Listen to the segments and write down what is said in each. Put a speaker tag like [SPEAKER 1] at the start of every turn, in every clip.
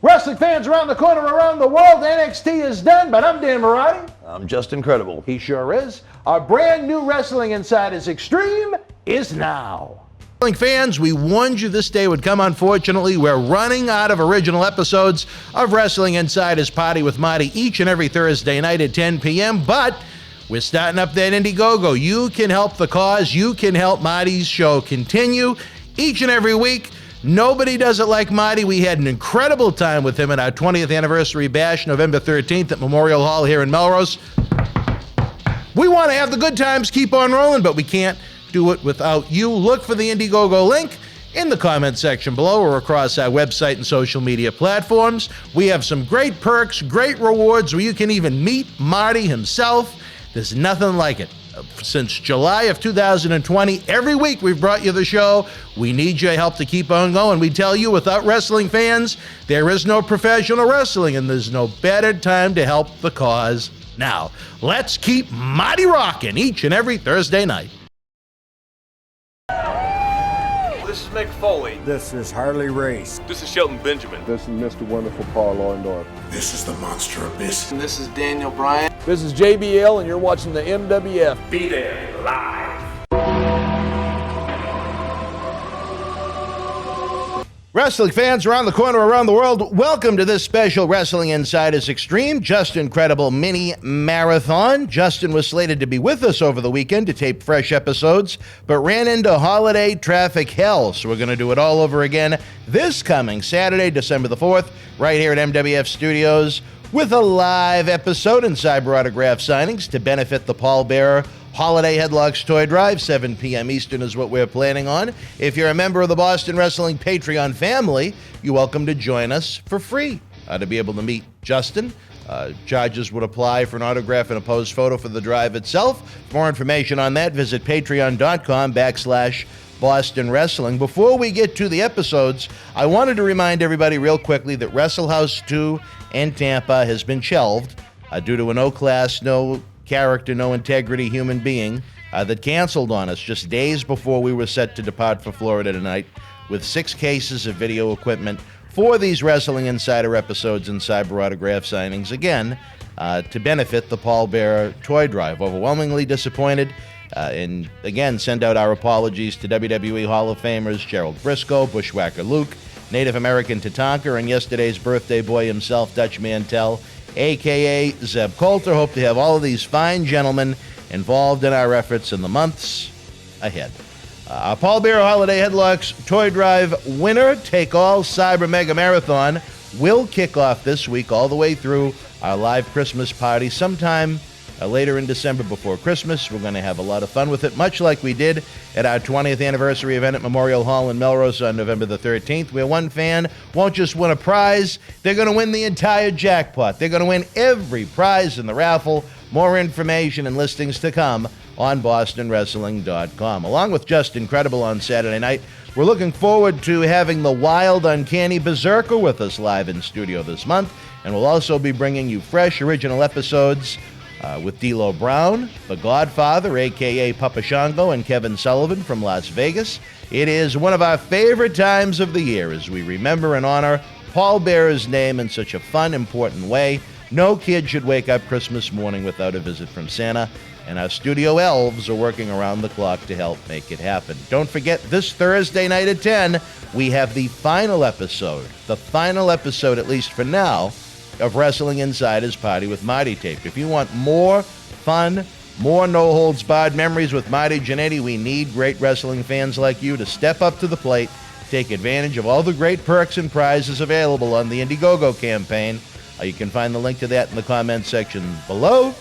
[SPEAKER 1] Wrestling fans around the corner, around the world, NXT is done, but I'm Dan Marty.
[SPEAKER 2] I'm just incredible.
[SPEAKER 1] He sure is. Our brand new Wrestling Insiders Extreme is now.
[SPEAKER 3] Wrestling fans, we warned you this day would come. Unfortunately, we're running out of original episodes of Wrestling Insiders Party with Marty each and every Thursday night at 10 p.m., but we're starting up that Indiegogo. You can help the cause. You can help Marty's show continue each and every week. Nobody does it like Marty. We had an incredible time with him at our 20th anniversary bash, November 13th at Memorial Hall here in Melrose. We want to have the good times keep on rolling, but we can't do it without you. Look for the Indiegogo link in the comment section below or across our website and social media platforms. We have some great perks, great rewards where you can even meet Marty himself. There's nothing like it. Since July of 2020, every week we've brought you the show. We need your help to keep on going. We tell you, without wrestling fans, there is no professional wrestling, and there's no better time to help the cause now. Let's keep Marty rocking each and every Thursday night.
[SPEAKER 4] This is Mick Foley.
[SPEAKER 5] This is Harley Race.
[SPEAKER 4] This is Shelton Benjamin.
[SPEAKER 6] This is Mr. Wonderful Paul Orndorff.
[SPEAKER 7] This is the Monster Abyss.
[SPEAKER 8] And this is Daniel Bryan.
[SPEAKER 9] This is JBL, and you're watching the MWF.
[SPEAKER 4] Be there live.
[SPEAKER 3] Wrestling fans around the corner, around the world, welcome to this special Wrestling Insiders Extreme Just Incredible Mini Marathon. Justin was slated to be with us over the weekend to tape fresh episodes, but ran into holiday traffic hell, so we're going to do it all over again this coming Saturday, December the 4th, right here at MWF Studios, with a live episode and Cyber Autograph signings to benefit the pallbearer Holiday Headlocks Toy Drive. 7 p.m. Eastern is what we're planning on. If you're a member of the Boston Wrestling Patreon family, you're welcome to join us for free to be able to meet Justin. Charges would apply for an autograph and a posed photo for the drive itself. For more information on that, visit patreon.com/Boston Wrestling. Before we get to the episodes, I wanted to remind everybody real quickly that Wrestle House 2 in Tampa has been shelved due to a no class, no character, no integrity human being that canceled on us just days before we were set to depart for Florida tonight with 6 cases of video equipment for these Wrestling Insider episodes and Cyber Autograph signings, again, to benefit the pallbearer toy drive. Overwhelmingly disappointed, and again, send out our apologies to WWE Hall of Famers Gerald Briscoe, Bushwhacker Luke, Native American Tatanka, and yesterday's birthday boy himself, Dutch Mantel, a.k.a. Zeb Coulter. Hope to have all of these fine gentlemen involved in our efforts in the months ahead. Our pallbearer Holiday Headlocks Toy Drive winner take all Cyber Mega Marathon will kick off this week all the way through our live Christmas party sometime later in December before Christmas. We're going to have a lot of fun with it, much like we did at our 20th anniversary event at Memorial Hall in Melrose on November the 13th, where one fan won't just win a prize, they're going to win the entire jackpot. They're going to win every prize in the raffle. More information and listings to come on bostonwrestling.com. Along with Just Incredible on Saturday night, we're looking forward to having the wild, uncanny Berzerker with us live in studio this month, and we'll also be bringing you fresh original episodes with D'Lo Brown, The Godfather, a.k.a. Papa Shango, and Kevin Sullivan from Las Vegas. It is one of our favorite times of the year as we remember and honor pallbearer's name in such a fun, important way. No kid should wake up Christmas morning without a visit from Santa, and our studio elves are working around the clock to help make it happen. Don't forget, this Thursday night at 10, we have the final episode, at least for now, of Wrestling Insiders Party with Marty taped. If you want more fun, more no-holds-barred memories with Marty Jannetty, we need great wrestling fans like you to step up to the plate, take advantage of all the great perks and prizes available on the Indiegogo campaign. You can find the link to that in the comments section below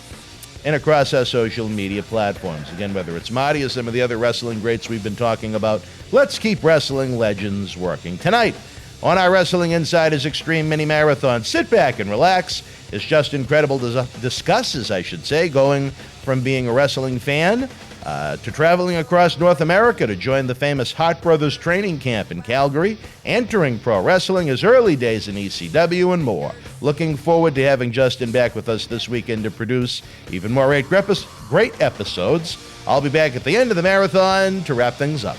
[SPEAKER 3] and across our social media platforms. Again, whether it's Marty or some of the other wrestling greats we've been talking about, let's keep wrestling legends working. Tonight, on our Wrestling Insiders Extreme Mini Marathon, sit back and relax as Just Incredible discusses, going from being a wrestling fan to traveling across North America to join the famous Hart Brothers training camp in Calgary, entering pro wrestling, his early days in ECW, and more. Looking forward to having Justin back with us this weekend to produce even more great episodes. I'll be back at the end of the marathon to wrap things up.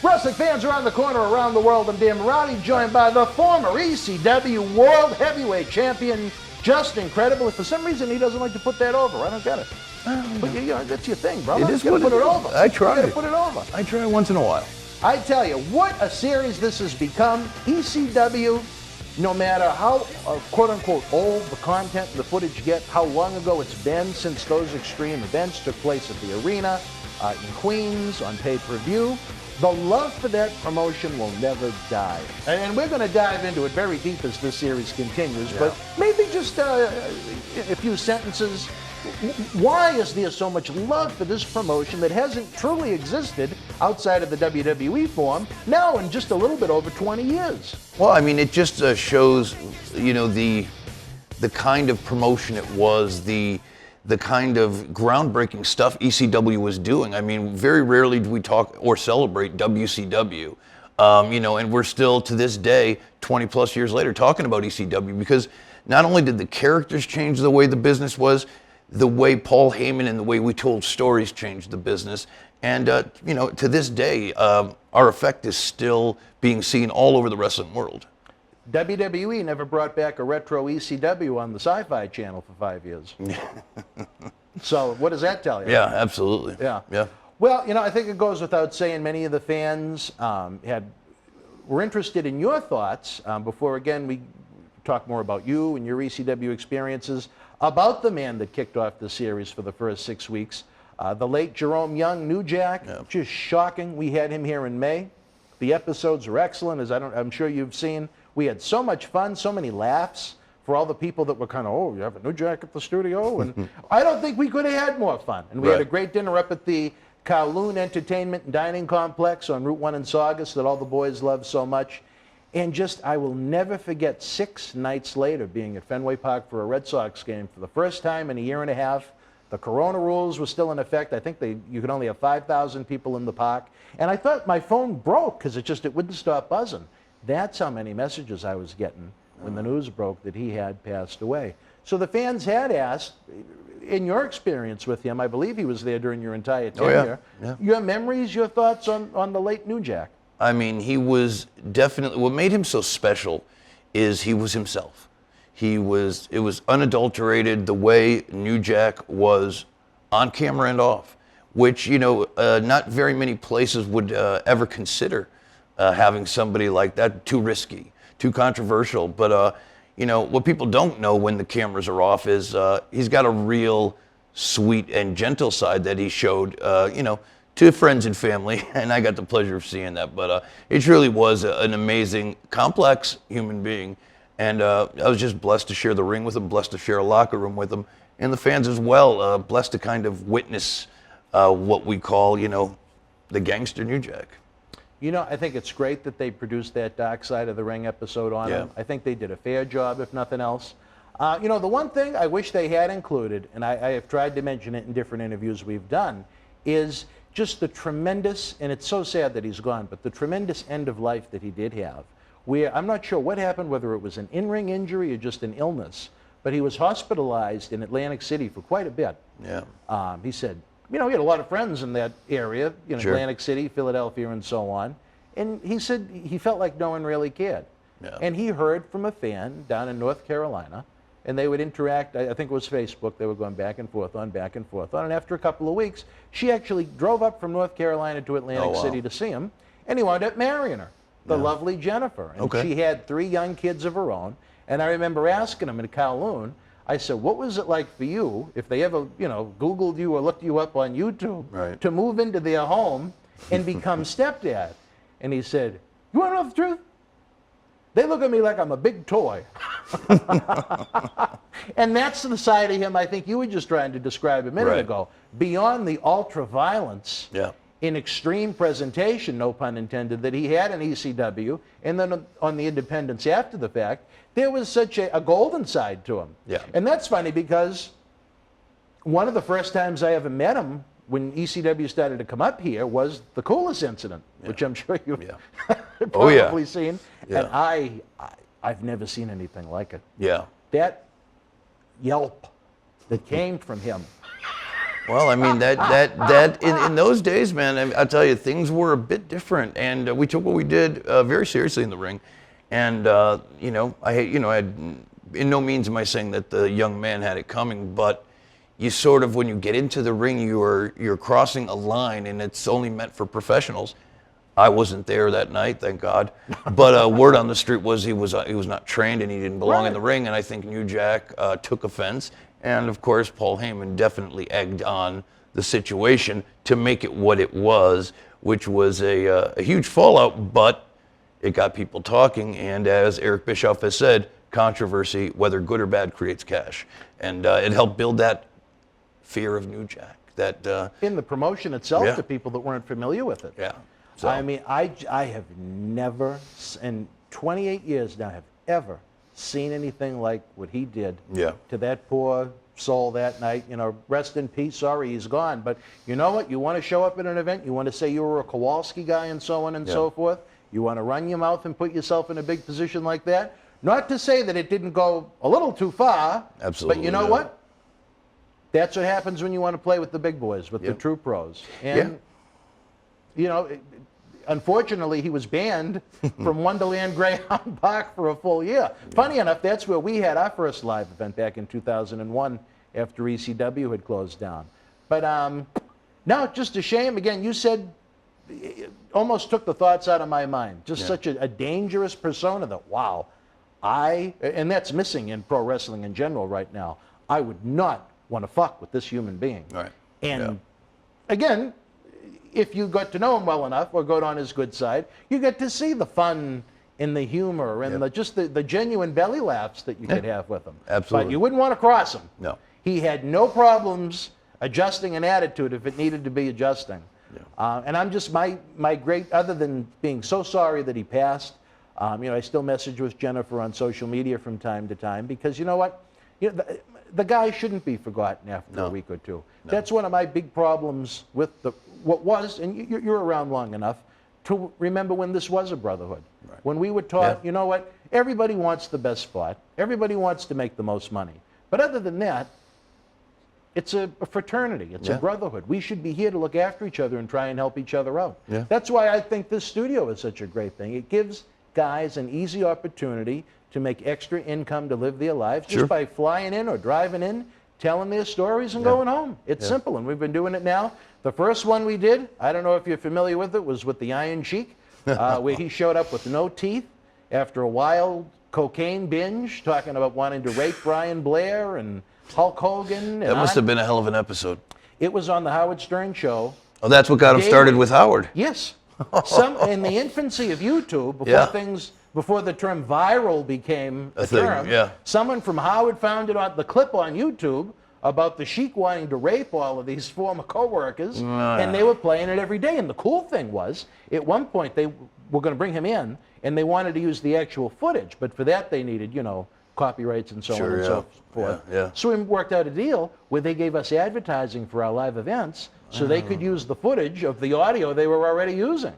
[SPEAKER 1] Wrestling fans around the corner, around the world, I'm Dan Marty, joined by the former ECW World Heavyweight Champion, Just Incredible. If for some reason he doesn't like to put that over, I don't get it. But you know, that's your thing, brother.
[SPEAKER 2] It is
[SPEAKER 1] you gotta
[SPEAKER 2] what
[SPEAKER 1] put
[SPEAKER 2] it
[SPEAKER 1] it
[SPEAKER 2] is.
[SPEAKER 1] over.
[SPEAKER 2] I try.
[SPEAKER 1] You gotta put it over.
[SPEAKER 2] I try once in a while.
[SPEAKER 1] I tell you, what a series this has become. ECW, no matter how quote-unquote old the content and the footage get, how long ago it's been since those extreme events took place at the arena, in Queens, on pay-per-view, the love for that promotion will never die. And we're going to dive into it very deep as this series continues, but maybe just a few sentences. Why is there so much love for this promotion that hasn't truly existed outside of the WWE form now in just a little bit over 20 years?
[SPEAKER 2] Well, I mean, it just shows, you know, the kind of promotion it was, the kind of groundbreaking stuff ECW was doing. I mean, very rarely do we talk or celebrate WCW, you know, and we're still to this day, 20 plus years later, talking about ECW because not only did the characters change the way the business was, the way Paul Heyman and the way we told stories changed the business. And, you know, to this day, our effect is still being seen all over the wrestling world.
[SPEAKER 1] WWE never brought back a retro ECW on the Sci-Fi Channel for 5 years. So what does that tell you?
[SPEAKER 2] Yeah, absolutely.
[SPEAKER 1] Yeah. Well, you know, I think it goes without saying many of the fans were interested in your thoughts before, again, we talk more about you and your ECW experiences, about the man that kicked off the series for the first 6 weeks, the late Jerome Young, New Jack. Just shocking. We had him here in May. The episodes are excellent, as I'm sure you've seen. We had so much fun, so many laughs for all the people that were kind of, oh, you have a New Jack at the studio? And I don't think we could have had more fun. And we had a great dinner up at the Kowloon Entertainment and Dining Complex on Route 1 in Saugus that all the boys love so much. And just, I will never forget 6 nights later being at Fenway Park for a Red Sox game for the first time in a year and a half. The Corona rules were still in effect. I think you could only have 5,000 people in the park. And I thought my phone broke because it wouldn't stop buzzing. That's how many messages I was getting when the news broke that he had passed away. So the fans had asked, in your experience with him, I believe he was there during your entire tenure, your memories, your thoughts on the late New Jack?
[SPEAKER 2] I mean, he was definitely, what made him so special is he was himself. It was unadulterated the way New Jack was on camera and off, which, you know, not very many places would ever consider having somebody like that. Too risky, too controversial. But, you know, what people don't know when the cameras are off is he's got a real sweet and gentle side that he showed, you know, to friends and family, and I got the pleasure of seeing that. But it truly was an amazing, complex human being, and I was just blessed to share the ring with him, blessed to share a locker room with him, and the fans as well, blessed to kind of witness what we call, you know, the gangster New Jack.
[SPEAKER 1] You know, I think it's great that they produced that Dark Side of the Ring episode on him. I think they did a fair job, if nothing else. You know, the one thing I wish they had included, and I have tried to mention it in different interviews we've done, is just the tremendous, and it's so sad that he's gone, but the tremendous end of life that he did have, where I'm not sure what happened, whether it was an in-ring injury or just an illness, but he was hospitalized in Atlantic City for quite a bit. He said, you know, he had a lot of friends in that area, you know, Atlantic City, Philadelphia, and so on, and he said he felt like no one really cared. And he heard from a fan down in North Carolina, and they would interact. I think it was Facebook. They were going back and forth on, and after a couple of weeks, she actually drove up from North Carolina to Atlantic City to see him, and he wound up marrying her, the lovely Jennifer. And she had 3 young kids of her own, and I remember asking him in Kowloon, I said, what was it like for you, if they ever, you know, Googled you or looked you up on YouTube, to move into their home and become stepdad? And he said, you want to know the truth? They look at me like I'm a big toy. And that's the side of him I think you were just trying to describe a minute ago. Beyond the ultra-violence in extreme presentation, no pun intended, that he had in ECW, and then on the independents after the fact, there was such a golden side to him. And that's funny because one of the first times I ever met him when ECW started to come up here was the Coolest incident, which I'm sure you've probably seen. And I've never seen anything like it. That yelp that came from him
[SPEAKER 2] Well, I mean, that in those days, man, I'll tell you, things were a bit different. And we took what we did very seriously in the ring. And, you know, in no means am I saying that the young man had it coming, but you sort of, when you get into the ring, you're crossing a line, and it's only meant for professionals. I wasn't there that night, thank God. But word on the street was he was not trained and he didn't belong in the ring. And I think New Jack took offense. And of course, Paul Heyman definitely egged on the situation to make it what it was, which was a huge fallout. But it got people talking. And as Eric Bischoff has said, controversy, whether good or bad, creates cash. And it helped build that fear of New Jack. That
[SPEAKER 1] in the promotion itself,
[SPEAKER 2] Yeah.
[SPEAKER 1] to people that weren't familiar with it.
[SPEAKER 2] yeah. So,
[SPEAKER 1] I mean, I have never, in 28 years now, have ever seen anything like what he did
[SPEAKER 2] Yeah.
[SPEAKER 1] to that poor soul that night. You know, rest in peace, sorry he's gone. But you know what? You want to show up at an event, you want to say you were a Kowalski guy and so on and so forth. You want to run your mouth and put yourself in a big position like that. Not to say that it didn't go a little too far.
[SPEAKER 2] Absolutely,
[SPEAKER 1] But you know
[SPEAKER 2] yeah.
[SPEAKER 1] what? That's what happens when you want to play with the big boys, with the true pros. And, you know, unfortunately, he was banned from Wonderland Greyhound Park for a full year. Funny enough, that's where we had our first live event back in 2001 after ECW had closed down. But no, just a shame. Again, you said, it almost took the thoughts out of my mind. Just such a dangerous persona that, wow, and that's missing in pro wrestling in general right now. I would not want to fuck with this human being.
[SPEAKER 2] Right.
[SPEAKER 1] And again, if you got to know him well enough or got on his good side, you get to see the fun and the humor and the genuine belly laughs that you could have with him.
[SPEAKER 2] Absolutely.
[SPEAKER 1] But you wouldn't want to cross him.
[SPEAKER 2] No.
[SPEAKER 1] He had no problems adjusting an attitude if it needed to be adjusting. And I'm just, my great, other than being so sorry that he passed, you know, I still message with Jennifer on social media from time to time because you know what? You know, the guy shouldn't be forgotten after a week or two. That's one of my big problems with what was, and you're around long enough to remember when this was a brotherhood. Right. When we were taught, you know what, everybody wants the best spot. Everybody wants to make the most money. But other than that, it's a fraternity. It's a brotherhood. We should be here to look after each other and try and help each other out. Yeah. That's why I think this studio is such a great thing. It gives guys an easy opportunity to make extra income to live their lives just by flying in or driving in, telling their stories and going home. It's simple, and we've been doing it now. The first one we did, I don't know if you're familiar with it, was with the Iron Sheik, where he showed up with no teeth after a wild cocaine binge, talking about wanting to rape Brian Blair and Hulk Hogan.
[SPEAKER 2] That must have been a hell of an episode.
[SPEAKER 1] It was on the Howard Stern show.
[SPEAKER 2] Oh, that's what got him started with Howard.
[SPEAKER 1] Yes. In the infancy of YouTube, before the term viral became a term, someone from Howard found it on the clip on YouTube about the Sheik wanting to rape all of these former co-workers, and they were playing it every day. And the cool thing was, at one point they were going to bring him in, and they wanted to use the actual footage, but for that they needed, you know, copyrights and so on and so forth. So we worked out a deal where they gave us advertising for our live events, so they could use the footage of the audio they were already using.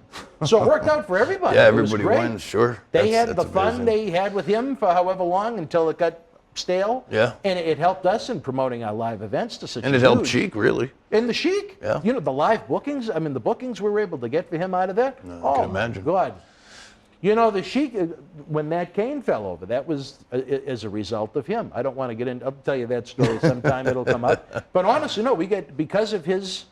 [SPEAKER 1] So it worked out for everybody.
[SPEAKER 2] Yeah,
[SPEAKER 1] It was
[SPEAKER 2] everybody
[SPEAKER 1] great.
[SPEAKER 2] wins, sure.
[SPEAKER 1] They had
[SPEAKER 2] That's
[SPEAKER 1] the fun
[SPEAKER 2] amazing.
[SPEAKER 1] they had with him for however long until it got stale.
[SPEAKER 2] Yeah.
[SPEAKER 1] And it helped us in promoting our live events to such
[SPEAKER 2] And
[SPEAKER 1] a
[SPEAKER 2] it helped
[SPEAKER 1] huge-
[SPEAKER 2] Cheek, really.
[SPEAKER 1] And the Sheik.
[SPEAKER 2] Yeah.
[SPEAKER 1] You know, the live bookings, I mean, the bookings we were able to get for him out of that.
[SPEAKER 2] I can imagine.
[SPEAKER 1] My God. You know, the Sheik, when that cane fell over, that was as a result of him. I don't want to get into, I'll tell you that story sometime, it'll come up. But honestly, no, because of his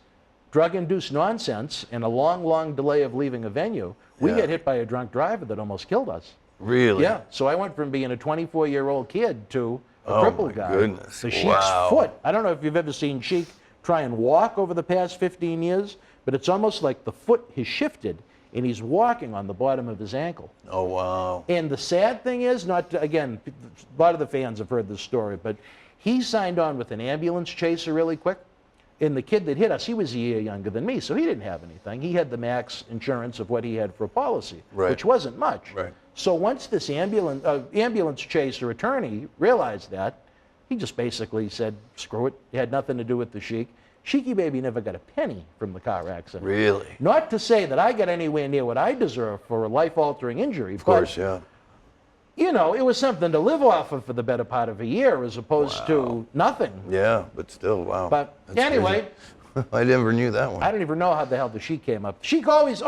[SPEAKER 1] drug-induced nonsense and a long, long delay of leaving a venue, we got hit by a drunk driver that almost killed us.
[SPEAKER 2] Really?
[SPEAKER 1] Yeah, so I went from being a 24-year-old kid to a
[SPEAKER 2] Oh,
[SPEAKER 1] crippled
[SPEAKER 2] my
[SPEAKER 1] guy.
[SPEAKER 2] goodness.
[SPEAKER 1] The Sheik's
[SPEAKER 2] Wow.
[SPEAKER 1] foot. I don't know if you've ever seen Sheik try and walk over the past 15 years, but it's almost like the foot has shifted and he's walking on the bottom of his ankle.
[SPEAKER 2] Oh, wow.
[SPEAKER 1] And the sad thing is, again, a lot of the fans have heard this story, but he signed on with an ambulance chaser really quick. And the kid that hit us, he was a year younger than me, so he didn't have anything. He had the max insurance of what he had for a policy, which wasn't much.
[SPEAKER 2] Right.
[SPEAKER 1] So once this ambulance chaser attorney realized that, he just basically said, screw it. It had nothing to do with the Sheik. Sheiky Baby never got a penny from the car accident.
[SPEAKER 2] Really?
[SPEAKER 1] Not to say that I got anywhere near what I deserve for a life-altering injury.
[SPEAKER 2] Of course, yeah.
[SPEAKER 1] you know, it was something to live off of for the better part of a year as opposed to nothing.
[SPEAKER 2] Yeah, but still, wow.
[SPEAKER 1] But
[SPEAKER 2] That's
[SPEAKER 1] anyway,
[SPEAKER 2] crazy. I never knew that one.
[SPEAKER 1] I don't even know how the hell the Sheik came up. Sheik always,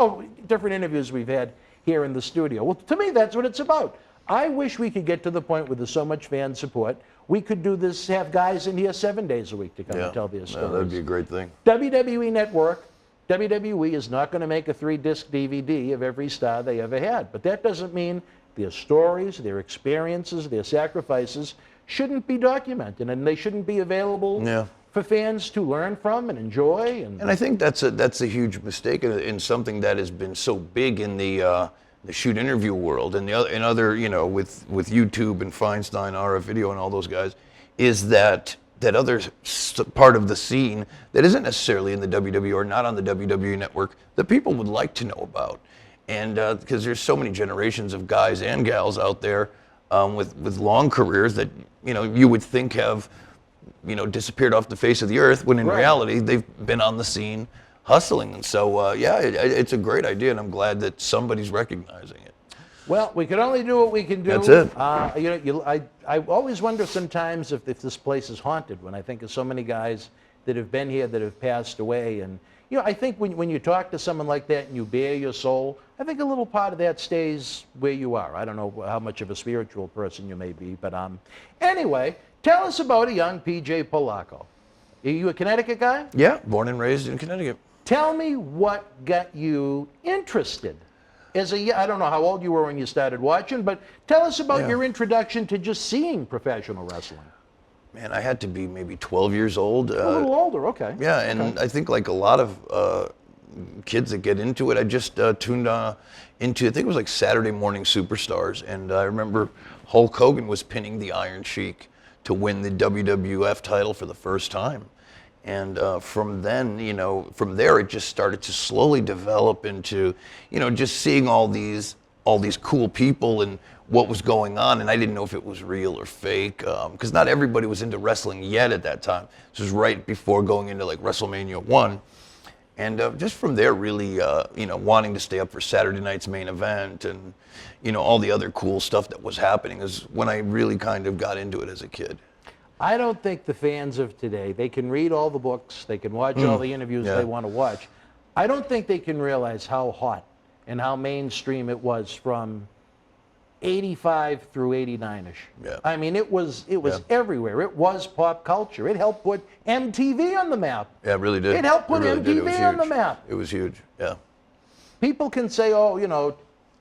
[SPEAKER 1] different interviews we've had here in the studio. Well, to me, that's what it's about. I wish we could get to the point where there's so much fan support, we could do this, have guys in here 7 days a week to come and tell their stories.
[SPEAKER 2] Yeah, that'd be a great thing.
[SPEAKER 1] WWE Network, WWE is not going to make a 3-disc DVD of every star they ever had. But that doesn't mean their stories, their experiences, their sacrifices shouldn't be documented, and they shouldn't be available for fans to learn from and enjoy. And
[SPEAKER 2] I think that's a huge mistake in something that has been so big in the shoot interview world and other, you know, with YouTube and Feinstein, RF Video, and all those guys, is that other part of the scene that isn't necessarily in the WWE or not on the WWE network that people would like to know about. And because there's so many generations of guys and gals out there with long careers that, you know, you would think have, you know, disappeared off the face of the earth, when in reality they've been on the scene hustling. And so, it's a great idea, and I'm glad that somebody's recognizing it.
[SPEAKER 1] Well, we can only do what we can do.
[SPEAKER 2] That's it.
[SPEAKER 1] I always wonder sometimes if this place is haunted when I think of so many guys that have been here that have passed away. And, you know, I think when you talk to someone like that and you bare your soul, I think a little part of that stays where you are. I don't know how much of a spiritual person you may be, but anyway, tell us about a young PJ Polacco. Are you a Connecticut guy?
[SPEAKER 2] Yeah, born and raised in Connecticut.
[SPEAKER 1] Tell me what got you interested. I don't know how old you were when you started watching, but tell us about your introduction to just seeing professional wrestling.
[SPEAKER 2] Man, I had to be maybe 12 years old.
[SPEAKER 1] A little older, okay.
[SPEAKER 2] Yeah, and I think like a lot of kids that get into it, I just tuned into, I think it was like Saturday Morning Superstars, and I remember Hulk Hogan was pinning the Iron Sheik to win the WWF title for the first time. And from then, you know, from there it just started to slowly develop into, you know, just seeing all these cool people and what was going on, and I didn't know if it was real or fake, because not everybody was into wrestling yet at that time. This was right before going into like WrestleMania 1. And just from there, really, you know, wanting to stay up for Saturday night's main event and, you know, all the other cool stuff that was happening is when I really kind of got into it as a kid.
[SPEAKER 1] I don't think the fans of today, they can read all the books, they can watch all the interviews they want to watch. I don't think they can realize how hot and how mainstream it was from 85 through 89-ish.
[SPEAKER 2] Yeah.
[SPEAKER 1] I mean, it was everywhere. It was pop culture. It helped put MTV on the map.
[SPEAKER 2] Yeah, it really did.
[SPEAKER 1] It helped put MTV on the map.
[SPEAKER 2] It was huge, yeah.
[SPEAKER 1] People can say, oh, you know,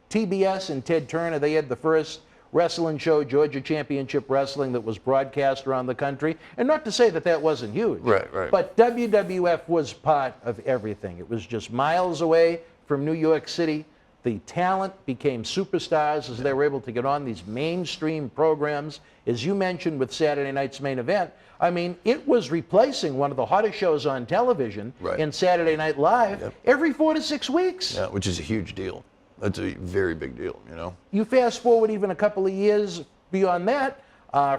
[SPEAKER 1] TBS and Ted Turner, they had the first wrestling show, Georgia Championship Wrestling, that was broadcast around the country. And not to say that that wasn't huge.
[SPEAKER 2] Right, right.
[SPEAKER 1] But WWF was part of everything. It was just miles away from New York City. The talent became superstars as they were able to get on these mainstream programs. As you mentioned with Saturday Night's Main Event, I mean, it was replacing one of the hottest shows on television in Saturday Night Live every 4 to 6 weeks.
[SPEAKER 2] Yeah, which is a huge deal. That's a very big deal, you know.
[SPEAKER 1] You fast forward even a couple of years beyond that,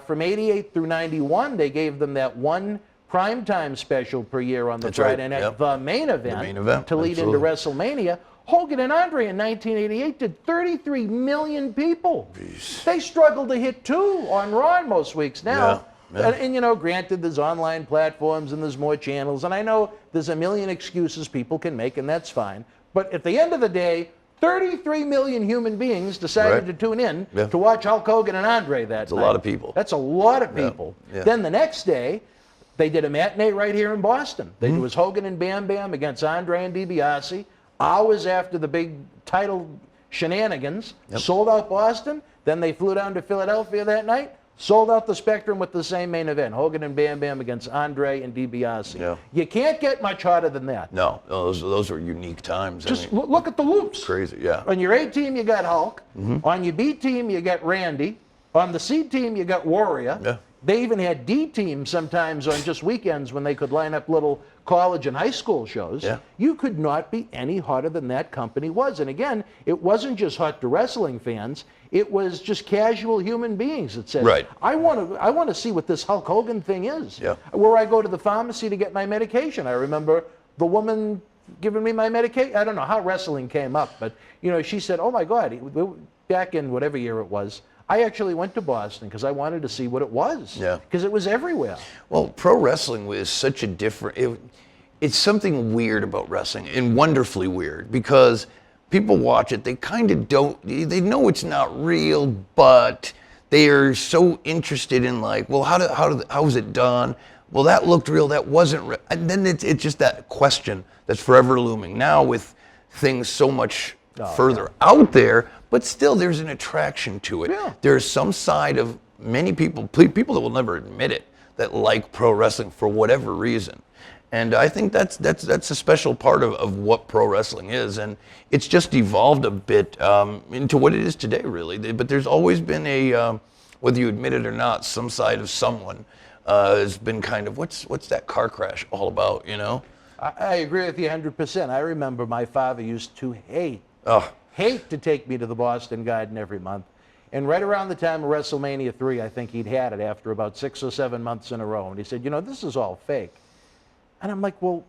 [SPEAKER 1] from 88 through 91, they gave them that one primetime special per year on the Friday night, the main event, to lead into WrestleMania. Hogan and Andre in 1988 did 33 million people. Jeez. They struggle to hit 2 on Raw most weeks now. And, you know, granted, there's online platforms and there's more channels, and I know there's a million excuses people can make, and that's fine. But at the end of the day, 33 million human beings decided to tune in to watch Hulk Hogan and Andre that night.
[SPEAKER 2] That's a lot of people.
[SPEAKER 1] That's a lot of people. Then the next day, they did a matinee right here in Boston. It was Hogan and Bam Bam against Andre and DiBiase. Hours after the big title shenanigans, sold out Boston. Then they flew down to Philadelphia that night, sold out the Spectrum with the same main event, Hogan and Bam Bam against Andre and DiBiase. You can't get much hotter than that.
[SPEAKER 2] No, those were unique times.
[SPEAKER 1] Just look at the loops.
[SPEAKER 2] Crazy, yeah.
[SPEAKER 1] On your A team, you got Hulk. On your B team, you got Randy. On the C team, you got Warrior. They even had D teams sometimes on just weekends when they could line up little college and high school shows. You could not be any hotter than that company was. And again, it wasn't just hot to wrestling fans. It was just casual human beings that said, I want to see what this Hulk Hogan thing is. Where I go to the pharmacy to get my medication. I remember the woman giving me my medication. I don't know how wrestling came up, but you know, she said, oh my God, back in whatever year it was, I actually went to Boston because I wanted to see what it was.
[SPEAKER 2] Yeah.
[SPEAKER 1] Because it was everywhere.
[SPEAKER 2] Well, pro wrestling is such a different. It's something weird about wrestling, and wonderfully weird, because people watch it. They kind of don't. They know it's not real, but they are so interested in, like, well, how was it done? Well, that looked real. That wasn't real. And then it's just that question that's forever looming now with things so much further out there. But still, there's an attraction to it.
[SPEAKER 1] Yeah.
[SPEAKER 2] There's some side of many people that will never admit it, that like pro wrestling for whatever reason. And I think that's a special part of what pro wrestling is. And it's just evolved a bit into what it is today, really. But there's always been whether you admit it or not, some side of someone has been kind of, what's that car crash all about, you know?
[SPEAKER 1] I agree with you 100%. I remember my father used to hate to take me to the Boston Garden every month. And right around the time of WrestleMania 3, I think he'd had it after about 6 or 7 months in a row. And he said, this is all fake. And I'm like, well,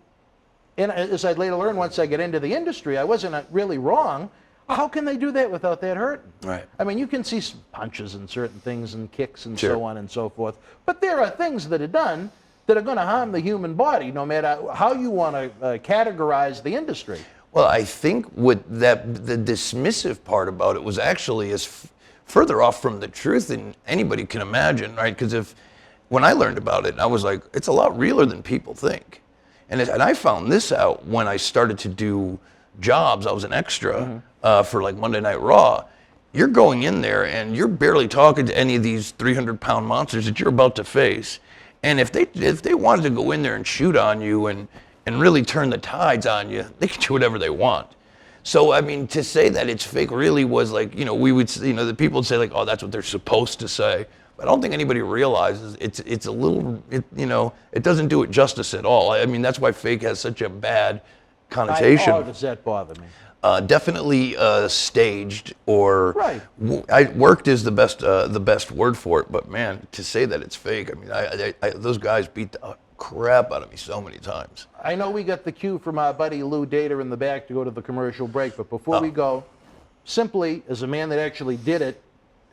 [SPEAKER 1] and as I'd later learn once I get into the industry, I wasn't really wrong. How can they do that without that hurting?
[SPEAKER 2] Right.
[SPEAKER 1] I mean, you can see some punches and certain things and kicks and
[SPEAKER 2] Sure.
[SPEAKER 1] so on and so forth. But there are things that are done that are going to harm the human body, no matter how you want to categorize the industry.
[SPEAKER 2] Well, I think the dismissive part about it was actually further off from the truth than anybody can imagine, right? Because when I learned about it, I was like, it's a lot realer than people think. And I found this out when I started to do jobs. I was an extra for like Monday Night Raw. You're going in there and you're barely talking to any of these 300-pound monsters that you're about to face. And if they wanted to go in there and shoot on you and really turn the tides on you, they can do whatever they want. So, I mean, to say that it's fake really was like, we would, the people would say like, oh, that's what they're supposed to say. But I don't think anybody realizes it's a little, it doesn't do it justice at all. I mean, that's why fake has such a bad connotation.
[SPEAKER 1] How does that bother me?
[SPEAKER 2] Definitely staged, or
[SPEAKER 1] Right.
[SPEAKER 2] Worked is the best word for it. But man, to say that it's fake, I mean, those guys beat the crap out of me so many times.
[SPEAKER 1] I know we got the cue from our buddy Lou Data in the back to go to the commercial break, but before we go, simply as a man that actually did it,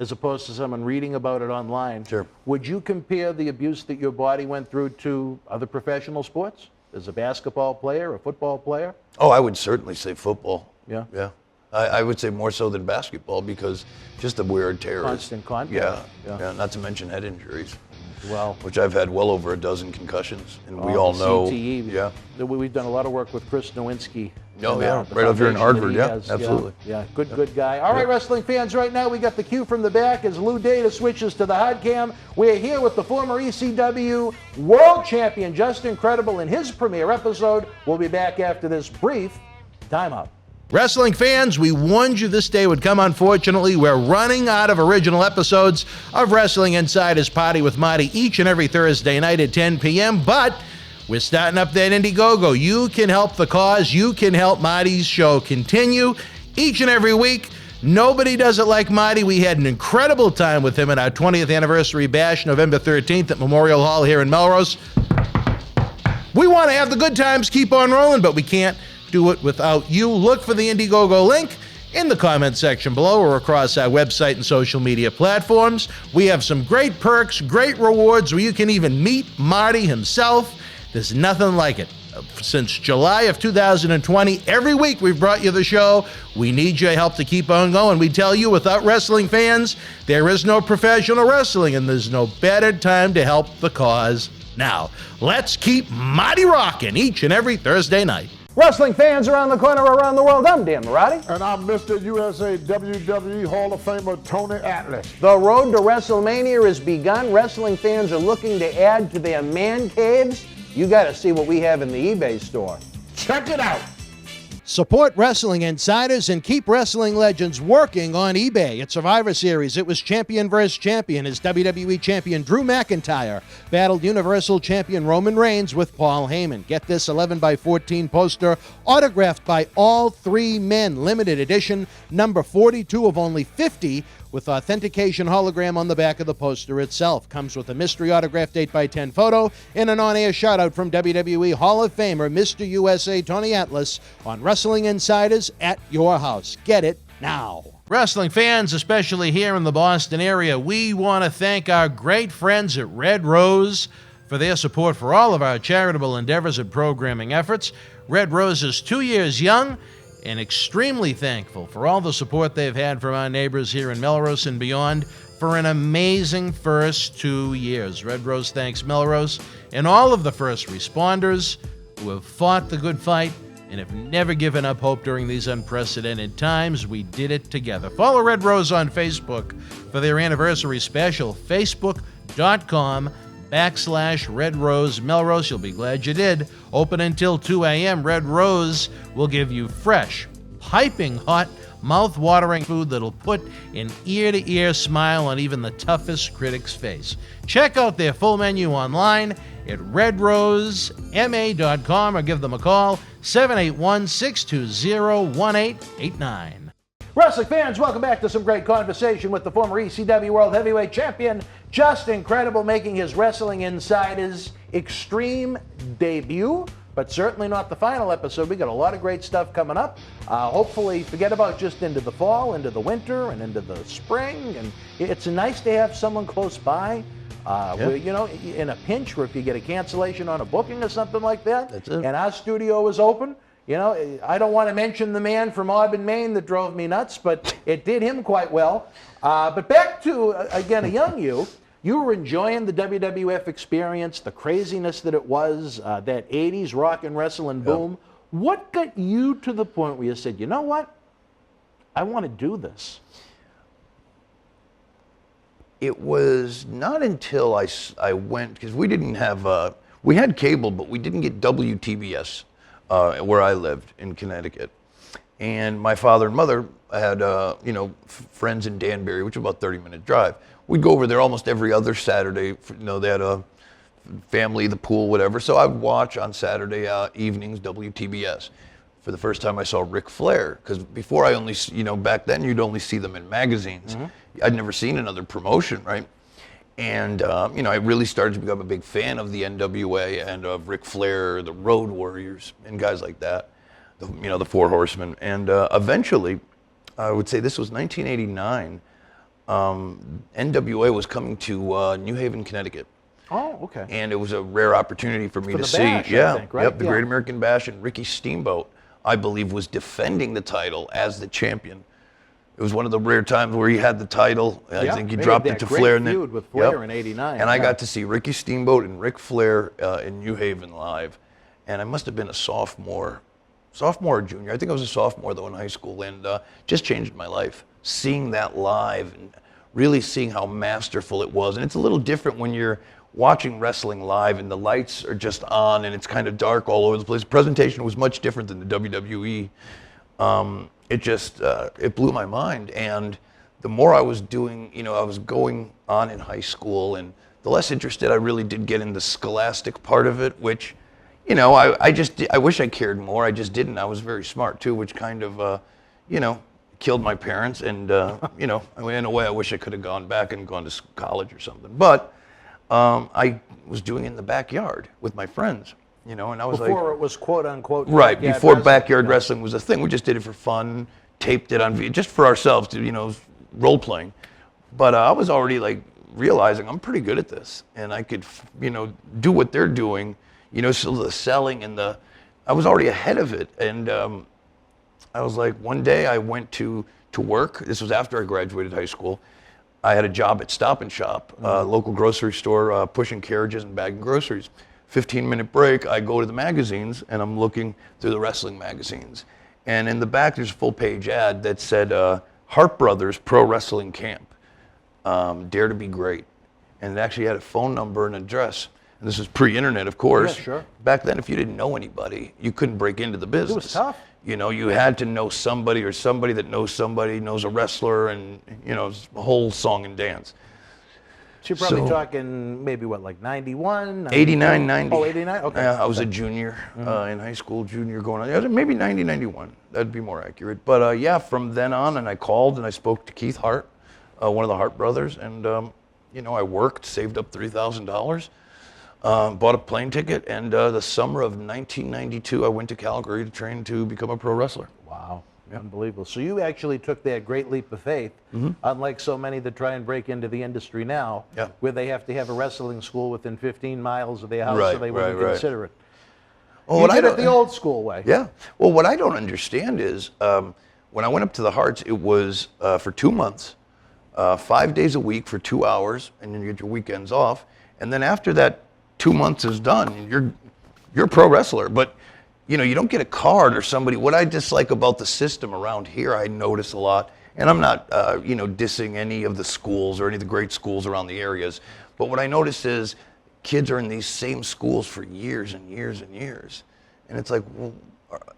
[SPEAKER 1] as opposed to someone reading about it online,
[SPEAKER 2] Sure.
[SPEAKER 1] Would you compare the abuse that your body went through to other professional sports? As a basketball player, a football player?
[SPEAKER 2] Oh, I would certainly say football.
[SPEAKER 1] Yeah.
[SPEAKER 2] Yeah. I would say more so than basketball, because just the wear and tear.
[SPEAKER 1] Constant contact.
[SPEAKER 2] Yeah. Not to mention head injuries.
[SPEAKER 1] Well,
[SPEAKER 2] which I've had well over a dozen concussions, and we all know.
[SPEAKER 1] CTE.
[SPEAKER 2] Yeah.
[SPEAKER 1] We've done a lot of work with Chris Nowinski.
[SPEAKER 2] Oh, yeah.
[SPEAKER 1] The
[SPEAKER 2] Right up here in
[SPEAKER 1] foundation
[SPEAKER 2] Hartford.
[SPEAKER 1] that he
[SPEAKER 2] Yeah,
[SPEAKER 1] has.
[SPEAKER 2] absolutely.
[SPEAKER 1] Yeah, good guy. All right, wrestling fans, right now we got the cue from the back as Lou Data switches to the hard cam. We're here with the former ECW world champion, Just Incredible, in his premiere episode. We'll be back after this brief timeout.
[SPEAKER 3] Wrestling fans, we warned you this day would come. Unfortunately, we're running out of original episodes of Wrestling Insider's Party with Marty each and every Thursday night at 10 p.m., but we're starting up that Indiegogo. You can help the cause. You can help Marty's show continue each and every week. Nobody does it like Marty. We had an incredible time with him at our 20th anniversary bash, November 13th at Memorial Hall here in Melrose. We want to have the good times keep on rolling, but we can't do it without you. Look for the Indiegogo link in the comment section below or across our website and social media platforms. We have some great perks, great rewards where you can even meet Marty himself. There's nothing like it. Since July of 2020, every week we've brought you the show. We need your help to keep on going. We tell you, without wrestling fans, there is no professional wrestling, and there's no better time to help the cause now. Let's keep Marty rocking each and every Thursday night.
[SPEAKER 5] Wrestling fans around the corner, around the world, I'm Dan Marty.
[SPEAKER 6] And I'm Mr. USA WWE Hall of Famer Tony Atlas.
[SPEAKER 5] The road to WrestleMania has begun. Wrestling fans are looking to add to their man caves. You got to see what we have in the eBay store.
[SPEAKER 6] Check it out.
[SPEAKER 3] Support Wrestling Insiders and keep wrestling legends working on eBay. At Survivor Series, it was champion versus champion as WWE champion Drew McIntyre battled Universal champion Roman Reigns with Paul Heyman. Get this 11x14 poster autographed by all three men. Limited edition, number 42 of only 50, with authentication hologram on the back of the poster itself. Comes with a mystery autographed 8x10 photo and an on-air shout-out from WWE Hall of Famer Mr. USA Tony Atlas on Wrestling Insiders at your house. Get it now. Wrestling fans, especially here in the Boston area, we want to thank our great friends at Red Rose for their support for all of our charitable endeavors and programming efforts. Red Rose is 2 years young and extremely thankful for all the support they've had from our neighbors here in Melrose and beyond for an amazing first 2 years. Red Rose thanks Melrose and all of the first responders who have fought the good fight and have never given up hope during these unprecedented times. We did it together. Follow Red Rose on Facebook for their anniversary special, facebook.com/Red Rose Melrose. You'll be glad you did. Open until 2 a.m. Red Rose will give you fresh, piping hot, mouth-watering food that'll put an ear-to-ear smile on even the toughest critic's face. Check out their full menu online at redrosema.com or give them a call, 781-620-1889.
[SPEAKER 1] Wrestling fans, welcome back to some great conversation with the former ECW World Heavyweight Champion. Just incredible, making his Wrestling Insiders Extreme debut, but certainly not the final episode. We got a lot of great stuff coming up. Hopefully, forget about just into the fall, into the winter, and into the spring. And it's nice to have someone close by. Where, you know, in a pinch, or if you get a cancellation on a booking or something like that,
[SPEAKER 2] That's it.
[SPEAKER 1] and our studio is open. You know, I don't want to mention the man from Auburn, Maine that drove me nuts, but it did him quite well. But back to, again, a young you. You were enjoying the WWF experience, the craziness that it was, that 80s rock and wrestling boom. What got you to the point where you said, you know what? I want to do this.
[SPEAKER 2] It was not until I went, because we didn't have, we had cable, but we didn't get WTBS where I lived in Connecticut. And my father and mother had, friends in Danbury, which was about a 30-minute drive. We'd go over there almost every other Saturday. They had a family, the pool, whatever. So I would watch on Saturday evenings WTBS. For the first time I saw Ric Flair, because before I only, back then you'd only see them in magazines. Mm-hmm. I'd never seen another promotion, right? And, I really started to become a big fan of the NWA and of Ric Flair, the Road Warriors, and guys like that, the Four Horsemen. And eventually, I would say this was 1989, NWA was coming to New Haven, Connecticut.
[SPEAKER 1] Oh, okay.
[SPEAKER 2] And it was a rare opportunity for me to see.
[SPEAKER 1] Bash, I think, right?
[SPEAKER 2] The Great American Bash, and Ricky Steamboat, I believe, was defending the title as the champion. It was one of the rare times where he had the title. I think he dropped it to Flair.
[SPEAKER 1] And feud with Flair in '89.
[SPEAKER 2] And I got to see Ricky Steamboat and Ric Flair in New Haven live. And I must have been a sophomore or junior. I think I was a sophomore, though, in high school. And just changed my life. Seeing that live and really seeing how masterful it was. And it's a little different when you're watching wrestling live and the lights are just on and it's kind of dark all over the place. The presentation was much different than the WWE. It blew my mind. And the more I was doing, I was going on in high school, and the less interested I really did get in the scholastic part of it, which, I wish I cared more. I just didn't. I was very smart too, which kind of, killed my parents. And, in a way, I wish I could have gone back and gone to college or something. But I was doing it in the backyard with my friends, and I was
[SPEAKER 1] before it was quote unquote
[SPEAKER 2] right before backyard wrestling was a thing. We just did it for fun, taped it on video, just for ourselves to role playing. But I was already realizing I'm pretty good at this, and I could do what they're doing, so the selling and I was already ahead of it. And I was like, one day I went to work. This was after I graduated high school. I had a job at Stop and Shop, local grocery store, pushing carriages and bagging groceries. 15-minute break, I go to the magazines, and I'm looking through the wrestling magazines. And in the back, there's a full-page ad that said, Hart Brothers Pro Wrestling Camp, Dare to Be Great. And it actually had a phone number and address. And this was pre-internet, of course.
[SPEAKER 1] Yeah, sure.
[SPEAKER 2] Back then, if you didn't know anybody, you couldn't break into the business.
[SPEAKER 1] It was tough.
[SPEAKER 2] You had to know somebody, or somebody that knows somebody knows a wrestler, and, it's a whole song and dance.
[SPEAKER 1] So you're probably talking maybe 91?
[SPEAKER 2] 89, 90.
[SPEAKER 1] Oh, 89? Okay.
[SPEAKER 2] I was a junior in high school, going on. Maybe 90, 91. That'd be more accurate. But from then on, and I called and I spoke to Keith Hart, one of the Hart brothers, and, I worked, saved up $3,000. Bought a plane ticket, and the summer of 1992, I went to Calgary to train to become a pro wrestler.
[SPEAKER 1] Wow. Unbelievable. So you actually took that great leap of faith, unlike so many that try and break into the industry now, where they have to have a wrestling school within 15 miles of their house so they wouldn't consider it.
[SPEAKER 2] Well,
[SPEAKER 1] You did it the old school way.
[SPEAKER 2] Yeah. Well, what I don't understand is when I went up to the Hearts, it was for 2 months, 5 days a week for 2 hours, and then you get your weekends off. And then after that 2 months is done, you're a pro wrestler. But you don't get a card or somebody. What I dislike about the system around here, I notice a lot, and I'm not dissing any of the schools or any of the great schools around the areas, but what I notice is kids are in these same schools for years and years and years. And it's like, well,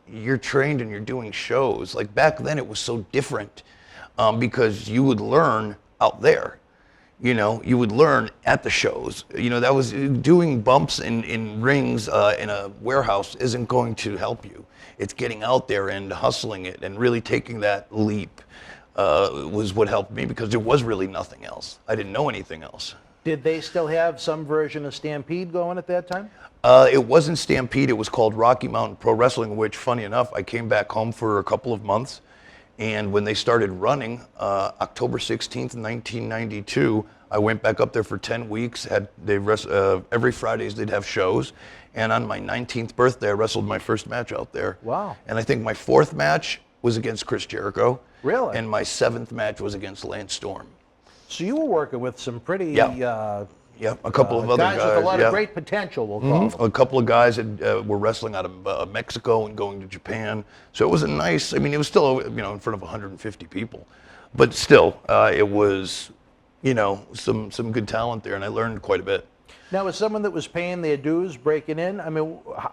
[SPEAKER 2] you're trained and you're doing shows. Like back then it was so different because you would learn out there. You would learn at the shows. That was doing bumps in rings in a warehouse isn't going to help you. It's getting out there and hustling it and really taking that leap was what helped me because there was really nothing else. I didn't know anything else.
[SPEAKER 1] Did they still have some version of Stampede going at that time?
[SPEAKER 2] It wasn't Stampede. It was called Rocky Mountain Pro Wrestling, which, funny enough, I came back home for a couple of months. And when they started running, October 16th, 1992, I went back up there for 10 weeks. Every Fridays they'd have shows. And on my 19th birthday, I wrestled my first match out there.
[SPEAKER 1] Wow.
[SPEAKER 2] And I think my 4th match was against Chris Jericho.
[SPEAKER 1] Really?
[SPEAKER 2] And my 7th match was against Lance Storm.
[SPEAKER 1] So you were working with some pretty
[SPEAKER 2] Yeah, a couple of other guys.
[SPEAKER 1] With a lot of great potential, we'll call them.
[SPEAKER 2] A couple of guys that were wrestling out of Mexico and going to Japan. So it was a nice, it was still, in front of 150 people. But still, it was, some good talent there, and I learned quite a bit.
[SPEAKER 1] Now, as someone that was paying their dues, breaking in,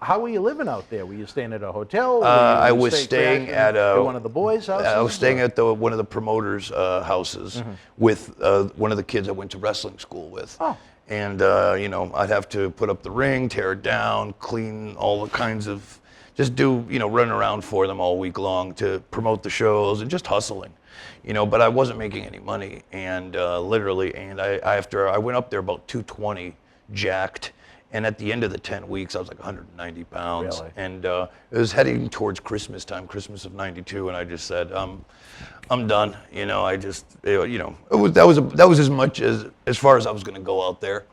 [SPEAKER 1] how were you living out there? Were you staying at a hotel?
[SPEAKER 2] I was staying at
[SPEAKER 1] one of the boys' houses?
[SPEAKER 2] I was staying at one of the promoters' houses with one of the kids I went to wrestling school with.
[SPEAKER 1] Oh.
[SPEAKER 2] And, I'd have to put up the ring, tear it down, clean all the kinds of, just do, run around for them all week long to promote the shows and just hustling. But I wasn't making any money. And literally, and after I went up there about 220, jacked, and at the end of the 10 weeks I was like 190 pounds.
[SPEAKER 1] Really?
[SPEAKER 2] And it was heading towards Christmas time, Christmas of '92, and I just said I'm done. That was as much as far as I was going to go out there.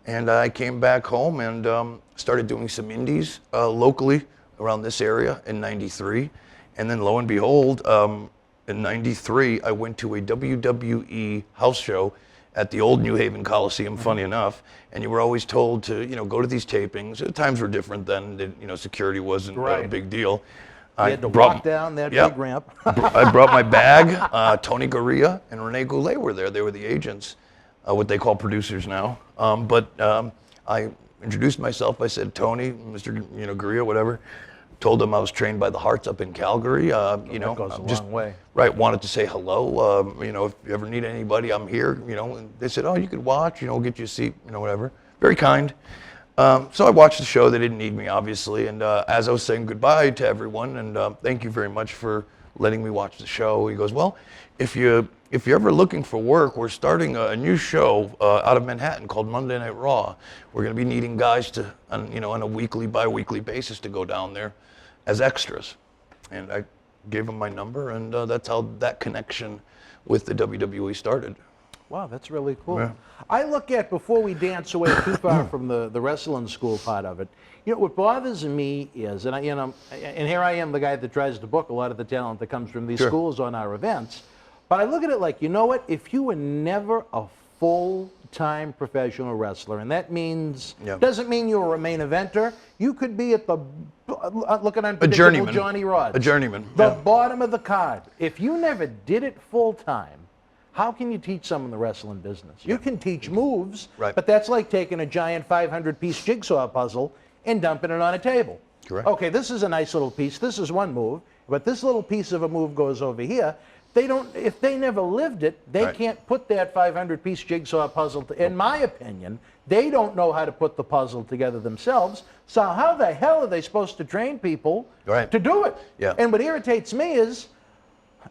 [SPEAKER 2] And I came back home and started doing some indies locally around this area in '93, and then lo and behold, in '93 I went to a WWE house show at the old New Haven Coliseum, funny enough, and you were always told to, go to these tapings. Times were different then, security wasn't a big deal.
[SPEAKER 1] You had to walk down that big ramp.
[SPEAKER 2] I brought my bag. Tony Gurria and Rene Goulet were there. They were the agents, what they call producers now. But I introduced myself. I said, Tony, Mr. Gurria, whatever. Told them I was trained by the Hearts up in Calgary.
[SPEAKER 1] That goes a long way.
[SPEAKER 2] Right, wanted to say hello. If you ever need anybody, I'm here. And they said, oh, you could watch. Get you a seat. Whatever. Very kind. So I watched the show. They didn't need me, obviously. And as I was saying goodbye to everyone, and thank you very much for letting me watch the show, he goes, well, if you're ever looking for work, we're starting a new show out of Manhattan called Monday Night Raw. We're going to be needing guys to, on a weekly, bi-weekly basis to go down there as extras. And I gave him my number, and that's how that connection with the WWE started.
[SPEAKER 1] Wow, that's really cool.
[SPEAKER 2] Yeah.
[SPEAKER 1] I look at, before we dance away too far from the wrestling school part of it, what bothers me is, and here I am, the guy that tries to book a lot of the talent that comes from these schools on our events, but I look at it like, if you were never a full-time professional wrestler, and that means, doesn't mean you were a main eventer, you could be at the, look at Unpredictable Johnny Rods.
[SPEAKER 2] A journeyman.
[SPEAKER 1] The bottom of the card. If you never did it full-time, how can you teach someone the wrestling business? You can teach moves, but that's like taking a giant 500-piece jigsaw puzzle and dumping it on a table.
[SPEAKER 2] Correct.
[SPEAKER 1] Okay, this is a nice little piece. This is one move, but this little piece of a move goes over here. If they never lived it, they can't put that 500-piece jigsaw puzzle, in my opinion, they don't know how to put the puzzle together themselves. So how the hell are they supposed to train people to do it?
[SPEAKER 2] Yeah.
[SPEAKER 1] And what irritates me is,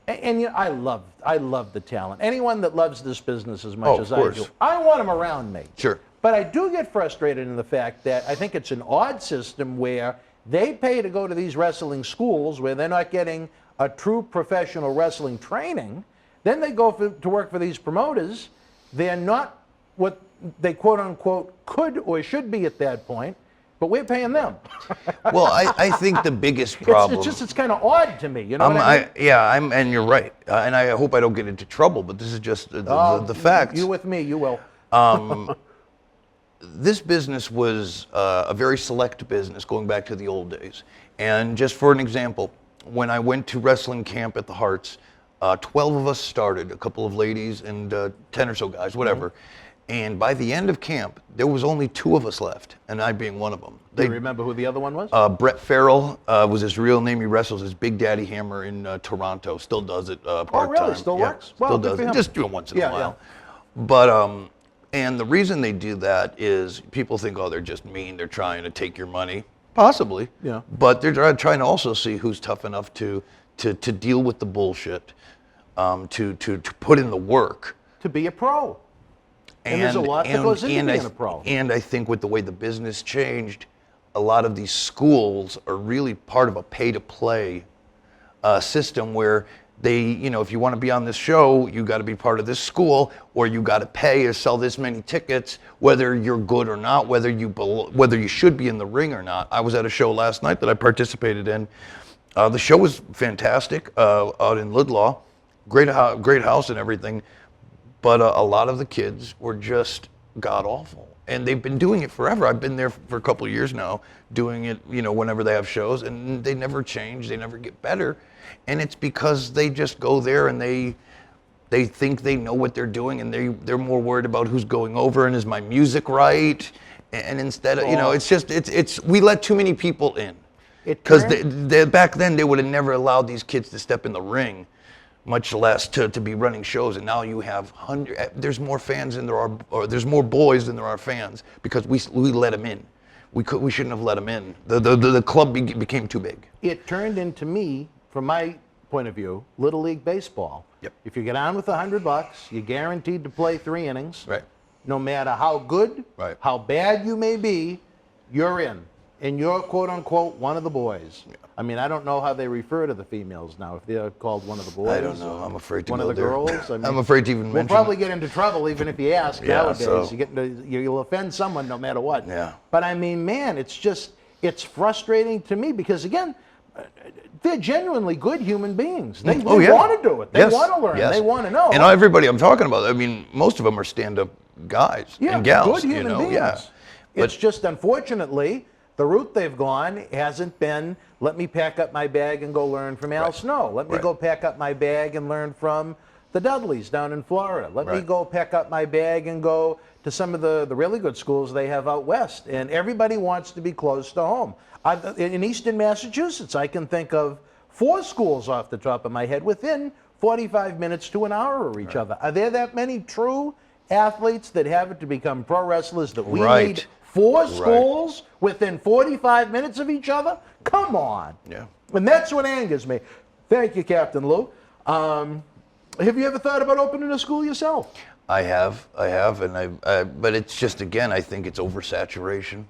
[SPEAKER 1] and I love the talent. Anyone that loves this business as much as I do, I want them around me.
[SPEAKER 2] Sure.
[SPEAKER 1] But I do get frustrated in the fact that I think it's an odd system where they pay to go to these wrestling schools where they're not getting a true professional wrestling training, then they go to work for these promoters. They're not what they quote unquote could or should be at that point, but we're paying them.
[SPEAKER 2] Well, I think the biggest problem.
[SPEAKER 1] It's kind of odd to me. You know what I mean?
[SPEAKER 2] And you're right. And I hope I don't get into trouble, but this is just the facts.
[SPEAKER 1] You with me, you will.
[SPEAKER 2] This business was a very select business going back to the old days. And just for an example, when I went to wrestling camp at the Hearts, 12 of us started, a couple of ladies and 10 or so guys, whatever. And by the end of camp, there was only 2 of us left, and I being one of them.
[SPEAKER 1] Do you remember who the other one was?
[SPEAKER 2] Brett Farrell was his real name. He wrestles as Big Daddy Hammer in Toronto. Still does it part-time.
[SPEAKER 1] Oh, really? Still works? Well,
[SPEAKER 2] still
[SPEAKER 1] good
[SPEAKER 2] does
[SPEAKER 1] for
[SPEAKER 2] it.
[SPEAKER 1] him.
[SPEAKER 2] Just do it once in a while.
[SPEAKER 1] Yeah.
[SPEAKER 2] But, and the reason they do that is people think, oh, they're just mean. They're trying to take your money. Possibly.
[SPEAKER 1] Yeah.
[SPEAKER 2] But they're trying to also see who's tough enough to deal with the bullshit, to put in the work.
[SPEAKER 1] To be a pro. And there's a lot that goes into being a pro.
[SPEAKER 2] And I think with the way the business changed, a lot of these schools are really part of a pay-to-play system where they, if you want to be on this show, you got to be part of this school, or you got to pay or sell this many tickets, whether you're good or not, whether you should be in the ring or not. I was at a show last night that I participated in. The show was fantastic out in Lidlaw, great house and everything. But a lot of the kids were just god-awful. And they've been doing it forever. I've been there for a couple of years now, doing it, whenever they have shows, and they never change, they never get better. And it's because they just go there and they think they know what they're doing, and they're more worried about who's going over and is my music right? And instead of, it's we let too many people in. Because back then they would have never allowed these kids to step in the ring, much less to be running shows. And now you have there's more fans than there are, or there's more boys than there are fans, because we let them in. We shouldn't have let them in. The club became too big.
[SPEAKER 1] It turned into, me, from my point of view, Little League Baseball.
[SPEAKER 2] Yep.
[SPEAKER 1] If you get on with $100, you're guaranteed to play 3 innings.
[SPEAKER 2] Right.
[SPEAKER 1] No matter how good,
[SPEAKER 2] Right.
[SPEAKER 1] how bad you may be, you're in. And you're, quote unquote, one of the boys. Yeah. I mean, I don't know how they refer to the females now, if they're called one of the boys.
[SPEAKER 2] I don't know. I'm afraid to
[SPEAKER 1] one
[SPEAKER 2] go
[SPEAKER 1] of the
[SPEAKER 2] there.
[SPEAKER 1] girls. I mean,
[SPEAKER 2] I'm afraid to even mention.
[SPEAKER 1] We'll probably get into trouble even if you ask nowadays.
[SPEAKER 2] So.
[SPEAKER 1] You'll offend someone no matter what.
[SPEAKER 2] Yeah.
[SPEAKER 1] But I mean, man, it's frustrating to me because, again, they're genuinely good human beings. They want to do it. They want to learn.
[SPEAKER 2] Yes.
[SPEAKER 1] They want to know.
[SPEAKER 2] And everybody I'm talking about, I mean, most of them are stand-up guys and gals.
[SPEAKER 1] Good human beings.
[SPEAKER 2] Yeah.
[SPEAKER 1] It's just, unfortunately, the route they've gone hasn't been, let me pack up my bag and go learn from Al Snow. Let me go pack up my bag and learn from the Dudleys down in Florida. Let me go pack up my bag and go to some of the really good schools they have out west. And everybody wants to be close to home. In Eastern Massachusetts, I can think of 4 schools off the top of my head within 45 minutes to an hour of each other. Are there that many true athletes that have it to become pro wrestlers that we need 4 schools within 45 minutes of each other? Come on.
[SPEAKER 2] Yeah.
[SPEAKER 1] And that's what angers me. Thank you, Captain Lou. Have you ever thought about opening a school yourself?
[SPEAKER 2] I have, and but it's just, again, I think it's oversaturation.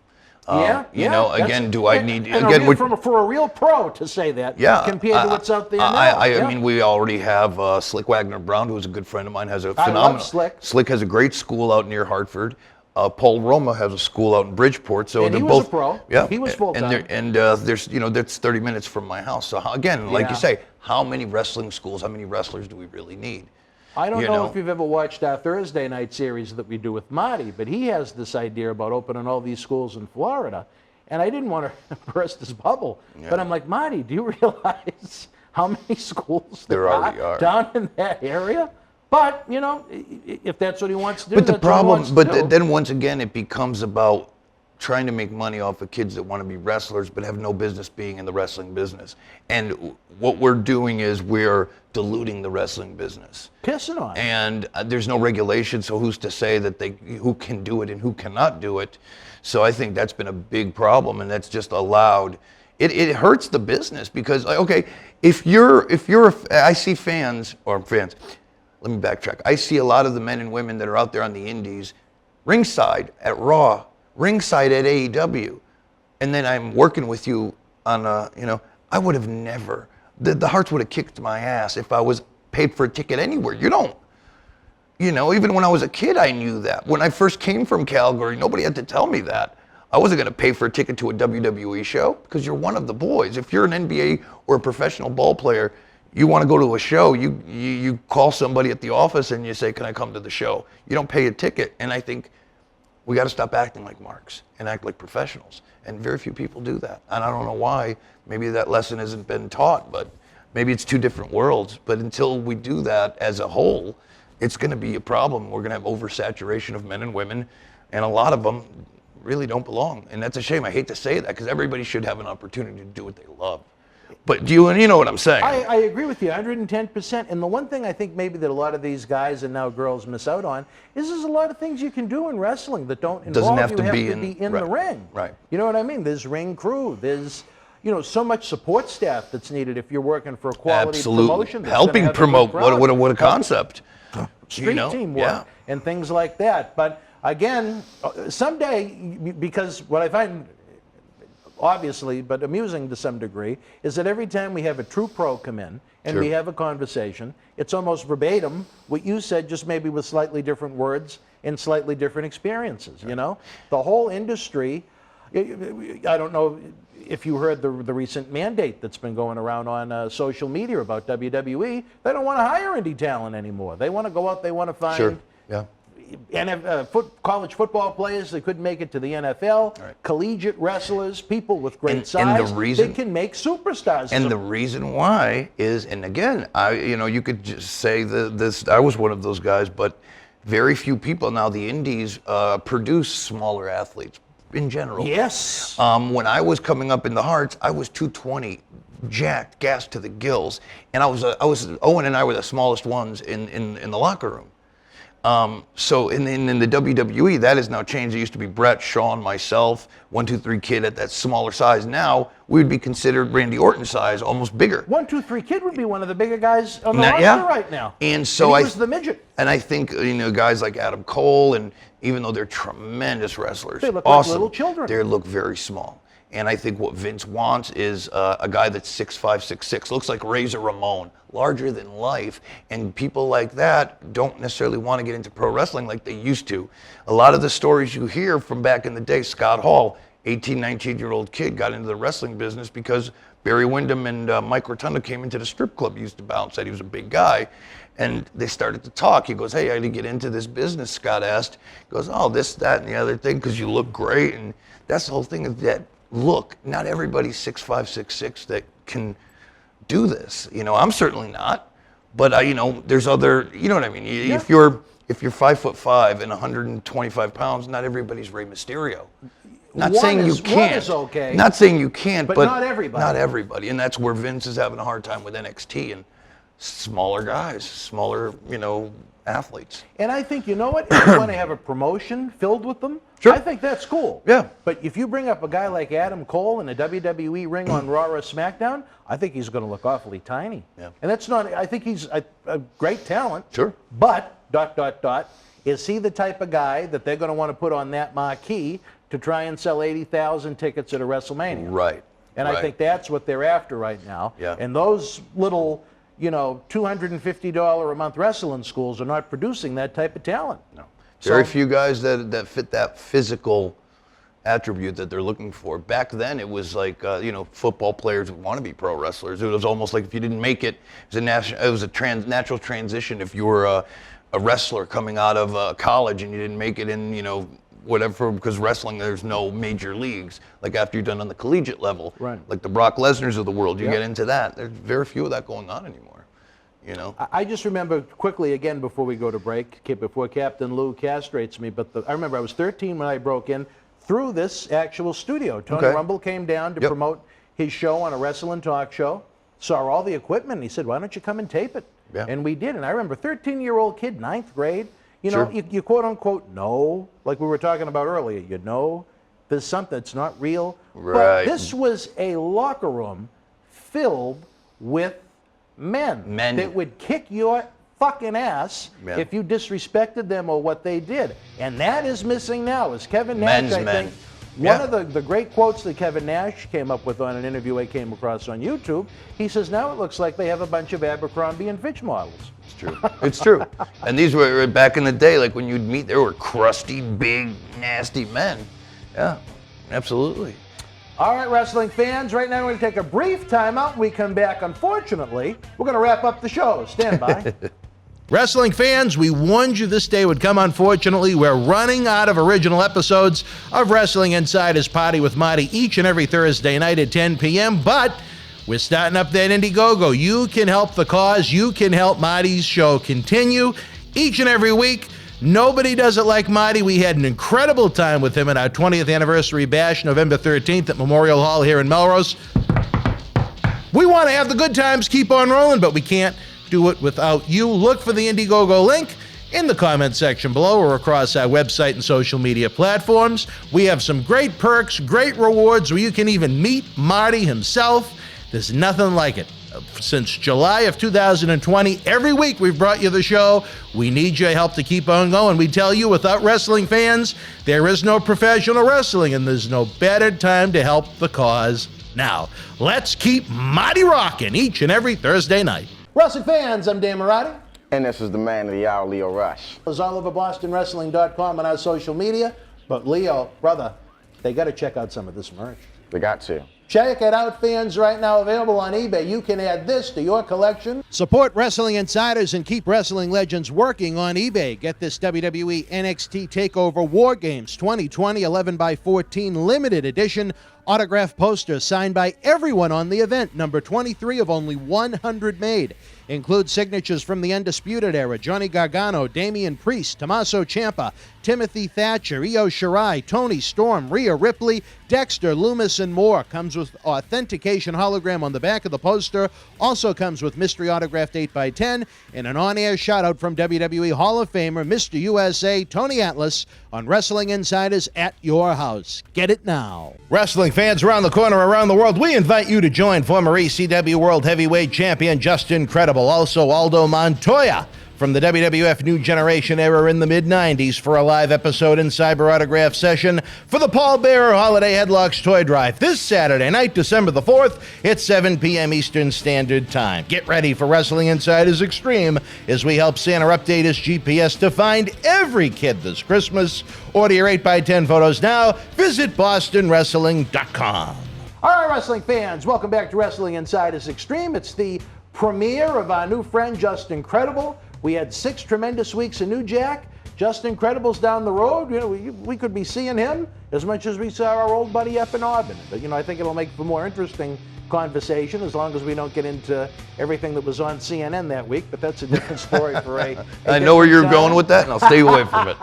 [SPEAKER 2] Again, do I need again
[SPEAKER 1] for a real pro to say that? Compared to what's out there now.
[SPEAKER 2] I mean, we already have Slick Wagner Brown, who's a good friend of mine, has a phenomenal.
[SPEAKER 1] I love Slick.
[SPEAKER 2] Slick has a great school out near Hartford. Paul Roma has a school out in Bridgeport, so
[SPEAKER 1] and
[SPEAKER 2] they're
[SPEAKER 1] he
[SPEAKER 2] both
[SPEAKER 1] was a pro.
[SPEAKER 2] Yeah,
[SPEAKER 1] he was full time.
[SPEAKER 2] And there's that's 30 minutes from my house. So again, like you say, how many wrestling schools? How many wrestlers do we really need?
[SPEAKER 1] I don't know if you've ever watched our Thursday night series that we do with Marty, but he has this idea about opening all these schools in Florida. And I didn't want to burst his bubble, but I'm like, Marty, do you realize how many schools there are down in that area? But, if that's what he wants to do,
[SPEAKER 2] but the
[SPEAKER 1] that's
[SPEAKER 2] problem,
[SPEAKER 1] what he wants to do.
[SPEAKER 2] Then once again, it becomes about trying to make money off of kids that want to be wrestlers but have no business being in the wrestling business. And what we're doing is we're diluting the wrestling business.
[SPEAKER 1] Pissing on it.
[SPEAKER 2] And there's no regulation, so who's to say that who can do it and who cannot do it? So I think that's been a big problem, and that's just allowed. It hurts the business because, okay, I see fans. Let me backtrack. I see a lot of the men and women that are out there on the indies, ringside at Raw, ringside at AEW, and then I'm working with you on I would have never the Hearts would have kicked my ass if I was paid for a ticket anywhere. You don't. You know, even when I was a kid, I knew that. When I first came from Calgary, nobody had to tell me that. I wasn't going to pay for a ticket to a WWE show because you're one of the boys. If you're an NBA or a professional ball player, you want to go to a show, you call somebody at the office and you say, can I come to the show? You don't pay a ticket. And I think we got to stop acting like marks and act like professionals. And very few people do that. And I don't know why. Maybe that lesson hasn't been taught, but maybe it's two different worlds. But until we do that as a whole, it's going to be a problem. We're going to have oversaturation of men and women, and a lot of them really don't belong. And that's a shame. I hate to say that because everybody should have an opportunity to do what they love. But you know what I'm saying?
[SPEAKER 1] I agree with you 110%. And the one thing I think maybe that a lot of these guys and now girls miss out on is there's a lot of things you can do in wrestling that don't involve
[SPEAKER 2] have
[SPEAKER 1] you
[SPEAKER 2] to
[SPEAKER 1] have
[SPEAKER 2] be
[SPEAKER 1] to
[SPEAKER 2] in-
[SPEAKER 1] be in
[SPEAKER 2] right,
[SPEAKER 1] the ring.
[SPEAKER 2] right.
[SPEAKER 1] You know what I mean? There's ring crew. There's so much support staff that's needed if you're working for a quality
[SPEAKER 2] Absolutely.
[SPEAKER 1] promotion. that's
[SPEAKER 2] Helping
[SPEAKER 1] gonna have a good
[SPEAKER 2] promote.
[SPEAKER 1] crowd.
[SPEAKER 2] What a concept.
[SPEAKER 1] Street teamwork and things like that. But again, someday, because what I find obviously, but amusing to some degree, is that every time we have a true pro come in and we have a conversation, it's almost verbatim what you said, just maybe with slightly different words and slightly different experiences. You know, the whole industry. I don't know if you heard the recent mandate that's been going around on social media about WWE. They don't want to hire indie talent anymore. They want to go out. They want to find college football players that couldn't make it to the NFL, collegiate wrestlers, people with great size.
[SPEAKER 2] And the reason,
[SPEAKER 1] they can make superstars.
[SPEAKER 2] And the reason why is, and again, you could just say this. I was one of those guys, but very few people now. The indies produce smaller athletes. In general.
[SPEAKER 1] Yes.
[SPEAKER 2] When I was coming up in the Hearts, I was 220, jacked, gassed to the gills, and Owen and I were the smallest ones in the locker room. So in the WWE, that has now changed. It used to be Brett, Sean, myself, 1, 2, 3 Kid at that smaller size. Now we would be considered Randy Orton size, almost bigger.
[SPEAKER 1] 1, 2, 3 Kid would be one of the bigger guys on the roster right now.
[SPEAKER 2] And so
[SPEAKER 1] he was the midget.
[SPEAKER 2] And I think guys like Adam Cole, and even though they're tremendous wrestlers,
[SPEAKER 1] they look
[SPEAKER 2] awesome,
[SPEAKER 1] like little children.
[SPEAKER 2] They look very small. And I think what Vince wants is a guy that's 6'5", 6'6", looks like Razor Ramon, larger than life. And people like that don't necessarily want to get into pro wrestling like they used to. A lot of the stories you hear from back in the day, Scott Hall, 18, 19-year-old kid, got into the wrestling business because Barry Windham and Mike Rotundo came into the strip club he used to bounce, said he was a big guy. And they started to talk. He goes, hey, I had to get into this business, Scott asked. He goes, oh, this, that, and the other thing, because you look great. And that's the whole thing of that look. Not everybody's 6'5", 6'6" that can do this. I'm certainly not. But, there's other, you know what I mean? If you're 5'5" and 125 pounds, not everybody's Rey Mysterio. Not saying you can't.
[SPEAKER 1] One is okay.
[SPEAKER 2] Not saying you can't, but
[SPEAKER 1] not everybody.
[SPEAKER 2] Not everybody. And that's where Vince is having a hard time with NXT and smaller guys, smaller, athletes.
[SPEAKER 1] And I think, you know what? If you want to have a promotion filled with them,
[SPEAKER 2] Sure.
[SPEAKER 1] I think that's cool.
[SPEAKER 2] Yeah.
[SPEAKER 1] But if you bring up a guy like Adam Cole in a WWE ring on Raw or SmackDown, I think he's going to look awfully tiny.
[SPEAKER 2] Yeah.
[SPEAKER 1] And that's not, I think he's a great talent.
[SPEAKER 2] Sure.
[SPEAKER 1] But, ... is he the type of guy that they're going to want to put on that marquee to try and sell 80,000 tickets at a WrestleMania?
[SPEAKER 2] Right.
[SPEAKER 1] And I think that's what they're after right now.
[SPEAKER 2] Yeah.
[SPEAKER 1] And those little, $250 a month wrestling schools are not producing that type of talent.
[SPEAKER 2] No. Very few guys that fit that physical attribute that they're looking for. Back then, it was like, football players would want to be pro wrestlers. It was almost like if you didn't make it, it was a natural transition. If you were a wrestler coming out of college and you didn't make it in, whatever, because wrestling, there's no major leagues. Like after you're done on the collegiate level,
[SPEAKER 1] right.
[SPEAKER 2] Like the Brock Lesnar's of the world, you get into that. There's very few of that going on anymore.
[SPEAKER 1] I just remember quickly again before we go to break, before Captain Lou castrates me, but I remember I was 13 when I broke in through this actual studio. Tony Rumble came down to promote his show on a wrestling talk show, saw all the equipment, and he said, why don't you come and tape it? Yeah. And we did. And I remember 13-year-old kid, 9th grade, you quote unquote know, like we were talking about earlier, there's something that's not real.
[SPEAKER 2] Right.
[SPEAKER 1] But this was a locker room filled with men that would kick your fucking ass if you disrespected them or what they did. And that is missing now. As Kevin Nash, I think, One of the great quotes that Kevin Nash came up with on an interview I came across on YouTube, he says, now it looks like they have a bunch of Abercrombie and Fitch models.
[SPEAKER 2] It's true. It's true. And these were back in the day, like when you'd meet, there were crusty, big, nasty men. Yeah, absolutely.
[SPEAKER 1] All right, wrestling fans, right now we're going to take a brief timeout. When we come back, unfortunately, we're going to wrap up the show. Stand by.
[SPEAKER 3] Wrestling fans, we warned you this day would come. Unfortunately, we're running out of original episodes of Wrestling Insider's Party with Marty each and every Thursday night at 10 p.m., but we're starting up that Indiegogo. You can help the cause. You can help Marty's show continue each and every week. Nobody does it like Marty. We had an incredible time with him at our 20th anniversary bash, November 13th at Memorial Hall here in Melrose. We want to have the good times keep on rolling, but we can't do it without you. Look for the Indiegogo link in the comment section below or across our website and social media platforms. We have some great perks, great rewards where you can even meet Marty himself. There's nothing like it. Since July of 2020, every week we've brought you the show. We need your help to keep on going. We tell you, without wrestling fans, there is no professional wrestling, and there's no better time to help the cause now. Let's keep Marty rocking each and every Thursday night.
[SPEAKER 1] Wrestling fans, I'm Dan Marty.
[SPEAKER 8] And this is the man of the hour, Leo Rush.
[SPEAKER 1] It's all over BostonWrestling.com and our social media. But Leo, brother, they got to check out some of this merch.
[SPEAKER 8] They got to.
[SPEAKER 1] Check it out, fans, right now available on eBay. You can add this to your collection. Support Wrestling Insiders and keep wrestling legends working on eBay. Get this WWE NXT TakeOver War Games 2020 11x14 limited edition autograph poster signed by everyone on the event, number 23 of only 100 made. Includes signatures from the Undisputed Era, Johnny Gargano, Damian Priest, Tommaso Ciampa, Timothy Thatcher, Io Shirai, Tony Storm, Rhea Ripley, Dexter, Loomis, and more. Comes with authentication hologram on the back of the poster. Also comes with mystery autographed 8x10 and an on-air shout-out from WWE Hall of Famer, Mr. USA, Tony Atlas, on Wrestling Insiders at your house. Get it now.
[SPEAKER 3] Wrestling fans around the corner, around the world, we invite you to join former ECW World Heavyweight Champion Justin Credible, also Aldo Montoya from the WWF New Generation era in the mid-90s for a live episode and cyber autograph session for the Paul Bearer Holiday Headlocks Toy Drive this Saturday night, December the 4th at 7 p.m. Eastern Standard Time. Get ready for Wrestling Insiders Extreme as we help Santa update his GPS to find every kid this Christmas. Order your 8x10 photos now. Visit BostonWrestling.com.
[SPEAKER 1] All right, wrestling fans, welcome back to Wrestling Insiders Extreme. It's the premiere of our new friend, Justin Credible. We had 6 tremendous weeks of New Jack. Justin Credible's down the road. You know, we could be seeing him as much as we saw our old buddy up in Auburn. But, you know, I think it'll make for more interesting conversation as long as we don't get into everything that was on CNN that week. But that's a different story for a
[SPEAKER 2] I know where you're going with that, and I'll stay away from it.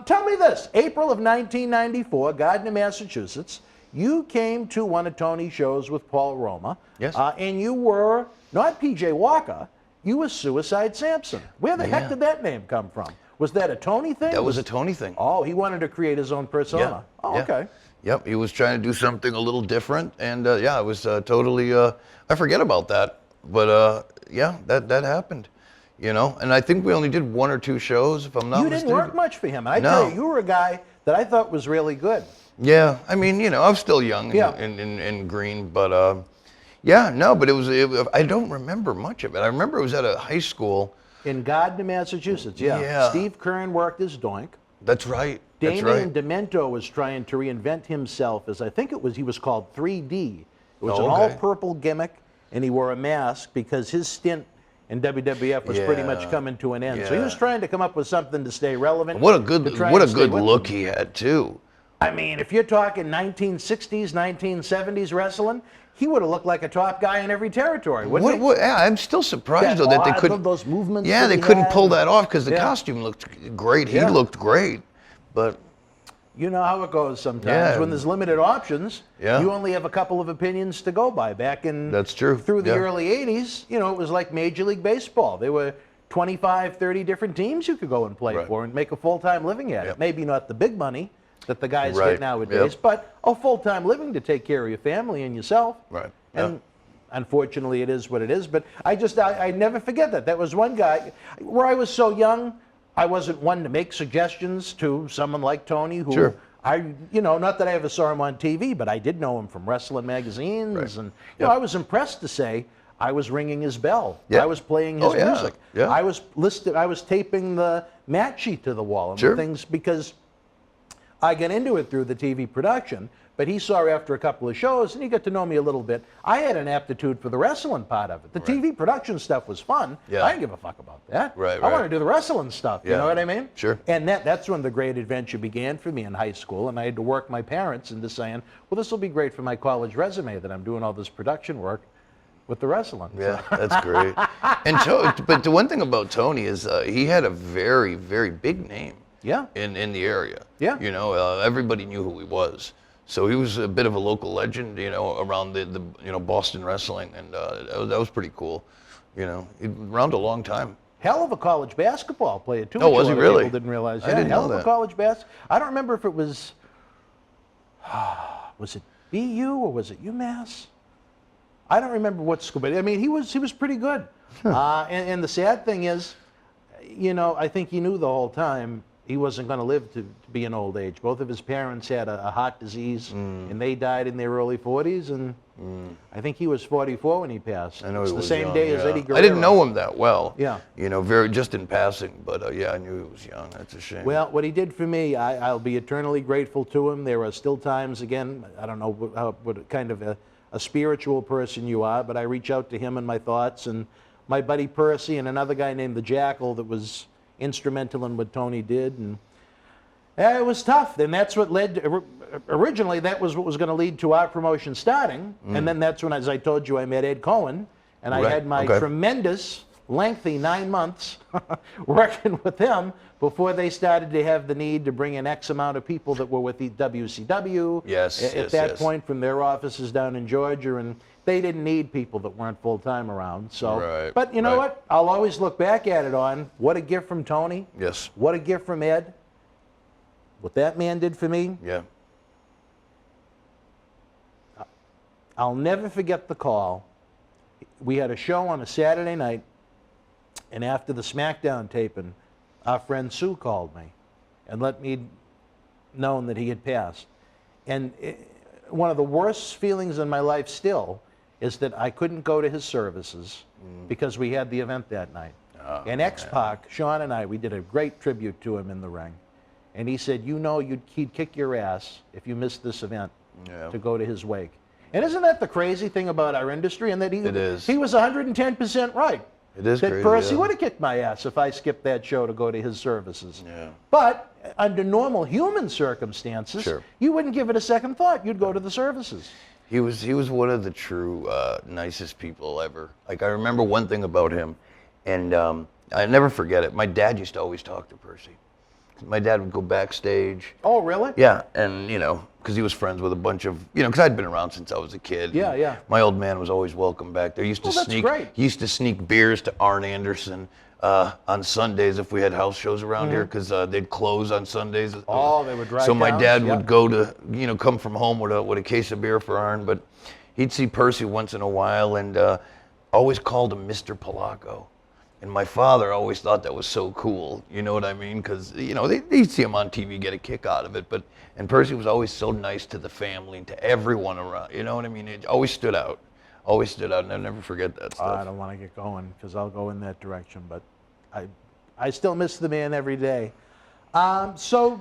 [SPEAKER 1] Tell me this. April of 1994, Gardner, Massachusetts. You came to one of Tony's shows with Paul Roma.
[SPEAKER 2] Yes.
[SPEAKER 1] And you were not P.J. Walker. You were Suicide Samson. Where the heck did that name come from? Was that a Tony thing?
[SPEAKER 2] That was a Tony thing.
[SPEAKER 1] Oh, he wanted to create his own persona.
[SPEAKER 2] Yeah.
[SPEAKER 1] Oh,
[SPEAKER 2] Yeah.
[SPEAKER 1] okay.
[SPEAKER 2] Yep, he was trying to do something a little different, and yeah, it was totally. I forget about that, but yeah, that happened, you know. And I think we only did 1 or 2 shows, if I'm not
[SPEAKER 1] You
[SPEAKER 2] mistaken.
[SPEAKER 1] didn't work much for him. I
[SPEAKER 2] No.
[SPEAKER 1] tell you, you were a guy that I thought was really good.
[SPEAKER 2] Yeah, I mean, you know, I was still young
[SPEAKER 1] Yeah.
[SPEAKER 2] and green, but yeah, no, but it was. I don't remember much of it. I remember it was at a high school.
[SPEAKER 1] In Gardner, Massachusetts, yeah.
[SPEAKER 2] Yeah.
[SPEAKER 1] Steve Kern worked as Doink.
[SPEAKER 2] That's right. That's
[SPEAKER 1] Damien
[SPEAKER 2] right.
[SPEAKER 1] Demento was trying to reinvent himself as, I think he was called 3D. It was
[SPEAKER 2] Oh,
[SPEAKER 1] an
[SPEAKER 2] okay.
[SPEAKER 1] all-purple gimmick, and he wore a mask because his stint in WWF was pretty much
[SPEAKER 2] Yeah.
[SPEAKER 1] coming to an end. So he
[SPEAKER 2] Yeah.
[SPEAKER 1] was trying to come up with something to stay relevant.
[SPEAKER 2] What a
[SPEAKER 1] to
[SPEAKER 2] good
[SPEAKER 1] try
[SPEAKER 2] what a
[SPEAKER 1] and stay
[SPEAKER 2] good
[SPEAKER 1] with
[SPEAKER 2] look
[SPEAKER 1] them.
[SPEAKER 2] he had too.
[SPEAKER 1] I mean, if you're talking 1960s, 1970s wrestling, he would have looked like a top guy in every territory, wouldn't he?
[SPEAKER 2] Yeah, I'm still surprised though that they couldn't.
[SPEAKER 1] Those movements.
[SPEAKER 2] Yeah,
[SPEAKER 1] that
[SPEAKER 2] they
[SPEAKER 1] he
[SPEAKER 2] couldn't
[SPEAKER 1] had.
[SPEAKER 2] pull that off because the
[SPEAKER 1] Yeah.
[SPEAKER 2] costume looked great. He
[SPEAKER 1] Yeah.
[SPEAKER 2] looked great, but
[SPEAKER 1] You know how it goes sometimes.
[SPEAKER 2] Yeah.
[SPEAKER 1] When there's limited options,
[SPEAKER 2] Yeah.
[SPEAKER 1] you only have a couple of opinions to go by. Back in
[SPEAKER 2] That's true.
[SPEAKER 1] through the
[SPEAKER 2] Yeah.
[SPEAKER 1] early 80s, you know, it was like Major League Baseball. There were 25, 30 different teams you could go and play
[SPEAKER 2] Right.
[SPEAKER 1] for and make a full-time living at it.
[SPEAKER 2] Yep.
[SPEAKER 1] Maybe not the big money that the guys
[SPEAKER 2] Right.
[SPEAKER 1] get nowadays,
[SPEAKER 2] Yep.
[SPEAKER 1] but a full-time living to take care of your family and yourself.
[SPEAKER 2] Right.
[SPEAKER 1] And unfortunately, it is what it is. But I never forget that. That was one guy where I was so young, I wasn't one to make suggestions to someone like Tony, who
[SPEAKER 2] Sure.
[SPEAKER 1] not that I ever saw him on TV, but I did know him from wrestling magazines,
[SPEAKER 2] Right.
[SPEAKER 1] and I was impressed to say I was ringing his bell.
[SPEAKER 2] Yeah.
[SPEAKER 1] I was playing his
[SPEAKER 2] Oh, yeah.
[SPEAKER 1] music.
[SPEAKER 2] Yeah.
[SPEAKER 1] I was taping the match sheet to the wall and
[SPEAKER 2] Sure.
[SPEAKER 1] things because I got into it through the TV production. But he saw after a couple of shows, and he got to know me a little bit. I had an aptitude for the wrestling part of it. The TV production stuff was fun.
[SPEAKER 2] Yeah.
[SPEAKER 1] I didn't give a fuck about that.
[SPEAKER 2] Right,
[SPEAKER 1] I want
[SPEAKER 2] right.
[SPEAKER 1] to do the wrestling stuff. You
[SPEAKER 2] Yeah.
[SPEAKER 1] know what I mean?
[SPEAKER 2] Sure.
[SPEAKER 1] And that's when the great adventure began for me in high school, and I had to work my parents into saying, well, this will be great for my college resume that I'm doing all this production work with the wrestling.
[SPEAKER 2] Yeah, that's great. And but the one thing about Tony is he had a very, very big name.
[SPEAKER 1] Yeah.
[SPEAKER 2] In the area.
[SPEAKER 1] Yeah.
[SPEAKER 2] Everybody knew who he was. So he was a bit of a local legend, around the Boston wrestling, and that was pretty cool. Around a long time.
[SPEAKER 1] Hell of a college basketball player too.
[SPEAKER 2] Oh,
[SPEAKER 1] which
[SPEAKER 2] was
[SPEAKER 1] a
[SPEAKER 2] he
[SPEAKER 1] lot of
[SPEAKER 2] really?
[SPEAKER 1] People didn't realize.
[SPEAKER 2] I didn't
[SPEAKER 1] hell
[SPEAKER 2] know
[SPEAKER 1] of a
[SPEAKER 2] that.
[SPEAKER 1] college I don't remember if it was. Was it BU or was it UMass? I don't remember what school, but I mean he was pretty good. And the sad thing is, I think he knew the whole time he wasn't going to live to be an old age. Both of his parents had a heart disease, and they died in their early 40s, and I think he was 44 when he passed.
[SPEAKER 2] I know
[SPEAKER 1] it's
[SPEAKER 2] he
[SPEAKER 1] the
[SPEAKER 2] was
[SPEAKER 1] same
[SPEAKER 2] young,
[SPEAKER 1] day as
[SPEAKER 2] yeah.
[SPEAKER 1] Eddie Guerrero.
[SPEAKER 2] I didn't know him that well.
[SPEAKER 1] Yeah.
[SPEAKER 2] Very just in passing, but yeah, I knew he was young. That's a shame.
[SPEAKER 1] Well, what he did for me, I'll be eternally grateful to him. There are still times, again, I don't know what kind of a spiritual person you are, but I reach out to him in my thoughts, and my buddy Percy and another guy named the Jackal that was instrumental in what Tony did, and it was tough. And that's what led to, originally that was what was going to lead to our promotion starting, and then that's when, as I told you, I met Ed Cohen, and I
[SPEAKER 2] Right.
[SPEAKER 1] had my
[SPEAKER 2] Okay.
[SPEAKER 1] tremendous, lengthy 9 months working with them before they started to have the need to bring in X amount of people that were with the WCW.
[SPEAKER 2] Yes,
[SPEAKER 1] At
[SPEAKER 2] yes,
[SPEAKER 1] that
[SPEAKER 2] yes.
[SPEAKER 1] point, from their offices down in Georgia, and they didn't need people that weren't full-time around. So,
[SPEAKER 2] Right,
[SPEAKER 1] but you know
[SPEAKER 2] right.
[SPEAKER 1] what? I'll always look back at it on what a gift from Tony.
[SPEAKER 2] Yes.
[SPEAKER 1] What a gift from Ed. What that man did for me,
[SPEAKER 2] Yeah.
[SPEAKER 1] I'll never forget the call. We had a show on a Saturday night, and after the SmackDown taping, our friend Sue called me and let me know that he had passed. And one of the worst feelings in my life still is that I couldn't go to his services because we had the event that night. And X-Pac, Sean and I, we did a great tribute to him in the ring. And he said, he'd kick your ass if you missed this event to go to his wake. And isn't that the crazy thing about our industry? And that
[SPEAKER 2] It is.
[SPEAKER 1] he was 110% right.
[SPEAKER 2] It is
[SPEAKER 1] that
[SPEAKER 2] crazy,
[SPEAKER 1] Percy
[SPEAKER 2] yeah.
[SPEAKER 1] would have kicked my ass if I skipped that show to go to his services.
[SPEAKER 2] Yeah.
[SPEAKER 1] But under normal human circumstances,
[SPEAKER 2] Sure.
[SPEAKER 1] you wouldn't give it a second thought. You'd go to the services.
[SPEAKER 2] He was one of the true nicest people ever. Like, I remember one thing about him, and I never forget it. My dad used to always talk to Percy. My dad would go backstage.
[SPEAKER 1] Oh, really?
[SPEAKER 2] Yeah, and because he was friends with a bunch of, because I'd been around since I was a kid.
[SPEAKER 1] Yeah,
[SPEAKER 2] and
[SPEAKER 1] yeah.
[SPEAKER 2] My old man was always welcome back there. He used to
[SPEAKER 1] Well, that's great.
[SPEAKER 2] He used to sneak beers to Arn Anderson on Sundays if we had house shows around here, because they'd close on Sundays.
[SPEAKER 1] Oh, they would drive
[SPEAKER 2] So my
[SPEAKER 1] down?
[SPEAKER 2] dad
[SPEAKER 1] Yeah.
[SPEAKER 2] would go to, come from home with a case of beer for Arn, but he'd see Percy once in a while, and always called him Mr. Polacco. And my father always thought that was so cool, you know what I mean? Because, they'd see him on TV, get a kick out of it. And Percy was always so nice to the family and to everyone around, you know what I mean? It always stood out. Always stood out, and I'll never forget that stuff.
[SPEAKER 1] I don't want to get going because I'll go in that direction, but I still miss the man every day. So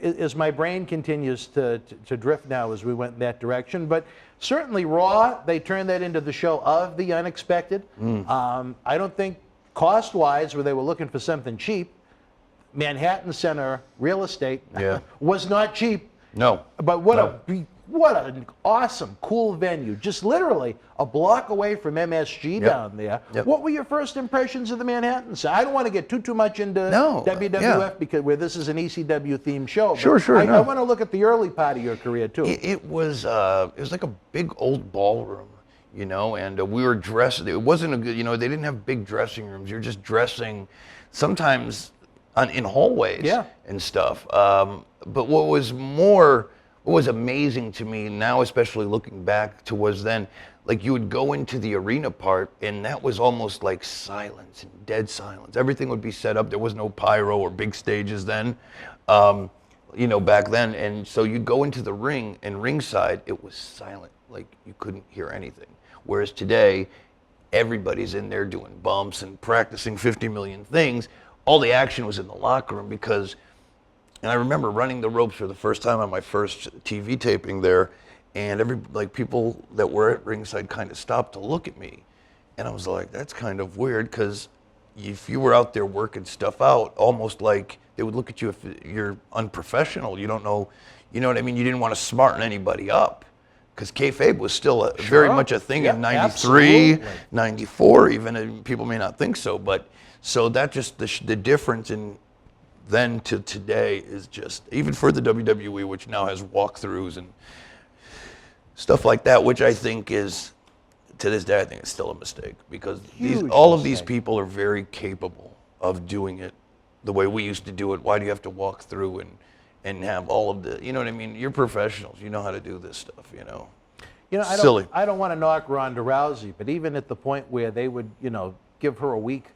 [SPEAKER 1] as my brain continues to drift now as we went in that direction, but certainly Raw, they turned that into the show of the unexpected. I don't think cost-wise, where they were looking for something cheap, Manhattan Center real estate
[SPEAKER 2] Yeah.
[SPEAKER 1] was not cheap.
[SPEAKER 2] No.
[SPEAKER 1] But what an awesome, cool venue. Just literally a block away from MSG down there.
[SPEAKER 2] Yep.
[SPEAKER 1] What were your first impressions of the Manhattan Center? I don't want to get too much into
[SPEAKER 2] No,
[SPEAKER 1] WWF
[SPEAKER 2] yeah.
[SPEAKER 1] because where this is an ECW themed show. but
[SPEAKER 2] Sure,
[SPEAKER 1] I
[SPEAKER 2] no.
[SPEAKER 1] want to look at the early part of your career too.
[SPEAKER 2] It was like a big old ballroom, and we were dressed. It wasn't a good, they didn't have big dressing rooms. You're just dressing sometimes in hallways
[SPEAKER 1] Yeah.
[SPEAKER 2] and stuff. But what was amazing to me now, especially looking back to was then, like you would go into the arena part and that was almost like silence and dead silence. Everything would be set up. There was no pyro or big stages then. back then. And so you'd go into the ring, and ringside, it was silent. Like, you couldn't hear anything. Whereas today, everybody's in there doing bumps and practicing 50 million things. All the action was in the locker room and I remember running the ropes for the first time on my first TV taping there, and people that were at ringside kind of stopped to look at me. And I was like, that's kind of weird, because if you were out there working stuff out, almost like they would look at you if you're unprofessional. You don't know, you know what I mean? You didn't want to smarten anybody up, because kayfabe was still very much a thing in 93,
[SPEAKER 1] absolutely.
[SPEAKER 2] 94 even, and people may not think so, but so that just, the difference in then to today is just, even for the WWE, which now has walkthroughs and stuff like that, which I think is, to this day, I think it's still a mistake, because all of these people are very capable of doing it the way we used to do it. Why do you have to walk through and have all of the, you know what I mean? You're professionals. You know how to do this stuff, Silly.
[SPEAKER 1] I don't want to knock Ronda Rousey, but even at the point where they would, give her a week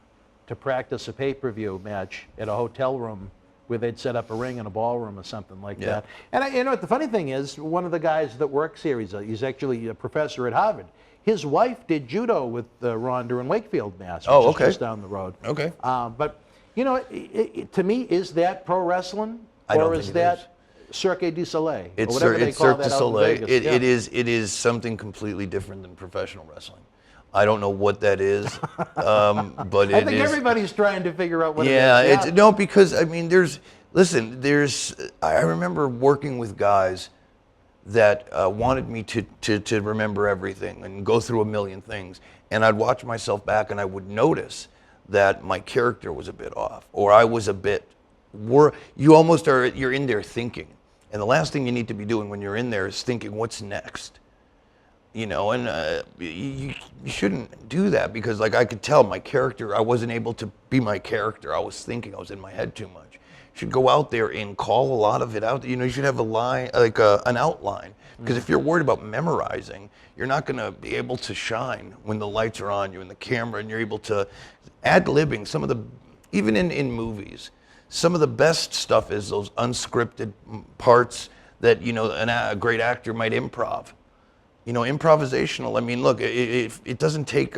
[SPEAKER 1] to practice a pay-per-view match at a hotel room where they'd set up a ring in a ballroom or something like that. And the funny thing is, one of the guys that works here, he's actually a professor at Harvard. His wife did judo with Ronda in Wakefield, Mass, which is just down the road.
[SPEAKER 2] Okay.
[SPEAKER 1] But, to me, is that pro wrestling?
[SPEAKER 2] I don't
[SPEAKER 1] or
[SPEAKER 2] think
[SPEAKER 1] is
[SPEAKER 2] it
[SPEAKER 1] that Cirque du Soleil?
[SPEAKER 2] It's
[SPEAKER 1] or whatever they call
[SPEAKER 2] Cirque
[SPEAKER 1] that
[SPEAKER 2] du
[SPEAKER 1] out in
[SPEAKER 2] Soleil.
[SPEAKER 1] Vegas.
[SPEAKER 2] It is something completely different than professional wrestling. I don't know what that is, but it is.
[SPEAKER 1] I think everybody's trying to figure out what it is.
[SPEAKER 2] Yeah, because I mean, I remember working with guys that wanted me to remember everything and go through a million things, and I'd watch myself back and I would notice that my character was a bit off, or I was a bit. You're in there thinking, and the last thing you need to be doing when you're in there is thinking, what's next? And you shouldn't do that, because like I could tell my character, I wasn't able to be my character. I was thinking, I was in my head too much. You should go out there and call a lot of it out. You should have a line, like an outline, because if you're worried about memorizing, you're not going to be able to shine when the lights are on you and the camera, and you're able to ad-libbing. Even in movies, some of the best stuff is those unscripted parts that, a great actor might improv. Improvisational. I mean, look, it doesn't take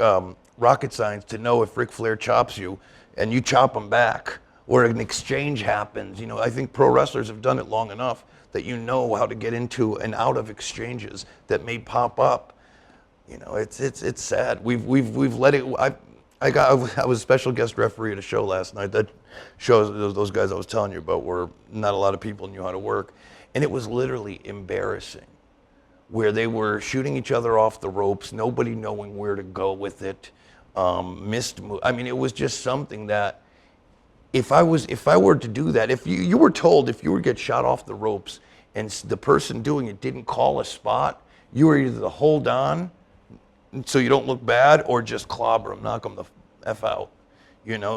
[SPEAKER 2] rocket science to know if Ric Flair chops you and you chop him back, or an exchange happens. I think pro wrestlers have done it long enough that how to get into and out of exchanges that may pop up. It's sad. We've let it. I was a special guest referee at a show last night. That shows, those guys I was telling you about, were not a lot of people knew how to work, and it was literally embarrassing, where they were shooting each other off the ropes, nobody knowing where to go with it, missed move. I mean, it was just something that if I were to do that, if you were told if you were to get shot off the ropes and the person doing it didn't call a spot, you were either to hold on so you don't look bad, or just clobber them, knock them the F out,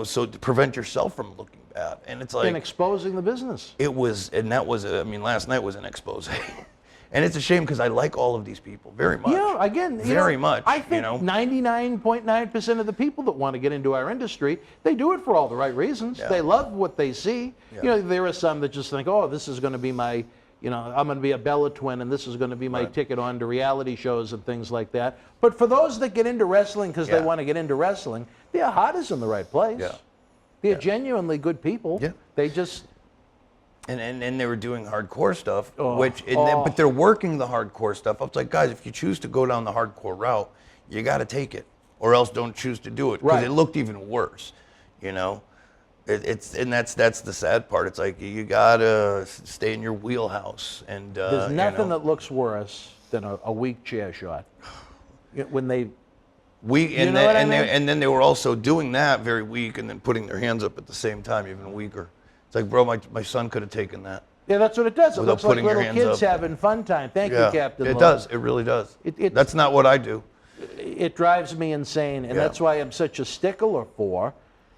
[SPEAKER 2] so to prevent yourself from looking bad. And it's like,
[SPEAKER 1] and exposing the business.
[SPEAKER 2] Last night was an expose. And it's a shame, because I like all of these people very much. Very much.
[SPEAKER 1] I think 99.9% of the people that want to get into our industry, they do it for all the right reasons.
[SPEAKER 2] Yeah.
[SPEAKER 1] They love what they see.
[SPEAKER 2] Yeah.
[SPEAKER 1] There are some that just think, oh, this is going to be my, I'm going to be a Bella twin, and this is going to be my ticket on to reality shows and things like that. But for those that get into wrestling because they want to get into wrestling, their heart is in the right place.
[SPEAKER 2] Yeah.
[SPEAKER 1] They're genuinely good people.
[SPEAKER 2] Yeah.
[SPEAKER 1] They just...
[SPEAKER 2] And they were doing hardcore stuff, but they're working the hardcore stuff. I was like, guys, if you choose to go down the hardcore route, you got to take it, or else don't choose to do it, because it looked even worse. That's the sad part. It's like you gotta stay in your wheelhouse, and
[SPEAKER 1] there's nothing that looks worse than a weak chair shot. When they
[SPEAKER 2] and then they were also doing that very weak, and then putting their hands up at the same time, even weaker. It's like, bro, my son could have taken that.
[SPEAKER 1] Yeah, that's what it does. It
[SPEAKER 2] Without
[SPEAKER 1] looks like
[SPEAKER 2] putting your
[SPEAKER 1] little
[SPEAKER 2] hands
[SPEAKER 1] kids
[SPEAKER 2] up.
[SPEAKER 1] having fun time. Thank you, Captain
[SPEAKER 2] It
[SPEAKER 1] Lou.
[SPEAKER 2] does. It really does. That's not what I do.
[SPEAKER 1] It drives me insane, and that's why I'm such a stickler for,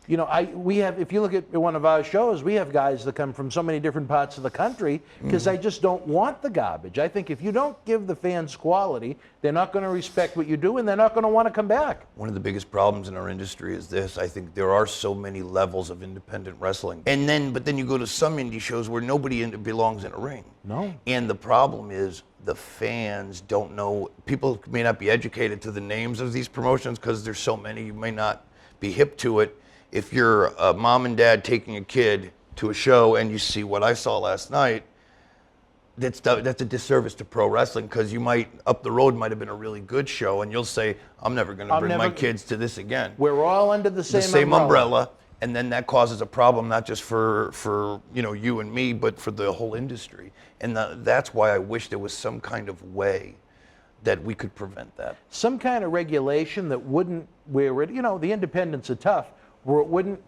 [SPEAKER 1] you know, we have, if you look at one of our shows, we have guys that come from so many different parts of the country because I just don't want the garbage. I think if you don't give the fans quality, they're not going to respect what you do and they're not going to want to come back.
[SPEAKER 2] One of the biggest problems in our industry is this. I think there are so many levels of independent wrestling. But then you go to some indie shows where nobody belongs in a ring.
[SPEAKER 1] No.
[SPEAKER 2] And the problem is the fans don't know. People may not be educated to the names of these promotions because there's so many. You may not be hip to it. If you're a mom and dad taking a kid to a show and you see what I saw last night, that's a disservice to pro wrestling because you might, up the road might have been a really good show and you'll say, I'm never going to bring my kids to this again.
[SPEAKER 1] We're all under the same
[SPEAKER 2] umbrella. And then that causes a problem not just for you and me, but for the whole industry. And that's why I wish there was some kind of way that we could prevent that.
[SPEAKER 1] Some kind of regulation that wouldn't, where it, the independents are tough, where it wouldn't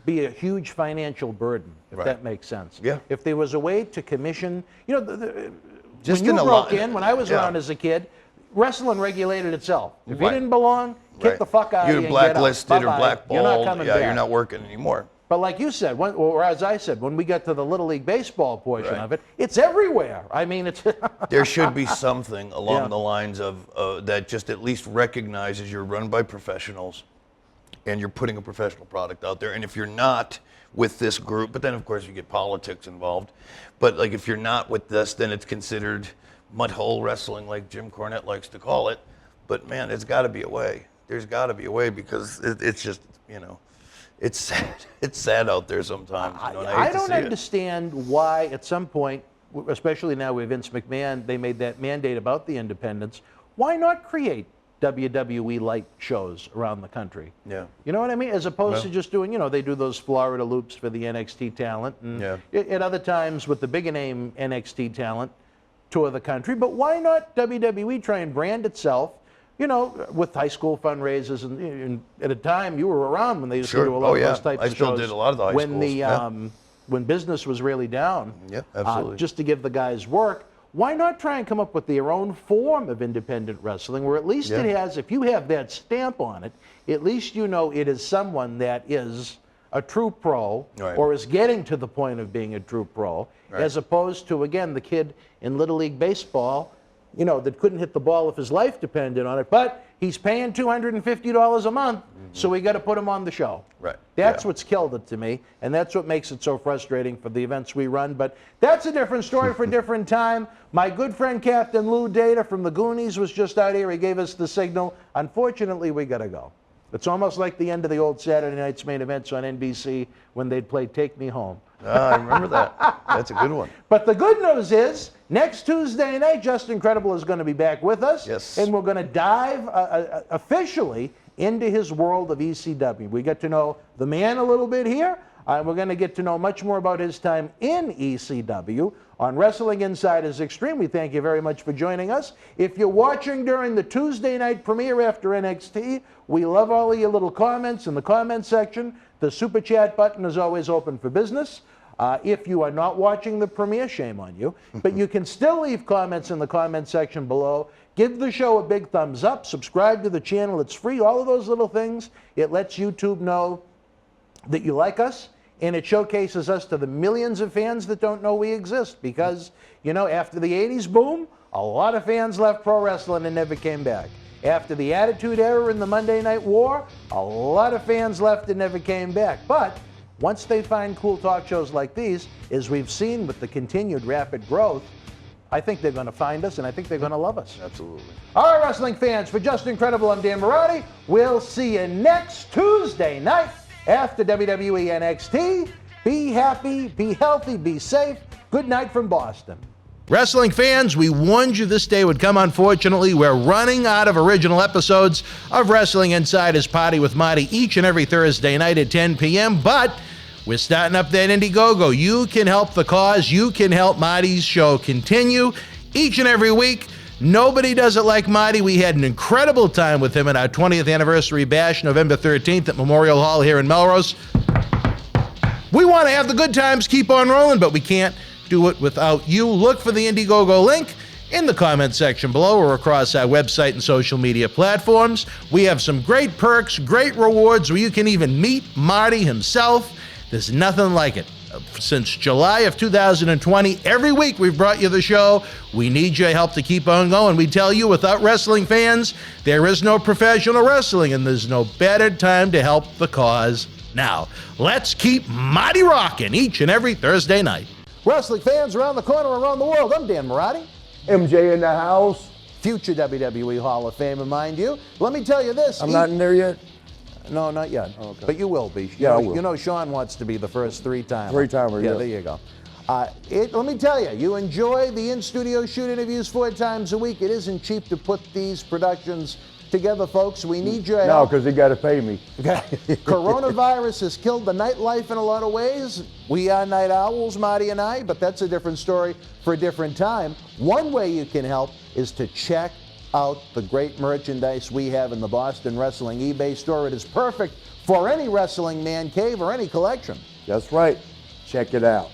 [SPEAKER 1] be a huge financial burden, if that makes sense.
[SPEAKER 2] Yeah.
[SPEAKER 1] If there was a way to commission,
[SPEAKER 2] Just
[SPEAKER 1] when you
[SPEAKER 2] in a
[SPEAKER 1] broke
[SPEAKER 2] lot-
[SPEAKER 1] in, when I was
[SPEAKER 2] yeah.
[SPEAKER 1] around as a kid, wrestling regulated itself. If you
[SPEAKER 2] Right.
[SPEAKER 1] didn't belong, kick
[SPEAKER 2] Right.
[SPEAKER 1] the fuck out of you
[SPEAKER 2] You're
[SPEAKER 1] and get out.
[SPEAKER 2] blacklisted or
[SPEAKER 1] Bye-bye.
[SPEAKER 2] blackballed.
[SPEAKER 1] You're not coming back.
[SPEAKER 2] You're not working anymore.
[SPEAKER 1] But like you said, or as I said, when we got to the Little League Baseball portion
[SPEAKER 2] Right.
[SPEAKER 1] of it, it's everywhere. I mean, it's...
[SPEAKER 2] There should be something along
[SPEAKER 1] Yeah.
[SPEAKER 2] the lines of that just at least recognizes you're run by professionals and you're putting a professional product out there. And if you're not with this group, but then of course you get politics involved, but like if you're not with this, then it's considered mudhole wrestling like Jim Cornette likes to call it. But man, there's got to be a way. There's got to be a way because it's just, it's sad. It's sad out there sometimes. And I hate to
[SPEAKER 1] don't
[SPEAKER 2] see it.
[SPEAKER 1] understand why at some point, especially now with Vince McMahon, they made that mandate about the independents. Why not create WWE light shows around the country?
[SPEAKER 2] Yeah.
[SPEAKER 1] You know what I mean? As opposed to just doing, they do those Florida loops for the NXT talent. And at other times with the bigger name NXT talent, tour the country. But why not WWE try and brand itself, with high school fundraisers? And at a time, you were around when they used to do a lot of those types of shows.
[SPEAKER 2] I still did a lot of the high schools.
[SPEAKER 1] When business was really down,
[SPEAKER 2] Yeah, absolutely.
[SPEAKER 1] just to give the guys work, why not try and come up with their own form of independent wrestling where at least it has, if you have that stamp on it, at least it is someone that is a true pro or is getting to the point of being a true pro, as opposed to, again, the kid in Little League Baseball, that couldn't hit the ball if his life depended on it, but he's paying $250 a month, so we got to put him on the show.
[SPEAKER 2] Right.
[SPEAKER 1] That's what's killed it to me, and that's what makes it so frustrating for the events we run. But that's a different story for a different time. My good friend Captain Lou Data from the Goonies was just out here. He gave us the signal. Unfortunately, we got to go. It's almost like the end of the old Saturday night's main events on NBC when they'd play Take Me Home.
[SPEAKER 2] I remember that. That's a good one.
[SPEAKER 1] But the good news is, next Tuesday night, Just Incredible is going to be back with us.
[SPEAKER 2] Yes.
[SPEAKER 1] And we're going to dive officially into his world of ECW. We get to know the man a little bit here. We're going to get to know much more about his time in ECW on Wrestling Insiders Extreme. We thank you very much for joining us. If you're watching during the Tuesday night premiere after NXT, we love all of your little comments in the comment section. The Super Chat button is always open for business. If you are not watching the premiere, shame on you. But you can still leave comments in the comment section below. Give the show a big thumbs up. Subscribe to the channel. It's free. All of those little things. It lets YouTube know that you like us. And it showcases us to the millions of fans that don't know we exist. Because, after the 80s boom, a lot of fans left pro wrestling and never came back. After the Attitude Era and the Monday Night War, a lot of fans left and never came back. But once they find cool talk shows like these, as we've seen with the continued rapid growth, I think they're going to find us, and I think they're going to love us.
[SPEAKER 2] Absolutely.
[SPEAKER 1] All right, wrestling fans, for Just Incredible, I'm Dan Marty. We'll see you next Tuesday night after WWE NXT. Be happy, be healthy, be safe. Good night from Boston.
[SPEAKER 3] Wrestling fans, we warned you this day would come. Unfortunately, we're running out of original episodes of Wrestling Insiders Party with Marty each and every Thursday night at 10 p.m., but we're starting up that Indiegogo. You can help the cause. You can help Marty's show continue each and every week. Nobody does it like Marty. We had an incredible time with him at our 20th anniversary bash, November 13th at Memorial Hall here in Melrose. We want to have the good times keep on rolling, but we can't do it without you. Look for the Indiegogo link in the comment section below or across our website and social media platforms. We have some great perks, great rewards where you can even meet Marty himself. There's nothing like it. Since July of 2020, every week we've brought you the show. We need your help to keep on going. We tell you, without wrestling fans, there is no professional wrestling, and there's no better time to help the cause now. Let's keep Marty rocking each and every Thursday night.
[SPEAKER 5] Wrestling fans around the corner, around the world, I'm Dan Marty.
[SPEAKER 6] MJ in the house.
[SPEAKER 5] Future WWE Hall of Famer, mind you. Let me tell you this.
[SPEAKER 9] I'm not in there yet.
[SPEAKER 5] No, not yet.
[SPEAKER 6] Oh, okay.
[SPEAKER 5] But you will be.
[SPEAKER 6] Yeah, I will.
[SPEAKER 5] You know Sean wants to be the first three-timer.
[SPEAKER 6] Three-timer,
[SPEAKER 5] Yeah,
[SPEAKER 6] yes.
[SPEAKER 5] there you go. Let me tell you, you enjoy the in-studio shoot interviews 4 times a week. It isn't cheap to put these productions together, folks. We need your
[SPEAKER 6] No,
[SPEAKER 5] help.
[SPEAKER 6] because he got to pay me.
[SPEAKER 5] Coronavirus has killed the nightlife in a lot of ways. We are night owls, Marty and I, but that's a different story for a different time. One way you can help is to check out the great merchandise we have in the Boston Wrestling eBay store. It is perfect for any wrestling man cave or any collection.
[SPEAKER 6] That's right. Check it out.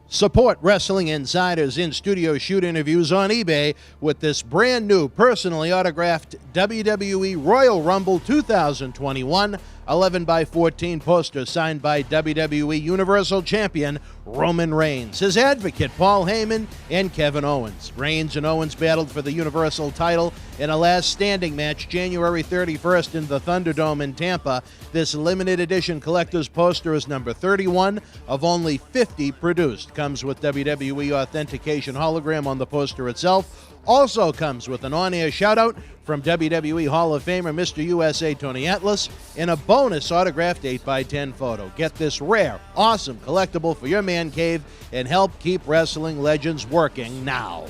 [SPEAKER 3] Support Wrestling Insider's in-studio shoot interviews on eBay with this brand new personally autographed WWE Royal Rumble 2021 11x14 poster signed by WWE Universal Champion Roman Reigns, his advocate Paul Heyman, and Kevin Owens. Reigns and Owens battled for the Universal title in a last standing match January 31st in the Thunderdome in Tampa. This limited edition collector's poster is number 31 of only 50 produced. Comes with WWE authentication hologram on the poster itself. Also comes with an on-air shout-out from WWE Hall of Famer Mr. USA Tony Atlas and a bonus autographed 8x10 photo. Get this rare, awesome collectible for your man cave and help keep wrestling legends working now.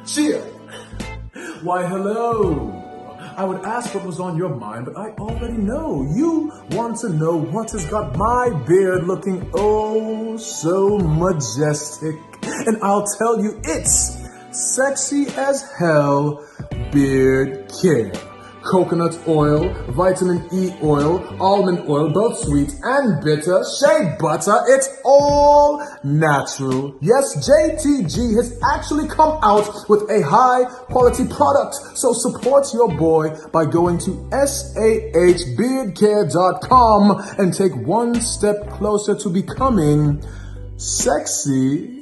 [SPEAKER 10] Cheer! Why, hello! I would ask what was on your mind, but I already know. You want to know what has got my beard looking oh so majestic. And I'll tell you, it's sexy as hell beard care. Coconut oil, vitamin E oil, almond oil, both sweet and bitter, shea butter, it's all natural. Yes, JTG has actually come out with a high quality product. So support your boy by going to sahbeardcare.com and take one step closer to becoming sexy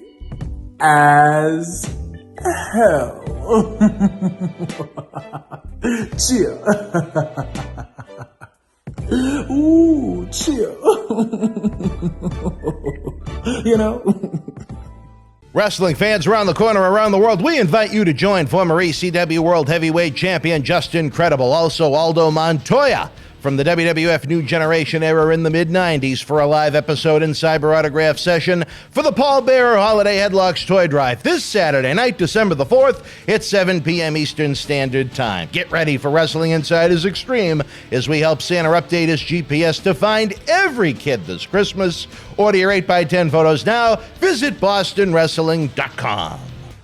[SPEAKER 10] as hell. Cheer. Ooh, cheer. You know?
[SPEAKER 3] Wrestling fans around the corner, around the world, we invite you to join former ECW World Heavyweight Champion Justin Credible, also Aldo Montoya, from the WWF New Generation era in the mid-90s for a live episode and cyber autograph session for the Paul Bearer Holiday Headlocks Toy Drive this Saturday night, December the 4th at 7 p.m. Eastern Standard Time. Get ready for Wrestling Insiders Extreme as we help Santa update his GPS to find every kid this Christmas. Order your 8x10 photos now. Visit BostonWrestling.com.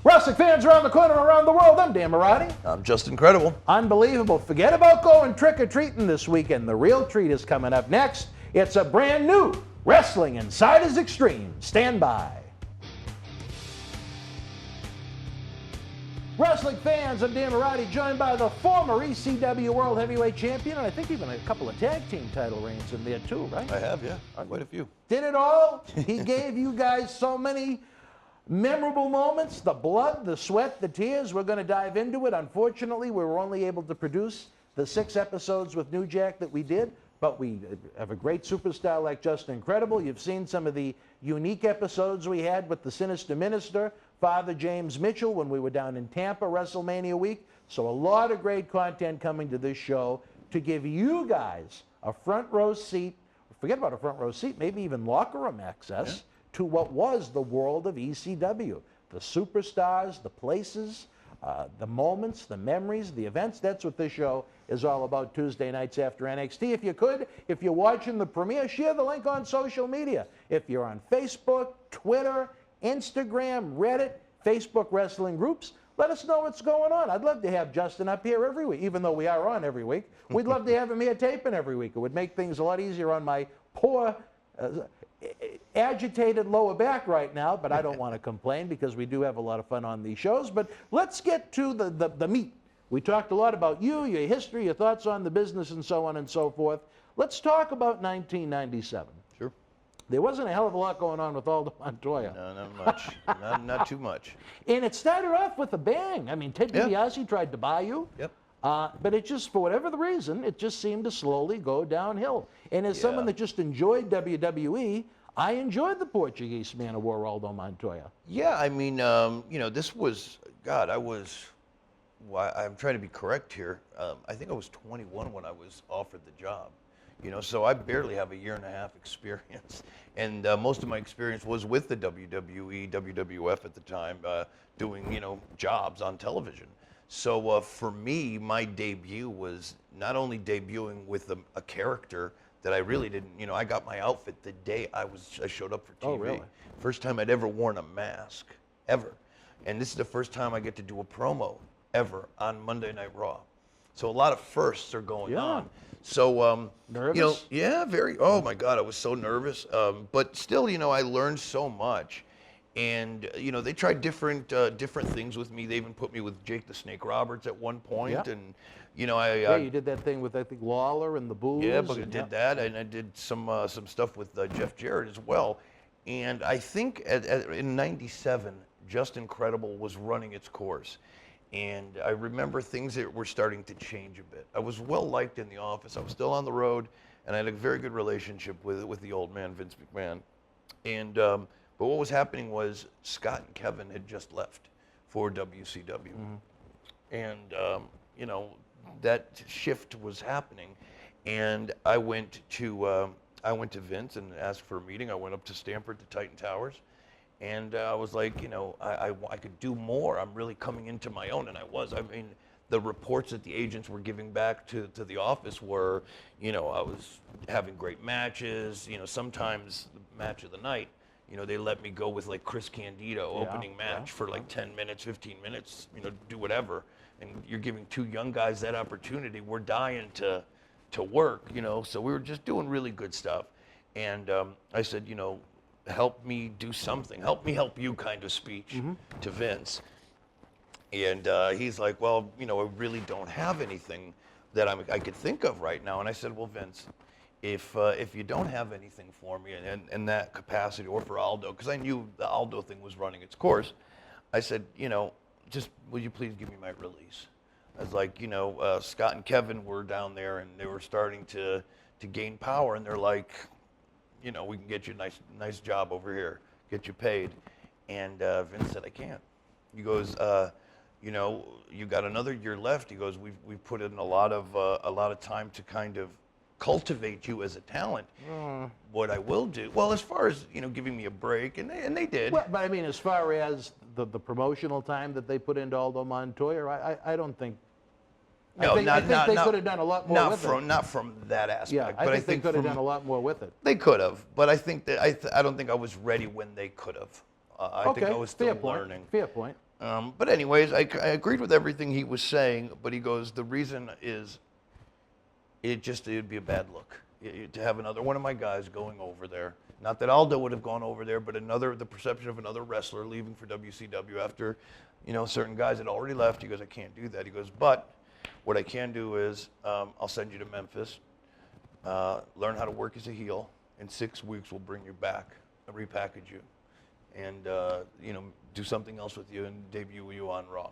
[SPEAKER 5] Wrestling fans around the corner, around the world, I'm Dan Marty.
[SPEAKER 2] I'm just incredible.
[SPEAKER 5] Unbelievable. Forget about going trick-or-treating this weekend. The real treat is coming up next. It's a brand new Wrestling Insiders Extreme. Stand by. Wrestling fans, I'm Dan Marty, joined by the former ECW World Heavyweight Champion, and I think even a couple of tag team title reigns in there too, right?
[SPEAKER 2] I have, yeah, quite a few.
[SPEAKER 5] Did it all. He gave you guys so many memorable moments, the blood, the sweat, the tears. We're going to dive into it. Unfortunately, we were only able to produce the 6 episodes with New Jack that we did, but we have a great superstar like Justin Credible. You've seen some of the unique episodes we had with the Sinister Minister, Father James Mitchell, when we were down in Tampa WrestleMania week. So a lot of great content coming to this show to give you guys a front row seat, forget about a front row seat, maybe even locker room access to what was the world of ECW. The superstars, the places, the moments, the memories, the events. That's what this show is all about Tuesday nights after NXT. If you could, if you're watching the premiere, share the link on social media. If you're on Facebook, Twitter, Instagram, Reddit, Facebook wrestling groups, let us know what's going on. I'd love to have Justin up here every week, even though we are on every week. We'd love to have him here taping every week. It would make things a lot easier on my poor... agitated lower back right now, but I don't want to complain because we do have a lot of fun on these shows. But let's get to the meat. We talked a lot about you, your history, your thoughts on the business, and so on and so forth. Let's talk about 1997.
[SPEAKER 2] Sure.
[SPEAKER 5] There wasn't a hell of a lot going on with Aldo Montoya.
[SPEAKER 2] No, not much. not too much.
[SPEAKER 5] And it started off with a bang. I mean, Ted DiBiase tried to buy you.
[SPEAKER 2] Yep.
[SPEAKER 5] But it just, for whatever the reason, it just seemed to slowly go downhill. And as someone that just enjoyed WWE, I enjoyed the Portuguese man of war, Aldo Montoya.
[SPEAKER 2] Yeah, I mean, this was, God, I'm trying to be correct here. I think I was 21 when I was offered the job. So I barely have a year and a half experience. And most of my experience was with the WWE, WWF at the time, doing, jobs on television. So for me, my debut was not only debuting with a character that I really didn't, I got my outfit the day I showed up for TV.
[SPEAKER 5] Oh, really?
[SPEAKER 2] First time I'd ever worn a mask, ever. And this is the first time I get to do a promo ever on Monday Night Raw. So a lot of firsts are going on. So,
[SPEAKER 5] nervous?
[SPEAKER 2] Very, oh my God, I was so nervous. But still, I learned so much. And, they tried different things with me. They even put me with Jake the Snake Roberts at one point.
[SPEAKER 5] Yeah.
[SPEAKER 2] And,
[SPEAKER 5] you did that thing with, I think, Lawler and the Booze.
[SPEAKER 2] yeah, but I did that, and I did some stuff with Jeff Jarrett as well. And I think in '97, Just Incredible was running its course. And I remember things that were starting to change a bit. I was well liked in the office. I was still on the road, and I had a very good relationship with the old man, Vince McMahon. And but what was happening was Scott and Kevin had just left for WCW, and that shift was happening. And I went to Vince and asked for a meeting. I went up to Stamford to Titan Towers. And I was like, I could do more. I'm really coming into my own, and I was. I mean, the reports that the agents were giving back to the office were, I was having great matches. Sometimes the match of the night, they let me go with like Chris Candido, opening match for like 10 minutes, 15 minutes, do whatever. And you're giving two young guys that opportunity. We're dying to work, So we were just doing really good stuff. And I said, help me do something. Help me help you kind of speech to Vince. And he's like, well, I really don't have anything that I could think of right now. And I said, well, Vince, if you don't have anything for me in that capacity, or for Aldo, because I knew the Aldo thing was running its course, I said, just will you please give me my release? I was like, Scott and Kevin were down there, and they were starting to gain power, and they're like, we can get you a nice job over here, get you paid. And Vince said, I can't. He goes, you got another year left. He goes, we've put in a lot of time to kind of cultivate you as a talent. What I will do, well, as far as giving me a break, and they did.
[SPEAKER 5] Well, but I mean, as far as the promotional time that they put into Aldo Montoya, I don't think.
[SPEAKER 2] No,
[SPEAKER 5] I think they could have done a lot more with it.
[SPEAKER 2] Not from that aspect.
[SPEAKER 5] Yeah,
[SPEAKER 2] but
[SPEAKER 5] I think they could have done a lot more with it.
[SPEAKER 2] They could have, but I think that I don't think I was ready when they could have. I think I was still learning.
[SPEAKER 5] Fair point.
[SPEAKER 2] But anyways, I agreed with everything he was saying, but he goes, the reason is it'd be a bad look to have another one of my guys going over there. Not that Aldo would have gone over there, but the perception of another wrestler leaving for WCW after, certain guys had already left. He goes, I can't do that. He goes, but what I can do is I'll send you to Memphis, learn how to work as a heel. In 6 weeks, we'll bring you back, repackage you, and do something else with you and debut you on Raw.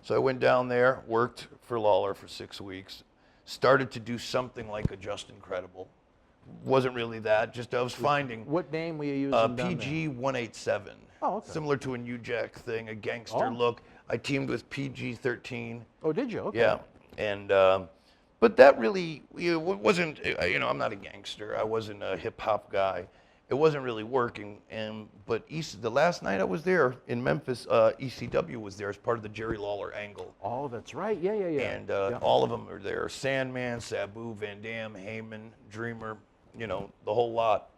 [SPEAKER 2] So I went down there, worked for Lawler for 6 weeks, started to do something like a Just Incredible. Wasn't really that, just I was finding.
[SPEAKER 5] What name were you using?
[SPEAKER 2] PG 187.
[SPEAKER 5] Oh, okay.
[SPEAKER 2] Similar to a New Jack thing, a gangster look. I teamed with PG 13.
[SPEAKER 5] Oh, did you? Okay.
[SPEAKER 2] Yeah, and but that really wasn't. I'm not a gangster. I wasn't a hip hop guy. It wasn't really working. But the last night I was there in Memphis, ECW was there as part of the Jerry Lawler angle.
[SPEAKER 5] Oh, that's right. Yeah.
[SPEAKER 2] And all of them are there. Sandman, Sabu, Van Dam, Heyman, Dreamer, the whole lot.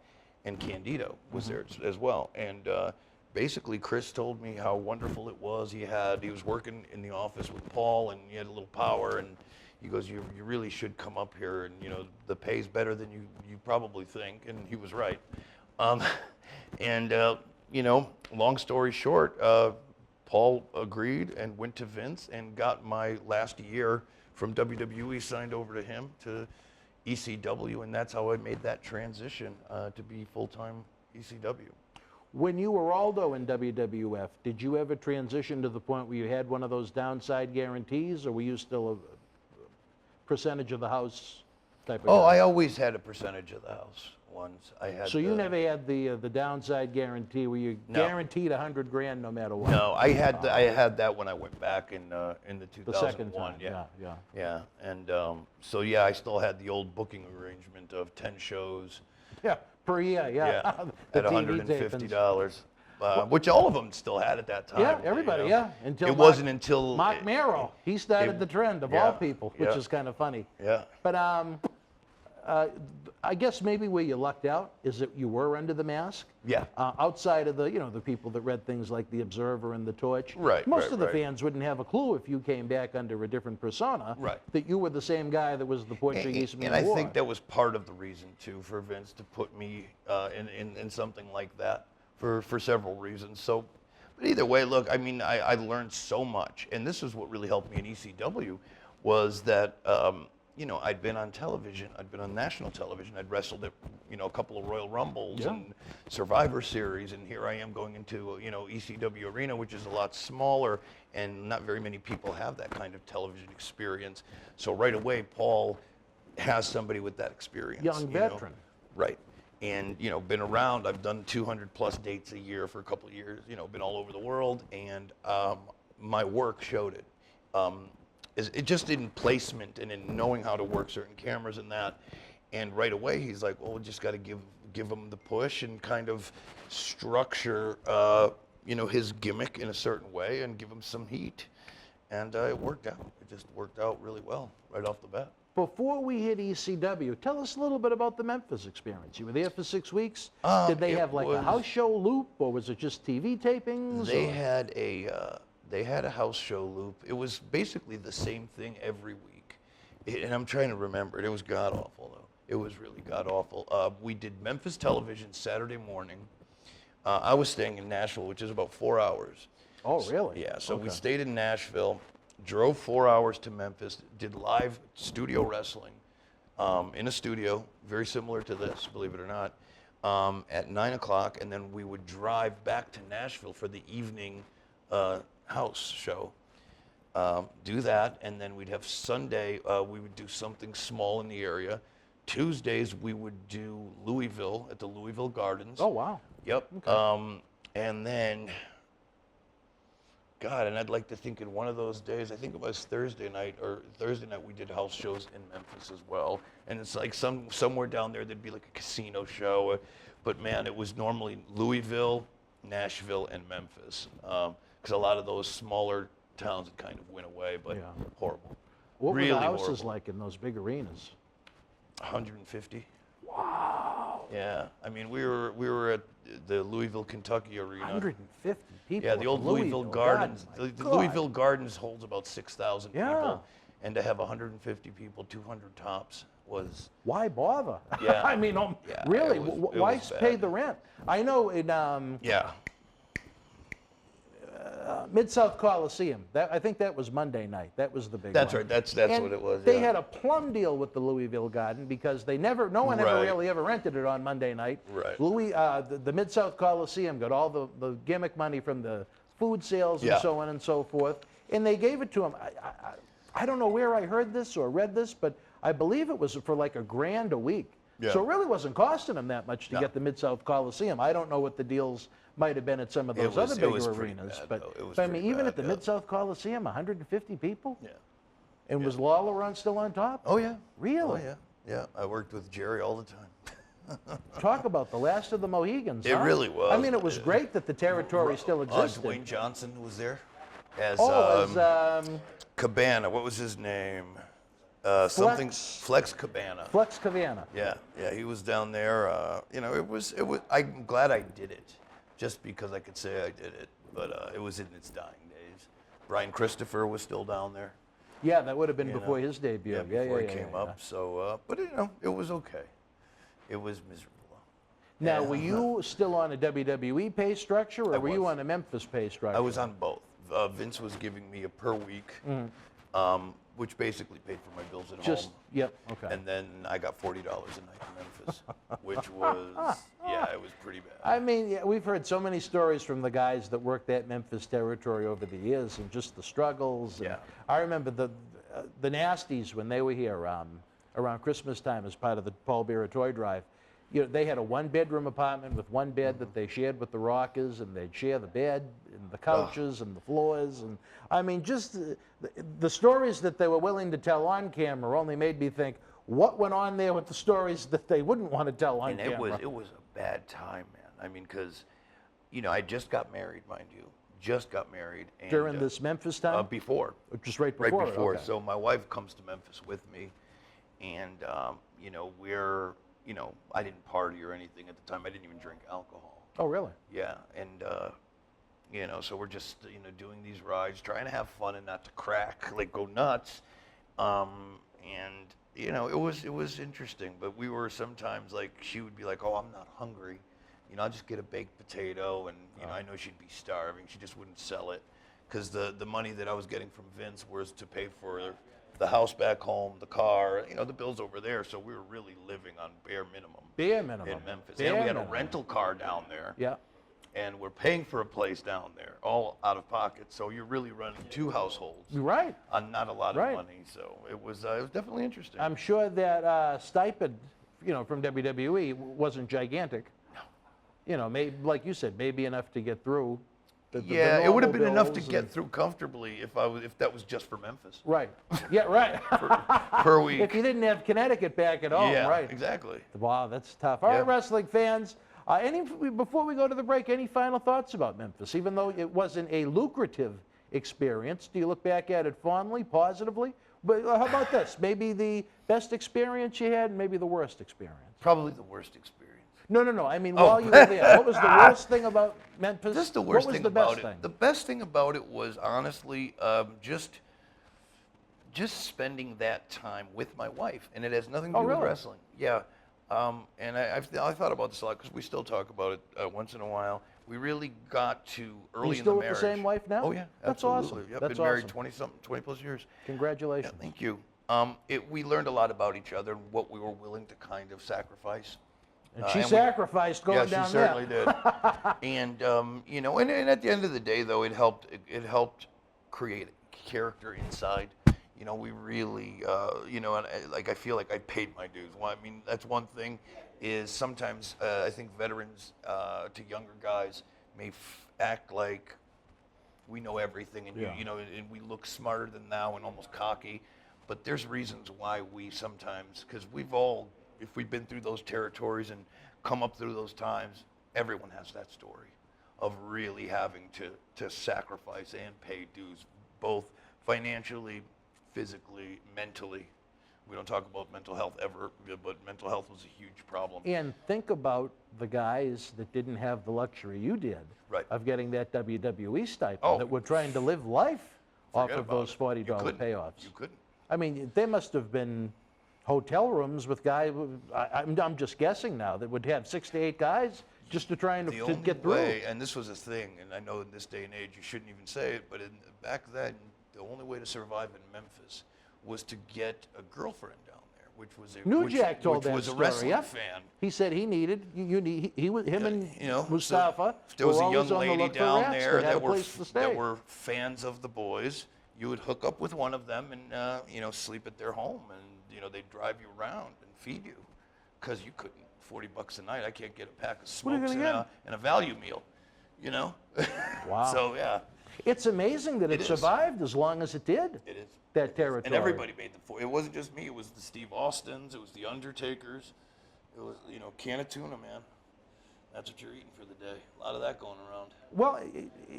[SPEAKER 2] And Candido was there as well. And basically, Chris told me how wonderful it was. He was working in the office with Paul, and he had a little power. And he goes, you really should come up here, and the pay's better than you probably think. And he was right. And, long story short, Paul agreed and went to Vince and got my last year from WWE signed over to him to ECW, and that's how I made that transition to be full-time ECW.
[SPEAKER 1] When you were Aldo in WWF, did you ever transition to the point where you had one of those downside guarantees, or were you still a percentage of the house type of guy?
[SPEAKER 2] I always had a percentage of the house ones. I had.
[SPEAKER 1] So you never had the downside guarantee where you guaranteed $100 grand no matter what.
[SPEAKER 2] No, I had that when I went back in the 2001.
[SPEAKER 1] The second time,
[SPEAKER 2] yeah. And I still had the old booking arrangement of 10 shows.
[SPEAKER 1] Yeah, per year, yeah.
[SPEAKER 2] At $150, which all of them still had at that time.
[SPEAKER 1] Yeah, everybody, Until
[SPEAKER 2] it wasn't until
[SPEAKER 1] Mark Merrill, he started the trend of all people, which is kind of funny.
[SPEAKER 2] Yeah.
[SPEAKER 1] But I guess maybe where you lucked out is that you were under the mask.
[SPEAKER 2] Yeah.
[SPEAKER 1] Outside of the people that read things like the Observer and the Torch.
[SPEAKER 2] Right.
[SPEAKER 1] Most of the fans wouldn't have a clue if you came back under a different persona.
[SPEAKER 2] Right.
[SPEAKER 1] That you were the same guy that was the Portuguese man.
[SPEAKER 2] And I think that was part of the reason too for Vince to put me in something like that for several reasons. So, but either way, look, I mean, I learned so much, and this is what really helped me in ECW, was that. I'd been on television. I'd been on national television. I'd wrestled at, a couple of Royal Rumbles and Survivor Series, and here I am going into, ECW Arena, which is a lot smaller, and not very many people have that kind of television experience. So right away, Paul has somebody with that experience.
[SPEAKER 1] Young veteran.
[SPEAKER 2] Right. And, been around. I've done 200 plus dates a year for a couple of years, been all over the world, and my work showed it. It just in placement and in knowing how to work certain cameras and that. And right away, he's like, well, we just got to give him the push and kind of structure, his gimmick in a certain way and give him some heat. And it worked out. It just worked out really well right off the bat.
[SPEAKER 1] Before we hit ECW, tell us a little bit about the Memphis experience. You were there for 6 weeks. Did they have like a house show loop, or was it just TV tapings?
[SPEAKER 2] They had a house show loop. It was basically the same thing every week. And I'm trying to remember it. It was god-awful, though. It was really god-awful. We did Memphis television Saturday morning. I was staying in Nashville, which is about 4 hours.
[SPEAKER 1] Oh, really?
[SPEAKER 2] Yeah, so we stayed in Nashville, drove 4 hours to Memphis, did live studio wrestling in a studio, very similar to this, believe it or not, at 9 o'clock. And then we would drive back to Nashville for the evening house show, do that, and then we'd have Sunday, we would do something small in the area. Tuesdays, we would do Louisville at the Louisville Gardens.
[SPEAKER 1] Oh, wow.
[SPEAKER 2] Yep. Okay. And then, God, and I'd like to think in one of those days, I think it was Thursday night, we did house shows in Memphis as well. And it's like somewhere down there, there'd be like a casino show. But man, it was normally Louisville, Nashville, and Memphis. Because a lot of those smaller towns kind of went away, but horrible.
[SPEAKER 1] What
[SPEAKER 2] really
[SPEAKER 1] were the houses
[SPEAKER 2] horrible.
[SPEAKER 1] like in those big arenas?
[SPEAKER 2] 150.
[SPEAKER 1] Wow.
[SPEAKER 2] Yeah, I mean we were at the Louisville, Kentucky arena.
[SPEAKER 1] 150 people.
[SPEAKER 2] Yeah, the old Louisville Gardens.
[SPEAKER 1] God,
[SPEAKER 2] the Louisville Gardens holds about 6,000
[SPEAKER 1] Yeah.
[SPEAKER 2] people, and to have 150 people, 200 tops, was.
[SPEAKER 1] Why bother?
[SPEAKER 2] Yeah.
[SPEAKER 1] I mean,
[SPEAKER 2] Yeah,
[SPEAKER 1] really,
[SPEAKER 2] it was
[SPEAKER 1] why
[SPEAKER 2] bad.
[SPEAKER 1] pay the rent? I know in
[SPEAKER 2] Yeah.
[SPEAKER 1] Mid-South Coliseum, I think that was Monday night. That was the big
[SPEAKER 2] That's
[SPEAKER 1] one.
[SPEAKER 2] right. That's
[SPEAKER 1] And
[SPEAKER 2] what it was.
[SPEAKER 1] They
[SPEAKER 2] yeah.
[SPEAKER 1] had a plum deal with the Louisville Garden because no one ever
[SPEAKER 2] Right.
[SPEAKER 1] really ever rented it on Monday night.
[SPEAKER 2] Right.
[SPEAKER 1] The Mid-South Coliseum got all the gimmick money from the food sales and
[SPEAKER 2] Yeah.
[SPEAKER 1] so on and so forth, and they gave it to them. I don't know where I heard this or read this, but I believe it was for like $1,000 a week.
[SPEAKER 2] Yeah.
[SPEAKER 1] So it really wasn't costing them that much to
[SPEAKER 2] No.
[SPEAKER 1] get the Mid-South Coliseum. I don't know what the deals might have been at some of those
[SPEAKER 2] was-
[SPEAKER 1] other
[SPEAKER 2] it
[SPEAKER 1] bigger
[SPEAKER 2] was pretty
[SPEAKER 1] arenas,
[SPEAKER 2] bad,
[SPEAKER 1] but
[SPEAKER 2] though. It was
[SPEAKER 1] I mean,
[SPEAKER 2] pretty
[SPEAKER 1] even
[SPEAKER 2] bad,
[SPEAKER 1] at the
[SPEAKER 2] yeah.
[SPEAKER 1] Mid-South Coliseum, 150 people,
[SPEAKER 2] Yeah.
[SPEAKER 1] and was Lawler still on top?
[SPEAKER 2] Oh yeah.
[SPEAKER 1] Really?
[SPEAKER 2] Oh yeah. Yeah. I worked with Jerry all the time.
[SPEAKER 1] Talk about the last of the Mohegans.
[SPEAKER 2] It
[SPEAKER 1] huh?
[SPEAKER 2] really was.
[SPEAKER 1] I mean, it was great that the territory still existed.
[SPEAKER 2] Dwayne Johnson was there as
[SPEAKER 1] as
[SPEAKER 2] Cabana. What was his name? Something Flex Cabana.
[SPEAKER 1] Flex Cavana.
[SPEAKER 2] Yeah, he was down there. It was. I'm glad I did it, just because I could say I did it. But it was in its dying days. Brian Christopher was still down there.
[SPEAKER 1] Yeah, that would have been
[SPEAKER 2] you
[SPEAKER 1] before
[SPEAKER 2] know.
[SPEAKER 1] his debut.
[SPEAKER 2] Yeah, before he came up. So, but it was okay. It was miserable.
[SPEAKER 1] Now, were you still on a WWE pay structure, or were you on a Memphis pay structure?
[SPEAKER 2] I was on both. Vince was giving me a per week, which basically paid for my bills at home.
[SPEAKER 1] Yep, okay.
[SPEAKER 2] And then I got $40 a night in Memphis, which was, it was pretty bad.
[SPEAKER 1] I mean, yeah, we've heard so many stories from the guys that worked that Memphis territory over the years, and just the struggles. And I remember the Nasties when they were here around Christmas time as part of the Paul Bearer Toy Drive. You know, they had a one-bedroom apartment with one bed that they shared with the Rockers, and they'd share the bed and the couches and the floors. And I mean, just the stories that they were willing to tell on camera only made me think, what went on there with the stories that they wouldn't want to tell on camera?
[SPEAKER 2] And it was a bad time, man. I mean, because, you know, I just got married, mind you. Just got married. And,
[SPEAKER 1] during this Memphis time?
[SPEAKER 2] Before.
[SPEAKER 1] Just right before?
[SPEAKER 2] Right before.
[SPEAKER 1] Okay.
[SPEAKER 2] So my wife comes to Memphis with me, and, you know, you know, I didn't party or anything at the time. I didn't even drink alcohol.
[SPEAKER 1] Oh, really?
[SPEAKER 2] Yeah, and, you know, so we're just, you know, doing these rides, trying to have fun and not to crack, like go nuts. And, you know, it was interesting, but we were sometimes like, she would be like, oh, I'm not hungry. You know, I'll just get a baked potato, and, you know, I know she'd be starving. She just wouldn't sell it, because the money that I was getting from Vince was to pay for the house back home, the car, you know, the bills over there. So we were really living on bare minimum.
[SPEAKER 1] Bare minimum.
[SPEAKER 2] In Memphis. And we had a rental car down there.
[SPEAKER 1] Yeah.
[SPEAKER 2] And we're paying for a place down there, all out of pocket. So you're really running two households.
[SPEAKER 1] Right.
[SPEAKER 2] On not a lot of money. So it was definitely interesting.
[SPEAKER 1] I'm sure that stipend, you know, from WWE wasn't gigantic. No. You know, maybe, like you said, maybe enough to get through.
[SPEAKER 2] It would have been enough to get through comfortably if that was just for Memphis.
[SPEAKER 1] Right. Yeah, right.
[SPEAKER 2] per week.
[SPEAKER 1] If you didn't have Connecticut back at home, right?
[SPEAKER 2] Exactly.
[SPEAKER 1] Wow, that's tough. All right, wrestling fans, before we go to the break, any final thoughts about Memphis? Even though it wasn't a lucrative experience, do you look back at it fondly, positively? But how about this? Maybe the best experience you had, and maybe the worst experience?
[SPEAKER 2] Probably the worst experience.
[SPEAKER 1] No. I mean, while you were there, what was the worst thing about Memphis?
[SPEAKER 2] This is the worst thing about it.
[SPEAKER 1] Thing?
[SPEAKER 2] The best thing about it was honestly just spending that time with my wife, and it has nothing to do with wrestling. Yeah, and I thought about this a lot because we still talk about it once in a while. We really got to early in the marriage. You still with the
[SPEAKER 1] same wife now?
[SPEAKER 2] Oh yeah,
[SPEAKER 1] that's
[SPEAKER 2] absolutely.
[SPEAKER 1] awesome.
[SPEAKER 2] Yep,
[SPEAKER 1] that's
[SPEAKER 2] been married 20 plus years.
[SPEAKER 1] Congratulations.
[SPEAKER 2] Yeah, thank you. We learned a lot about each other and what we were willing to kind of sacrifice.
[SPEAKER 1] And she sacrificed going down there.
[SPEAKER 2] Yeah, she certainly did. And you know, and at the end of the day, though, it helped create character inside. You know, we really, you know, and like I feel like I paid my dues. Well, I mean, that's one thing. Is sometimes I think veterans to younger guys may act like we know everything, and you know, and we look smarter than thou and almost cocky. But there's reasons why we sometimes, because we've all, if we've been through those territories and come up through those times, everyone has that story of really having to sacrifice and pay dues, both financially, physically, mentally. We don't talk about mental health ever, but mental health was a huge problem.
[SPEAKER 1] And think about the guys that didn't have the luxury you did of getting that WWE stipend, that were trying to live life off of those $40 payoffs.
[SPEAKER 2] You couldn't.
[SPEAKER 1] I mean, there must have been hotel rooms with guys, I'm just guessing now, that would have 6 to 8 guys just to try and to get through.
[SPEAKER 2] And this was a thing, and I know in this day and age you shouldn't even say it, but back then, the only way to survive in Memphis was to get a girlfriend down there, which was a wrestling fan.
[SPEAKER 1] He said he needed him and Mustafa.
[SPEAKER 2] If there was a young lady down there that were fans of the boys, you would hook up with one of them and you know, sleep at their home, and you know, they'd drive you around and feed you, because you couldn't. $40 a night, I can't get a pack of smokes and a value meal, you know.
[SPEAKER 1] Wow.
[SPEAKER 2] So yeah.
[SPEAKER 1] It's amazing that it survived as long as it did.
[SPEAKER 2] It is.
[SPEAKER 1] That territory.
[SPEAKER 2] And everybody made it wasn't just me. It was the Steve Austins. It was the Undertakers. It was, you know, can of tuna, man. That's what you're eating for the day. A lot of that going around.
[SPEAKER 1] Well,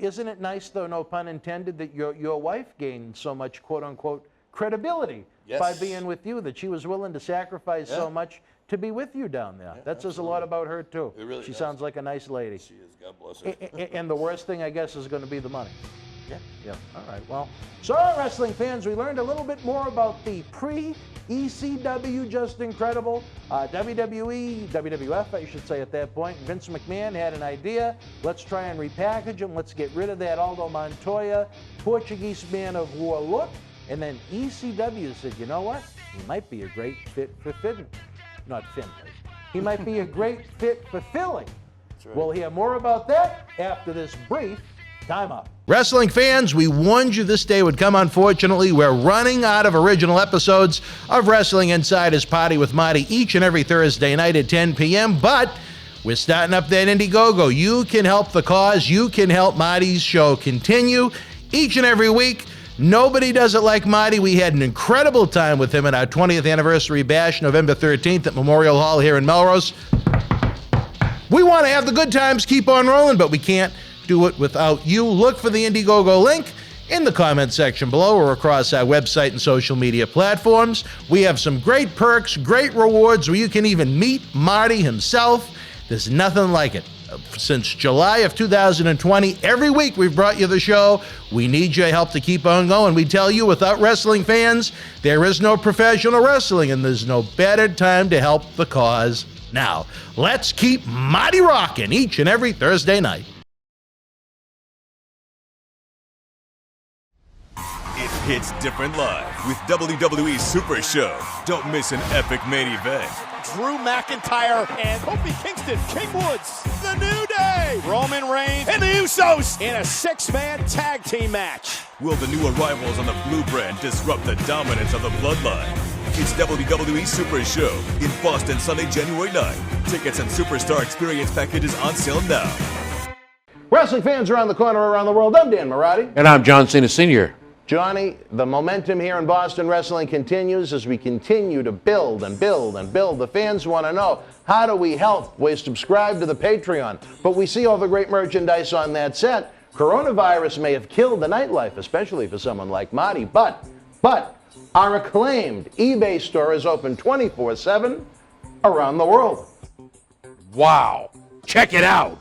[SPEAKER 1] isn't it nice, though, no pun intended, that your wife gained so much, quote unquote, credibility by being with you, that she was willing to sacrifice so much to be with you down there? That says a lot about her, too.
[SPEAKER 2] It really
[SPEAKER 1] She sounds like a nice lady.
[SPEAKER 2] She is. God bless her.
[SPEAKER 1] And the worst thing, I guess, is going to be the money.
[SPEAKER 5] Yeah. All right. Well, so wrestling fans, we learned a little bit more about the pre-ECW Just Incredible WWE, WWF, I should say at that point. Vince McMahon had an idea. Let's try and repackage him. Let's get rid of that Aldo Montoya Portuguese Man of War look. And then ECW said, you know what? He might be a great fit for Finn. Not Finn. He might be a great fit for Philly. Right. We'll hear more about that after this brief timeout.
[SPEAKER 3] Wrestling fans, we warned you this day would come. Unfortunately, we're running out of original episodes of Wrestling Insider's Party with Marty each and every Thursday night at 10 p.m., but we're starting up that Indiegogo. You can help the cause. You can help Marty's show continue each and every week. Nobody does it like Marty. We had an incredible time with him at our 20th anniversary bash, November 13th at Memorial Hall here in Melrose. We want to have the good times keep on rolling, but we can't do it without you. Look for the Indiegogo link in the comment section below or across our website and social media platforms. We have some great perks, great rewards where you can even meet Marty himself. There's nothing like it. Since July of 2020, every week we've brought you the show. We need your help to keep on going. We tell you, without wrestling fans, there is no professional wrestling, and there's no better time to help the cause now. Let's keep Marty rocking each and every Thursday night.
[SPEAKER 11] It hits different live with WWE Super Show. Don't miss an epic main event.
[SPEAKER 9] Drew McIntyre and Kofi Kingston, King Woods, The New Day, Roman Reigns, and the Usos in a six-man tag team match.
[SPEAKER 11] Will the new arrivals on the Blue Brand disrupt the dominance of the Bloodline? It's WWE Super Show in Boston, Sunday, January 9th. Tickets and Superstar Experience packages on sale now.
[SPEAKER 5] Wrestling fans around the corner, around the world, I'm Dan Marati.
[SPEAKER 12] And I'm John Cena Sr.
[SPEAKER 5] Johnny, the momentum here in Boston wrestling continues as we continue to build and build and build. The fans want to know, how do we help? We subscribe to the Patreon, but we see all the great merchandise on that set. Coronavirus may have killed the nightlife, especially for someone like Marty, but our acclaimed eBay store is open 24/7 around the world.
[SPEAKER 12] Wow. Check it out.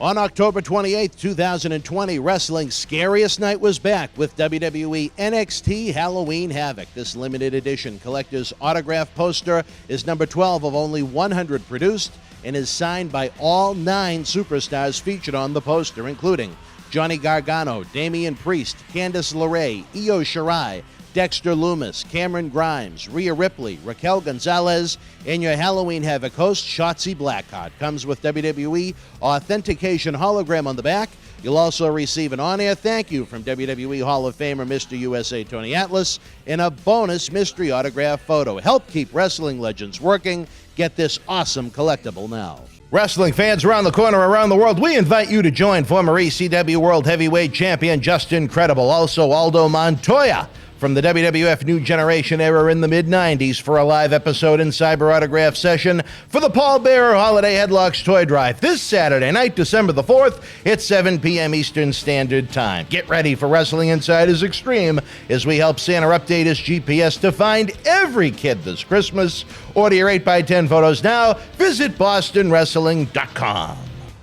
[SPEAKER 3] On October 28th, 2020, wrestling's scariest night was back with WWE NXT Halloween Havoc. This limited edition collector's autograph poster is number 12 of only 100 produced and is signed by all 9 superstars featured on the poster, including Johnny Gargano, Damian Priest, Candice LeRae, Io Shirai, Dexter Lumis, Cameron Grimes, Rhea Ripley, Raquel Gonzalez, and your Halloween Havoc host, Shotzi Blackheart. Comes with WWE authentication hologram on the back. You'll also receive an on-air thank you from WWE Hall of Famer Mr. USA Tony Atlas and a bonus mystery autograph photo. Help keep wrestling legends working. Get this awesome collectible now. Wrestling fans around the corner, around the world, we invite you to join former ECW World Heavyweight Champion Just Incredible, also Aldo Montoya, from the WWF New Generation era in the mid-90s for a live episode and cyber autograph session for the Paul Bearer Holiday Headlocks Toy Drive this Saturday night, December the 4th at 7 p.m. Eastern Standard Time. Get ready for Wrestling Insider's Extreme as we help Santa update his GPS to find every kid this Christmas. Order your 8x10 photos now. Visit BostonWrestling.com.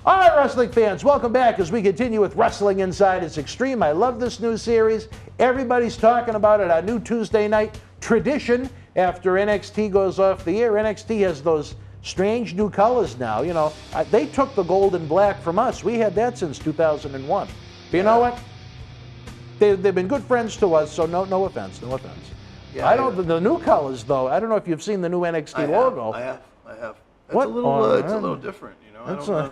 [SPEAKER 5] All right, wrestling fans, welcome back as we continue with Wrestling Insider's Extreme. I love this new series. Everybody's talking about it. Our new Tuesday night tradition after NXT goes off the air. NXT has those strange new colors now. You know, they took the gold and black from us. We had that since 2001. But you know what? They've been good friends to us, so no offense, no offense. Yeah, the new colors, though, I don't know if you've seen the new NXT logo.
[SPEAKER 2] I have. It's
[SPEAKER 5] what?
[SPEAKER 2] A little different, you know. I don't know.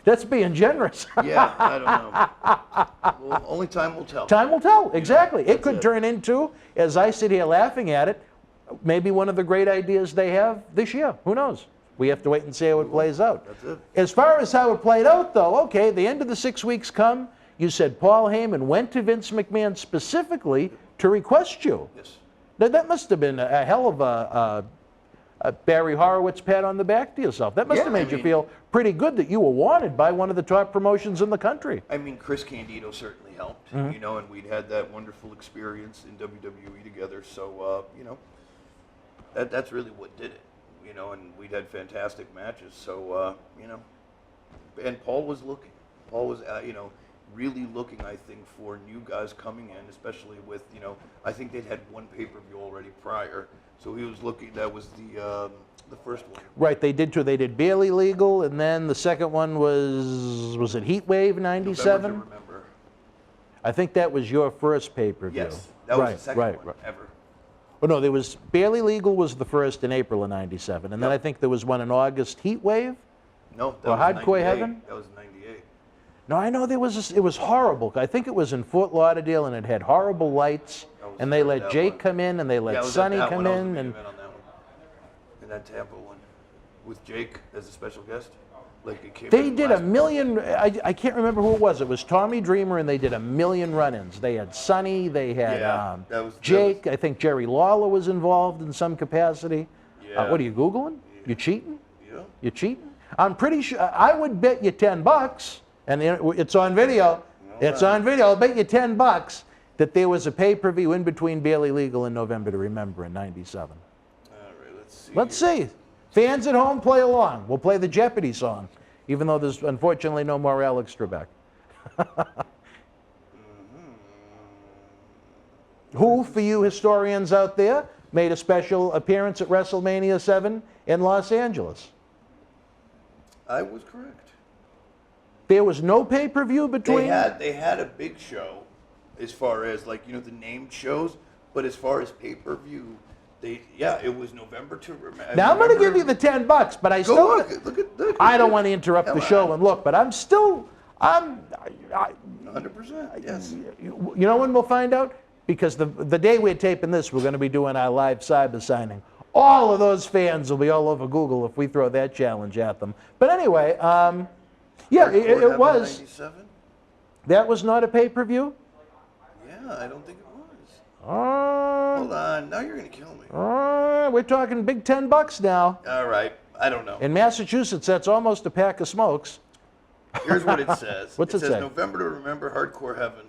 [SPEAKER 5] That's being generous.
[SPEAKER 2] Yeah, I don't know. Well, only time will tell.
[SPEAKER 5] Time will tell, exactly. It could turn into, as I sit here laughing at it, maybe one of the great ideas they have this year. Who knows? We have to wait and see how it plays out.
[SPEAKER 2] That's it.
[SPEAKER 5] As far as how it played out, though, okay, the end of the 6 weeks come. You said Paul Heyman went to Vince McMahon specifically to request you.
[SPEAKER 2] Yes.
[SPEAKER 5] That must have been a hell of a Barry Horowitz pat on the back to yourself. That must have made you feel pretty good that you were wanted by one of the top promotions in the country.
[SPEAKER 2] I mean, Chris Candido certainly helped, you know, and we'd had that wonderful experience in WWE together. So, you know, that's really what did it, you know, and we'd had fantastic matches. So, you know, and Paul was looking. Paul was, you know, really looking, I think, for new guys coming in, especially with, I think they'd had one pay-per-view already prior. So he was looking, that was the first one.
[SPEAKER 1] Right, they did two. They did Barely Legal, and then the second one was it Heat Wave '97?
[SPEAKER 2] November to Remember.
[SPEAKER 1] I think that was your first pay-per-view.
[SPEAKER 2] Yes, that was the second one ever.
[SPEAKER 1] Well, no, there was Barely Legal was the first in April of '97, and then I think there was one in August, Heat Wave.
[SPEAKER 2] No, that
[SPEAKER 1] or
[SPEAKER 2] was
[SPEAKER 1] Hardcore
[SPEAKER 2] 98.
[SPEAKER 1] Heaven.
[SPEAKER 2] That was '98.
[SPEAKER 1] No, I know there was. It was horrible. I think it was in Fort Lauderdale, and it had horrible lights. And they let Jake come in, and they let Sonny come in, and
[SPEAKER 2] that Tampa one with Jake as a special guest. Like it came
[SPEAKER 1] they did a million. I can't remember who it was. It was Tommy Dreamer, and they did a million run-ins. They had Sonny. They had Jake. I think Jerry Lawler was involved in some capacity.
[SPEAKER 2] Yeah.
[SPEAKER 1] What are you Googling? You cheating?
[SPEAKER 2] Yeah.
[SPEAKER 1] You cheating? I'm pretty sure. I would bet you $10, and it's on video. It's on video. I'll bet you $10 that there was a pay-per-view in between Barely Legal and November to Remember in '97.
[SPEAKER 2] All right, let's see.
[SPEAKER 1] Let's see. Fans at home, play along. We'll play the Jeopardy song, even though there's unfortunately no more Alex Trebek. Who, for you historians out there, made a special appearance at WrestleMania 7 in Los Angeles?
[SPEAKER 2] I was correct.
[SPEAKER 1] There was no pay-per-view between...
[SPEAKER 2] They had a big show as far as, like, the named shows, but as far as pay-per-view, it was November to Remember.
[SPEAKER 1] Now, I'm going to give you the $10, but I still...
[SPEAKER 2] Look.
[SPEAKER 1] I don't want to interrupt the show and look, but I'm still...
[SPEAKER 2] 100%, yes.
[SPEAKER 1] You know when we'll find out? Because the day we're taping this, we're going to be doing our live cyber signing. All of those fans will be all over Google if we throw that challenge at them. But anyway, it was.
[SPEAKER 2] 97?
[SPEAKER 1] That was not a pay-per-view?
[SPEAKER 2] Yeah, I don't think it was.
[SPEAKER 1] Hold
[SPEAKER 2] on, now you're going to kill me.
[SPEAKER 1] We're talking big $10 now.
[SPEAKER 2] All right, I don't know.
[SPEAKER 1] In Massachusetts, that's almost a pack of smokes.
[SPEAKER 2] Here's what it says.
[SPEAKER 1] What's it
[SPEAKER 2] says
[SPEAKER 1] say?
[SPEAKER 2] November to Remember, Hardcore Heaven,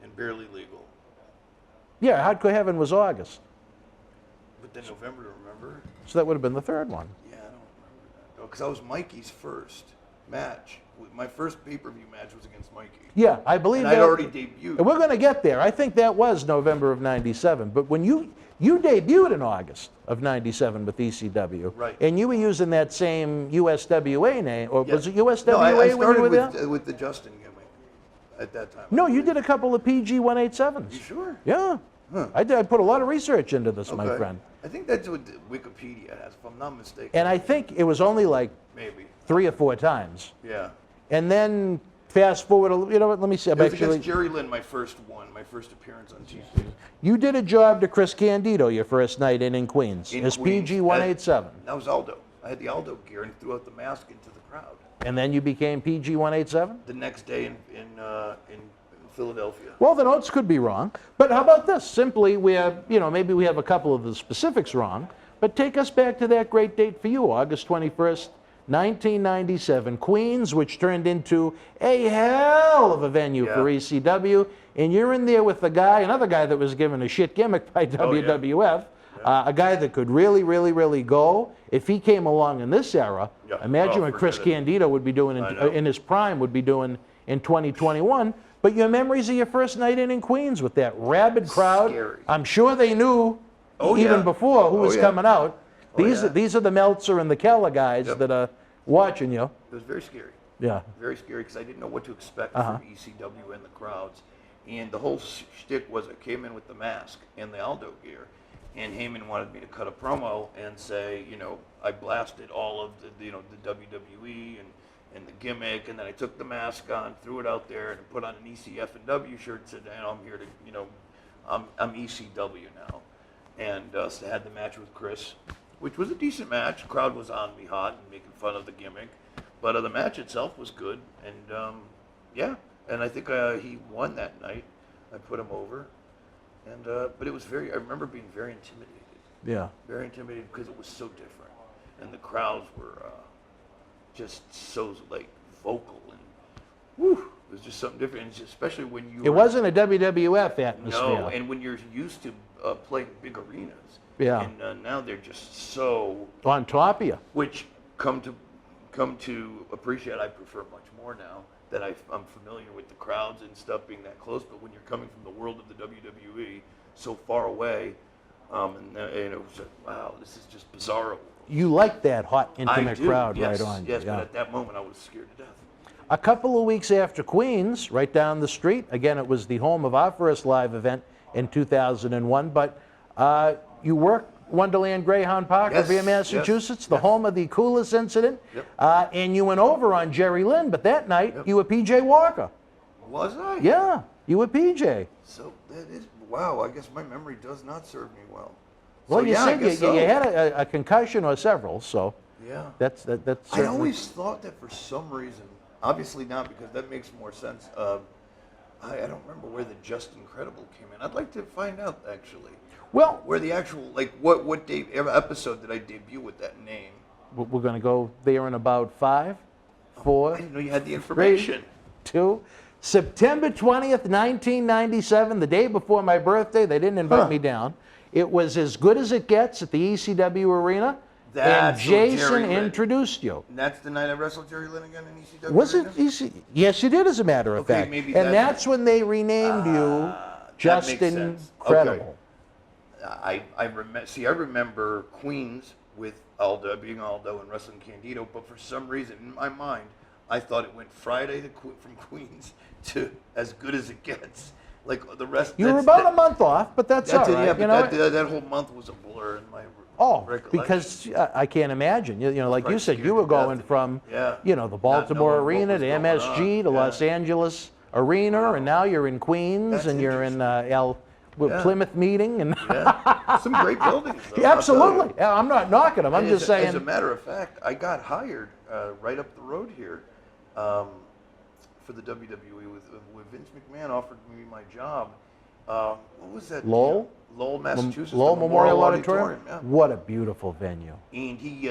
[SPEAKER 2] and Barely Legal.
[SPEAKER 1] Yeah, Hardcore Heaven was August.
[SPEAKER 2] But then November to Remember?
[SPEAKER 1] So that would have been the third one.
[SPEAKER 2] Yeah, I don't remember that. Because that was Mikey's first match. My first pay-per-view match was against Mikey.
[SPEAKER 1] Yeah, I believe
[SPEAKER 2] and
[SPEAKER 1] that.
[SPEAKER 2] I'd already debuted.
[SPEAKER 1] And we're going to get there. I think that was November of '97. But when you debuted in August of '97 with ECW,
[SPEAKER 2] right?
[SPEAKER 1] And you were using that same USWA name, or was it USWA
[SPEAKER 2] no, I
[SPEAKER 1] when you were there?
[SPEAKER 2] started with the Justin gimmick at that time.
[SPEAKER 1] No, you did a couple of PG 187s.
[SPEAKER 2] You sure?
[SPEAKER 1] Yeah.
[SPEAKER 2] Huh.
[SPEAKER 1] I put a lot of research into this, my friend.
[SPEAKER 2] I think that's what Wikipedia has, if I'm not mistaken.
[SPEAKER 1] And I think it was only like
[SPEAKER 2] maybe
[SPEAKER 1] 3 or 4 times.
[SPEAKER 2] Yeah.
[SPEAKER 1] And then fast forward, let me see.
[SPEAKER 2] It was against Jerry Lynn, my first appearance on TV.
[SPEAKER 1] You did a job to Chris Candido your first night in Queens. As PG 187.
[SPEAKER 2] That was Aldo. I had the Aldo gear and threw out the mask into the crowd.
[SPEAKER 1] And then you became PG 187?
[SPEAKER 2] The next day in Philadelphia.
[SPEAKER 1] Well, the notes could be wrong. But how about this? Simply, maybe we have a couple of the specifics wrong, but take us back to that great date for you, August 21st, 1997, Queens, which turned into a hell of a venue for ECW, and you're in there with another guy that was given a shit gimmick by WWF, a guy that could really, really, really go. If he came along in this era, imagine what Chris Candido would be doing in his prime, would be doing in 2021. But your memories of your first night in Queens with that rabid crowd,
[SPEAKER 2] scary.
[SPEAKER 1] I'm sure they knew even before who was coming out. These are the Meltzer and the Keller guys that are watching you.
[SPEAKER 2] It was very scary.
[SPEAKER 1] Yeah.
[SPEAKER 2] Very scary because I didn't know what to expect from ECW and the crowds. And the whole shtick was I came in with the mask and the Aldo gear. And Heyman wanted me to cut a promo and say, I blasted all of the WWE and the gimmick. And then I took the mask on, threw it out there, and put on an ECF&W shirt and said, I'm here to, I'm ECW now. And so I had the match with Chris, which was a decent match. The crowd was on me hot and making fun of the gimmick. But the match itself was good. And, and I think he won that night. I put him over. And but it was I remember being very intimidated.
[SPEAKER 1] Yeah.
[SPEAKER 2] Very intimidated because it was so different. And the crowds were just so, vocal. And, it was just something different, and especially when you
[SPEAKER 1] It wasn't a WWF atmosphere.
[SPEAKER 2] No, and when you're used to playing big arenas.
[SPEAKER 1] Yeah.
[SPEAKER 2] And now they're just so
[SPEAKER 1] on top of you.
[SPEAKER 2] Which come to appreciate, I prefer much more now. that I'm familiar with the crowds and stuff being that close. But when you're coming from the world of the WWE, so far away, and it was like, wow, this is just bizarre.
[SPEAKER 1] You like that hot, intimate
[SPEAKER 2] I do,
[SPEAKER 1] crowd
[SPEAKER 2] yes,
[SPEAKER 1] right on you.
[SPEAKER 2] Yes,
[SPEAKER 1] yeah.
[SPEAKER 2] but at that moment I was scared to death.
[SPEAKER 1] A couple of weeks after Queens, right down the street, again, it was the home of our first live event in 2001, but you worked Wonderland Greyhound Park,
[SPEAKER 2] Yes,
[SPEAKER 1] Revere, Massachusetts,
[SPEAKER 2] yes,
[SPEAKER 1] the
[SPEAKER 2] yes.
[SPEAKER 1] home of the coolest incident,
[SPEAKER 2] Yep.
[SPEAKER 1] and you went over on Jerry Lynn, but that night you were PJ Walker.
[SPEAKER 2] Was I?
[SPEAKER 1] Yeah, you were PJ.
[SPEAKER 2] So that is, wow, I guess my memory does not serve me well.
[SPEAKER 1] Well,
[SPEAKER 2] So,
[SPEAKER 1] you
[SPEAKER 2] yeah, I
[SPEAKER 1] said
[SPEAKER 2] guess
[SPEAKER 1] you
[SPEAKER 2] so.
[SPEAKER 1] had a concussion or several, so
[SPEAKER 2] Yeah.
[SPEAKER 1] that's
[SPEAKER 2] I
[SPEAKER 1] certainly...
[SPEAKER 2] always thought that for some reason, obviously not because that makes more sense. I don't remember where the Just Incredible came in. I'd like to find out actually.
[SPEAKER 1] Well,
[SPEAKER 2] where the actual, like, what episode did I debut with that name?
[SPEAKER 1] we're going to go there in about 5, 4,
[SPEAKER 2] I didn't know you had the information.
[SPEAKER 1] 3, 2. September 20th, 1997, the day before my birthday. They didn't invite me down. It was As Good as It Gets at the ECW Arena.
[SPEAKER 2] That's
[SPEAKER 1] and
[SPEAKER 2] so
[SPEAKER 1] Jason
[SPEAKER 2] Jerry Lynn.
[SPEAKER 1] introduced you.
[SPEAKER 2] And that's the night I wrestled Jerry Lynn again in ECW?
[SPEAKER 1] Was it
[SPEAKER 2] Arena?
[SPEAKER 1] EC? Yes, you did, as a matter of
[SPEAKER 2] Okay,
[SPEAKER 1] fact.
[SPEAKER 2] maybe
[SPEAKER 1] And
[SPEAKER 2] that's
[SPEAKER 1] that's when they renamed you Just
[SPEAKER 2] makes sense.
[SPEAKER 1] Incredible.
[SPEAKER 2] Okay. I remember Queens with Aldo, being Aldo and wrestling Candido, but for some reason in my mind, I thought it went Friday from Queens to As Good as It Gets. Like the rest.
[SPEAKER 1] You were about a month off, but that's all right.
[SPEAKER 2] Yeah,
[SPEAKER 1] you
[SPEAKER 2] but
[SPEAKER 1] know?
[SPEAKER 2] that whole month was a blur in my recollection.
[SPEAKER 1] Because I can't imagine. You know, like you
[SPEAKER 2] Probably
[SPEAKER 1] said,
[SPEAKER 2] scared
[SPEAKER 1] you were
[SPEAKER 2] to death.
[SPEAKER 1] going from,
[SPEAKER 2] Yeah.
[SPEAKER 1] you know, the Baltimore
[SPEAKER 2] knowing what
[SPEAKER 1] Arena
[SPEAKER 2] was
[SPEAKER 1] to
[SPEAKER 2] going
[SPEAKER 1] MSG
[SPEAKER 2] on.
[SPEAKER 1] to
[SPEAKER 2] Yeah.
[SPEAKER 1] Los Angeles Arena, and now you're in Queens,
[SPEAKER 2] That's
[SPEAKER 1] and you're in
[SPEAKER 2] Yeah.
[SPEAKER 1] Plymouth meeting, and
[SPEAKER 2] Yeah. Some great buildings. Though,
[SPEAKER 1] Yeah,
[SPEAKER 2] I'll tell you.
[SPEAKER 1] absolutely. Yeah, I'm not knocking them. I'm just saying.
[SPEAKER 2] As a matter of fact, I got hired right up the road here for the WWE with Vince McMahon offered me my job. What was that?
[SPEAKER 1] Lowell?
[SPEAKER 2] Lowell, Massachusetts.
[SPEAKER 1] Lowell
[SPEAKER 2] the
[SPEAKER 1] Memorial Auditorium.
[SPEAKER 2] Yeah.
[SPEAKER 1] What a beautiful venue.
[SPEAKER 2] And he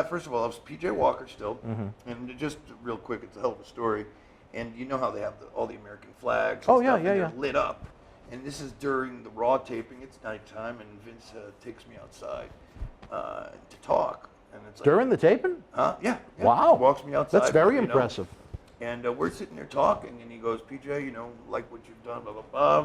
[SPEAKER 2] first of all, I was PJ Walker still, and just real quick, it's a hell of a story. And you know how they have all the American flags. And
[SPEAKER 1] Oh, yeah,
[SPEAKER 2] stuff,
[SPEAKER 1] yeah,
[SPEAKER 2] and
[SPEAKER 1] yeah.
[SPEAKER 2] they're lit up. And this is during the Raw taping. It's nighttime, and Vince takes me outside to talk. And it's like,
[SPEAKER 1] During the taping?
[SPEAKER 2] Yeah.
[SPEAKER 1] Wow.
[SPEAKER 2] He walks me outside.
[SPEAKER 1] That's very
[SPEAKER 2] you know.
[SPEAKER 1] impressive.
[SPEAKER 2] And we're sitting there talking, and he goes, PJ, you know, like what you've done, blah, blah, blah.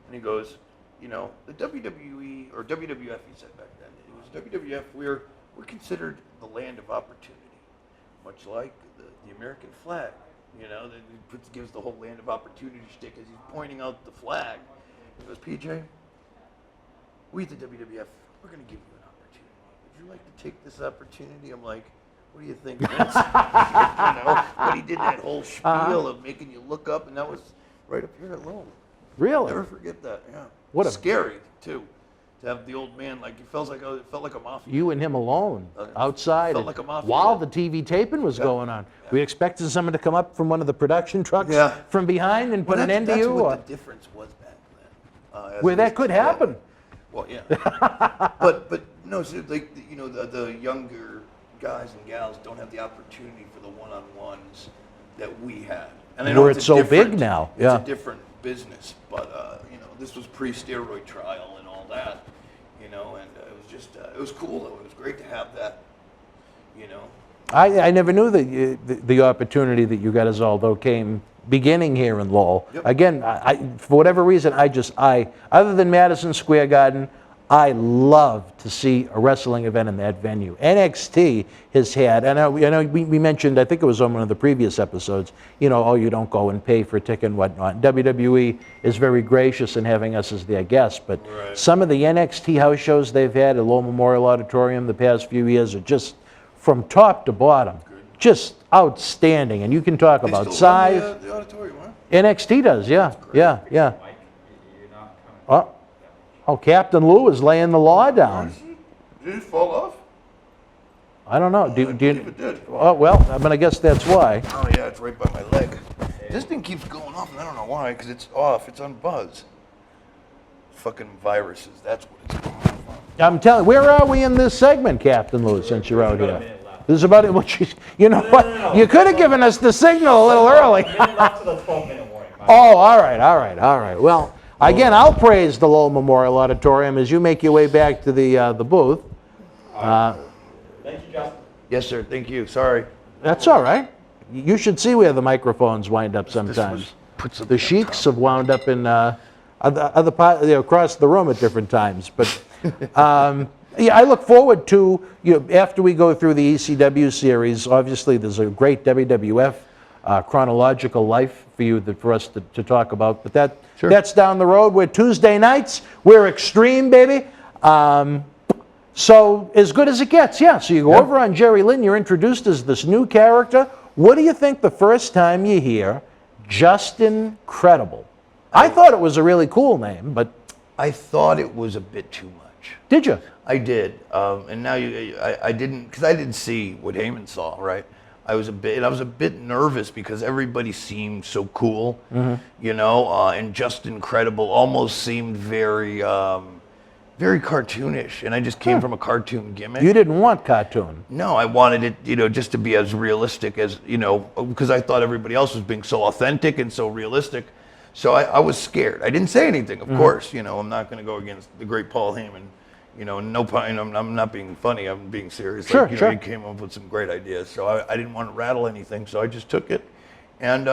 [SPEAKER 2] And he goes, you know, the WWE, or WWF, he said back then, it was WWF, we're considered the land of opportunity, much like the American flag, you know, that gives the whole land of opportunity shtick as he's pointing out the flag. He goes, PJ, we at the WWF, we're going to give you an opportunity. Would you like to take this opportunity? I'm like, what do you think, Vince? You know, but he did that whole spiel of making you look up, and that was right up here at Lowell.
[SPEAKER 1] Really?
[SPEAKER 2] Never forget that. Yeah.
[SPEAKER 1] What a-
[SPEAKER 2] scary too, to have the old man like it felt like a mafia.
[SPEAKER 1] You and him alone outside
[SPEAKER 2] Felt like a mafia.
[SPEAKER 1] while the TV taping was going on. We expected someone to come up from one of the production trucks from behind and put an end to
[SPEAKER 2] that's
[SPEAKER 1] you.
[SPEAKER 2] what the difference was back then.
[SPEAKER 1] Where that could happen.
[SPEAKER 2] Well, yeah. but no, so like you know the younger guys and gals don't have the opportunity for the one-on-ones that we had. And I know
[SPEAKER 1] Where
[SPEAKER 2] it's
[SPEAKER 1] it's
[SPEAKER 2] a
[SPEAKER 1] so
[SPEAKER 2] different-
[SPEAKER 1] big now,
[SPEAKER 2] It's
[SPEAKER 1] yeah.
[SPEAKER 2] a different business, but you know this was pre-steroid trial and all that, you know, and it was just it was cool though. It was great to have that, you know.
[SPEAKER 1] I never knew that the opportunity that you got as Aldo came beginning here in Lowell.
[SPEAKER 2] Yep.
[SPEAKER 1] Again, for whatever reason, other than Madison Square Garden, I love to see a wrestling event in that venue. NXT has had, and I know we mentioned, I think it was on one of the previous episodes, you know, oh, you don't go and pay for a ticket and whatnot. WWE is very gracious in having us as their guests, but some of the NXT house shows they've had at Lowell Memorial Auditorium the past few years are just, from top to bottom, just outstanding. And you can talk about size.
[SPEAKER 2] The auditorium, huh?
[SPEAKER 1] NXT does, yeah. Oh, Captain Lou is laying the law down.
[SPEAKER 2] Did it fall off?
[SPEAKER 1] I don't know. Do
[SPEAKER 2] believe
[SPEAKER 1] you?
[SPEAKER 2] it did.
[SPEAKER 1] Oh, well, I'm gonna guess that's why.
[SPEAKER 2] Oh yeah, it's right by my leg. This thing keeps going off, and I don't know why, because it's off. It's on buzz. Fucking viruses. That's what it's going off on.
[SPEAKER 1] I'm telling. Where are we in this segment, Captain Lou? Since you're out here, there's about it. Well, you know what? You could have given us the signal a little early. Oh, all right. Well, again, I'll praise the Lowell Memorial Auditorium as you make your way back to the booth.
[SPEAKER 2] Thank you, Justin. Yes, sir. Thank you. Sorry.
[SPEAKER 1] That's all right. You should see where the microphones wind up sometimes. The Sheiks have wound up in other part, across the room at different times. But yeah, I look forward to, after we go through the ECW series, obviously there's a great WWF chronological life for you, for us to talk about. But that's down the road. We're Tuesday nights. We're Extreme, baby. So as good as it gets, yeah. So you go over on Jerry Lynn, you're introduced as this new character. What do you think the first time you hear Justin Credible? I thought it was a really cool name, but...
[SPEAKER 2] I thought it was a bit too much.
[SPEAKER 1] Did you?
[SPEAKER 2] I did. And now I didn't, because I didn't see what Heyman saw, right? I was a bit nervous because everybody seemed so cool, and Justin Credible almost seemed very cartoonish, and I just came from a cartoon gimmick.
[SPEAKER 1] You didn't want cartoon.
[SPEAKER 2] No, I wanted it, just to be as realistic as, because I thought everybody else was being so authentic and so realistic. So I was scared. I didn't say anything, of course. I'm not going to go against the great Paul Heyman. No pun. I'm not being funny. I'm being serious.
[SPEAKER 1] Sure,
[SPEAKER 2] He came up with some great ideas. So I didn't want to rattle anything. So I just took it, and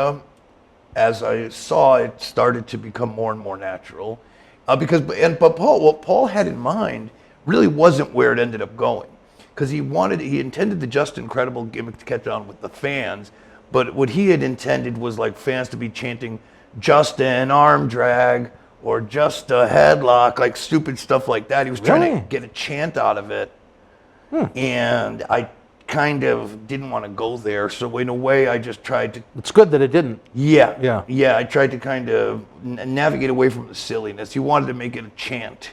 [SPEAKER 2] as I saw, it started to become more and more natural. But what Paul had in mind really wasn't where it ended up going, because he intended the Justin Credible gimmick to catch on with the fans, but what he had intended was like fans to be chanting Justin arm drag or just a headlock, like stupid stuff like that. He was trying to get a chant out of it, and I kind of didn't want to go there. So in a way, I just tried to.
[SPEAKER 1] It's good that it didn't.
[SPEAKER 2] Yeah. I tried to kind of navigate away from the silliness. He wanted to make it a chant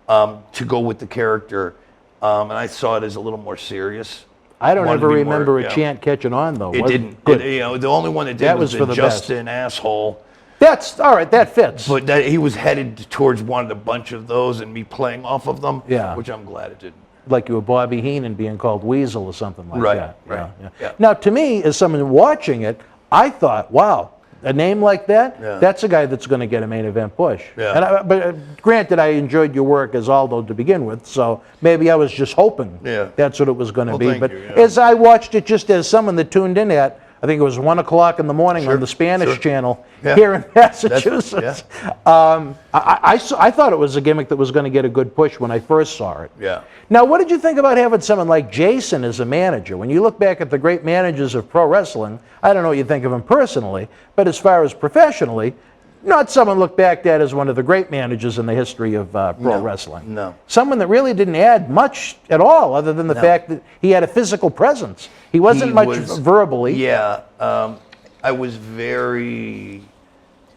[SPEAKER 2] to go with the character, and I saw it as a little more serious.
[SPEAKER 1] I don't ever remember a chant catching on, though.
[SPEAKER 2] It didn't.
[SPEAKER 1] Good.
[SPEAKER 2] The only one that did was the Justin asshole.
[SPEAKER 1] That's all right. That fits.
[SPEAKER 2] But he was headed towards one of the bunch of those, and me playing off of them. Yeah. Which I'm glad it didn't.
[SPEAKER 1] Like you were Bobby Heenan being called Weasel or something like that.
[SPEAKER 2] Right. Yeah.
[SPEAKER 1] Now, to me, as someone watching it, I thought, wow, a name like that, that's a guy that's going to get a main event push.
[SPEAKER 2] Yeah.
[SPEAKER 1] But granted, I enjoyed your work as Aldo to begin with, so maybe I was just hoping that's what it was going to be. But as I watched it, just as someone that tuned in at, I think it was 1 o'clock in the morning on the Spanish channel here in Massachusetts. I thought it was a gimmick that was going to get a good push when I first saw it.
[SPEAKER 2] Yeah.
[SPEAKER 1] Now, what did you think about having someone like Jason as a manager? When you look back at the great managers of pro wrestling, I don't know what you think of him personally, but as far as professionally, not someone looked back at as one of the great managers in the history of pro wrestling.
[SPEAKER 2] No.
[SPEAKER 1] Someone that really didn't add much at all, other than the fact that he had a physical presence. He wasn't much verbally.
[SPEAKER 2] Yeah. I was very,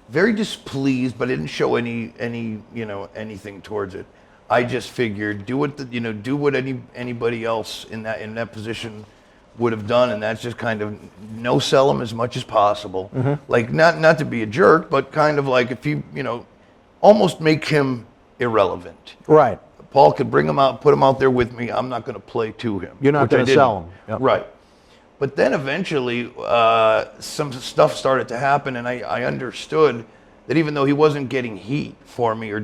[SPEAKER 2] very displeased, but I didn't show anything towards it. I just figured do what anybody else in that position would have done, and that's just kind of no sell him as much as possible. Like not to be a jerk, but kind of like if you almost make him irrelevant.
[SPEAKER 1] Right.
[SPEAKER 2] Paul could bring him out, put him out there with me. I'm not going to play to him.
[SPEAKER 1] You're not going to sell him.
[SPEAKER 2] Yep. Right. But then eventually some stuff started to happen, and I understood that even though he wasn't getting heat for me or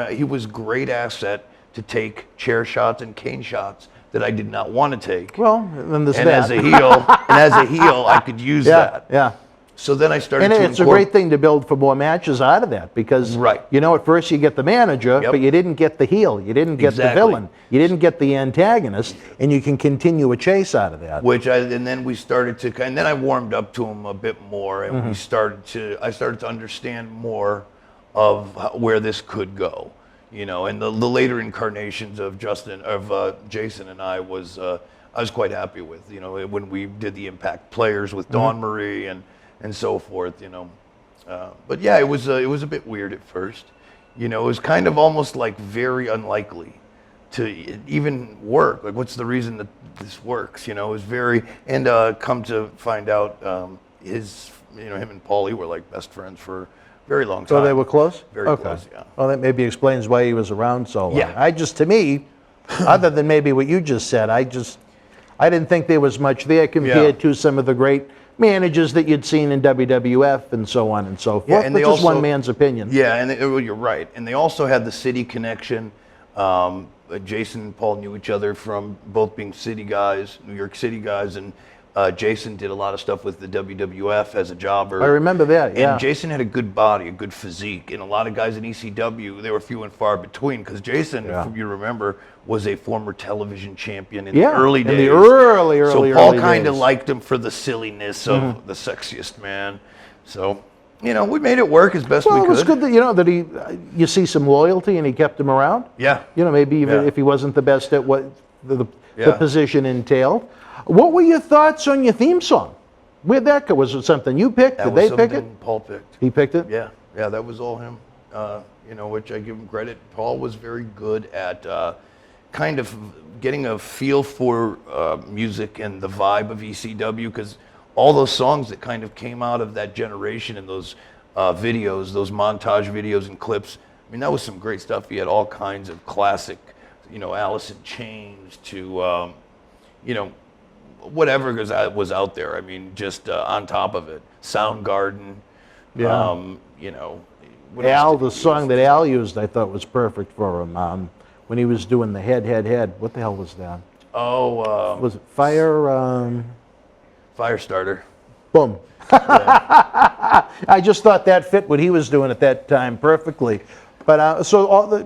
[SPEAKER 2] he was a great asset to take chair shots and cane shots that I did not want to take.
[SPEAKER 1] Well, then there's
[SPEAKER 2] and
[SPEAKER 1] that.
[SPEAKER 2] as a heel, I could use that.
[SPEAKER 1] Yeah.
[SPEAKER 2] So then I started
[SPEAKER 1] and it's a great thing to build for more matches out of that, because at first you get the manager, but you didn't get the heel, you didn't get the villain, you didn't get the antagonist, and you can continue a chase out of that.
[SPEAKER 2] And then I warmed up to him a bit more, and I started to understand more of where this could go. And the later incarnations of Jason and I was quite happy with. When we did the Impact Players with Dawn Marie and so forth. But yeah, it was a bit weird at first. It was kind of almost like very unlikely to even work. Like, what's the reason that this works? It was very, and come to find out, him and Paulie were like best friends for a very long time.
[SPEAKER 1] So they were close?
[SPEAKER 2] Very close, yeah.
[SPEAKER 1] Well, that maybe explains why he was around so long.
[SPEAKER 2] Yeah.
[SPEAKER 1] To me, other than maybe what you just said, I didn't think there was much there compared to some of the great managers that you'd seen in WWF and so on and so forth.
[SPEAKER 2] Yeah, and
[SPEAKER 1] but just one man's opinion.
[SPEAKER 2] Yeah, and you're right. And they also had the city connection. Jason and Paul knew each other from both being city guys, New York City guys, and Jason did a lot of stuff with the WWF as a jobber.
[SPEAKER 1] I remember that, yeah.
[SPEAKER 2] And Jason had a good body, a good physique, and a lot of guys in ECW, they were few and far between, because Jason, if you remember, was a former television champion in the early days.
[SPEAKER 1] In the early
[SPEAKER 2] So Paul
[SPEAKER 1] days.
[SPEAKER 2] kind of liked him for the silliness of the sexiest man. So, you know, we made it work as best we could.
[SPEAKER 1] Well, it was good that, you know, that you see some loyalty and he kept him around.
[SPEAKER 2] Yeah.
[SPEAKER 1] You know, maybe even if he wasn't the best at what the position entailed. What were your thoughts on your theme song? Where'd that go? Was it something you picked? Did they pick it?
[SPEAKER 2] Paul picked.
[SPEAKER 1] He picked it?
[SPEAKER 2] Yeah, that was all him. You know, which I give him credit. Paul was very good at kind of getting a feel for music and the vibe of ECW, because all those songs that kind of came out of that generation and those videos, those montage videos and clips, I mean, that was some great stuff. He had all kinds of classic, you know, Alice in Chains to, you know, whatever was out there. I mean, just on top of it. Soundgarden, you know.
[SPEAKER 1] Al, the song that Al used, I thought was perfect for him. When he was doing the head. What the hell was that?
[SPEAKER 2] Oh.
[SPEAKER 1] Was it Fire?
[SPEAKER 2] Firestarter.
[SPEAKER 1] Boom. I just thought that fit what he was doing at that time perfectly. But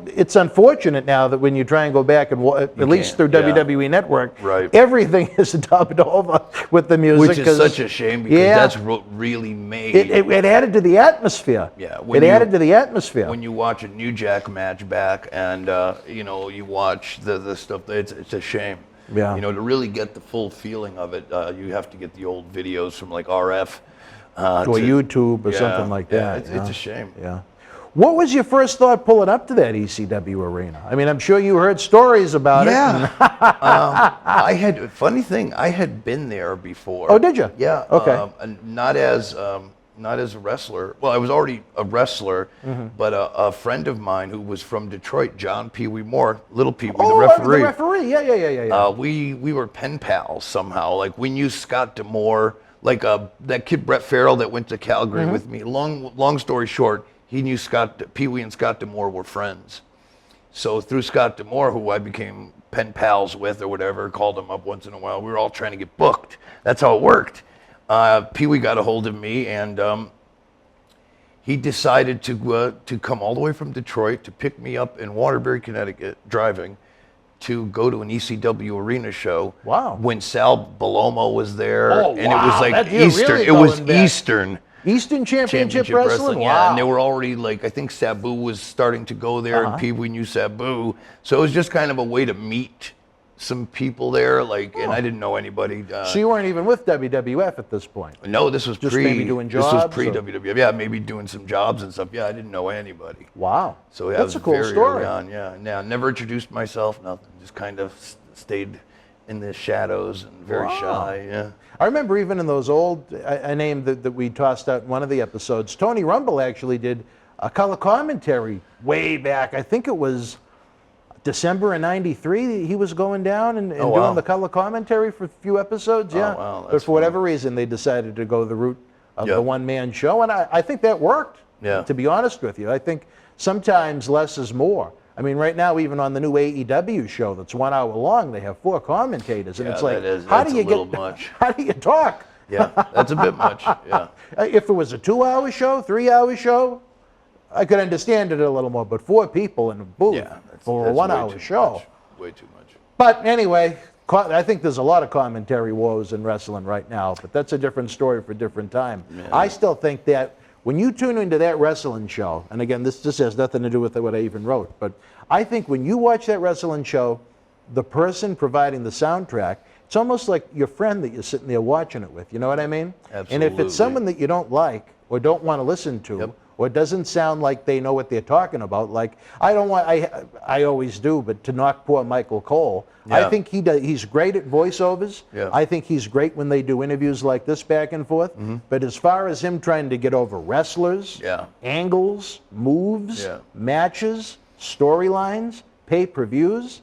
[SPEAKER 1] it's unfortunate now that when you try and go back and at least through WWE Network, everything is dubbed over with the music.
[SPEAKER 2] Which is such a shame, because that's what really made
[SPEAKER 1] it added to the atmosphere.
[SPEAKER 2] Yeah,
[SPEAKER 1] it added to the atmosphere.
[SPEAKER 2] When you watch a New Jack match back, and you know, you watch the stuff, it's a shame.
[SPEAKER 1] Yeah.
[SPEAKER 2] You know, to really get the full feeling of it, you have to get the old videos from like RF
[SPEAKER 1] or YouTube or something like that.
[SPEAKER 2] It's a shame.
[SPEAKER 1] Yeah. What was your first thought pulling up to that ECW arena? I mean, I'm sure you heard stories about it.
[SPEAKER 2] I had, funny thing, I had been there before.
[SPEAKER 1] Oh, did you?
[SPEAKER 2] Yeah.
[SPEAKER 1] Okay.
[SPEAKER 2] Not as a wrestler. Well, I was already a wrestler, but a friend of mine who was from Detroit, John Pee Wee Moore, Little Pee Wee, the referee.
[SPEAKER 1] The referee, yeah.
[SPEAKER 2] We were pen pals somehow. Like, we knew Scott D'Amore, like that kid Brett Farrell that went to Calgary with me. Long story short, he knew Pee Wee and Scott D'Amore were friends. So through Scott D'Amore, who I became pen pals with or whatever, called him up once in a while. We were all trying to get booked. That's how it worked. Pee Wee got a hold of me, and he decided to come all the way from Detroit to pick me up in Waterbury, Connecticut, driving, to go to an ECW arena show.
[SPEAKER 1] Wow.
[SPEAKER 2] When Sal Balomo was there,
[SPEAKER 1] and
[SPEAKER 2] it was like Eastern.
[SPEAKER 1] Really
[SPEAKER 2] it was Eastern.
[SPEAKER 1] Eastern Championship Wrestling? Wow.
[SPEAKER 2] Yeah, and they were already, like, I think Sabu was starting to go there, and Pee Wee knew Sabu. So it was just kind of a way to meet some people there, like, and I didn't know anybody.
[SPEAKER 1] So you weren't even with WWF at this point?
[SPEAKER 2] No, this was
[SPEAKER 1] just maybe doing jobs?
[SPEAKER 2] This was pre-WWF. Yeah, maybe doing some jobs and stuff. Yeah, I didn't know anybody.
[SPEAKER 1] Wow.
[SPEAKER 2] So yeah,
[SPEAKER 1] that's a cool story.
[SPEAKER 2] Early on. Yeah, never introduced myself, nothing. Just kind of stayed in the shadows and very shy. Yeah.
[SPEAKER 1] I remember even in those old, a name that we tossed out in one of the episodes, Tony Rumble actually did a color commentary way back. I think it was December of '93. He was going down and doing the color commentary for a few episodes. Yeah.
[SPEAKER 2] Wow,
[SPEAKER 1] but for whatever reason, they decided to go the route of the one-man show, and I think that worked.
[SPEAKER 2] Yeah.
[SPEAKER 1] To be honest with you, I think sometimes less is more. I mean, right now, even on the new AEW show that's 1 hour long, they have 4 commentators, and it's like, how do you how do you talk?
[SPEAKER 2] Yeah, that's a bit much. Yeah.
[SPEAKER 1] If it was a 2 hour show, 3 hour show, I could understand it a little more. But 4 people in a booth for a 1 hour show,
[SPEAKER 2] way too much.
[SPEAKER 1] But anyway, I think there's a lot of commentary woes in wrestling right now. But that's a different story for a different time. Yeah. I still think that when you tune into that wrestling show, and again, this just has nothing to do with what I even wrote, but I think when you watch that wrestling show, the person providing the soundtrack, it's almost like your friend that you're sitting there watching it with. You know what I mean?
[SPEAKER 2] Absolutely.
[SPEAKER 1] And if it's someone that you don't like or don't want to listen to, or it doesn't sound like they know what they're talking about, like I always do, but to knock poor Michael Cole, I think he's great at voiceovers.
[SPEAKER 2] Yeah.
[SPEAKER 1] I think he's great when they do interviews like this back and forth. But as far as him trying to get over wrestlers, angles, moves, matches, storylines, pay-per-views,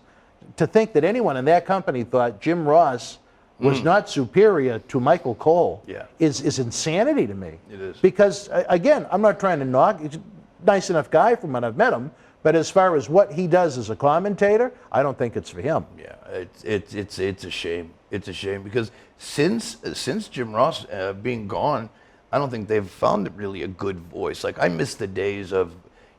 [SPEAKER 1] to think that anyone in that company thought Jim Ross was not superior to Michael Cole is insanity to me.
[SPEAKER 2] It is.
[SPEAKER 1] Because, again, I'm not trying to knock. He's a nice enough guy from when I've met him. But as far as what he does as a commentator, I don't think it's for him.
[SPEAKER 2] Yeah, it's a shame. It's a shame because since Jim Ross being gone, I don't think they've found really a good voice. Like, I miss the days of,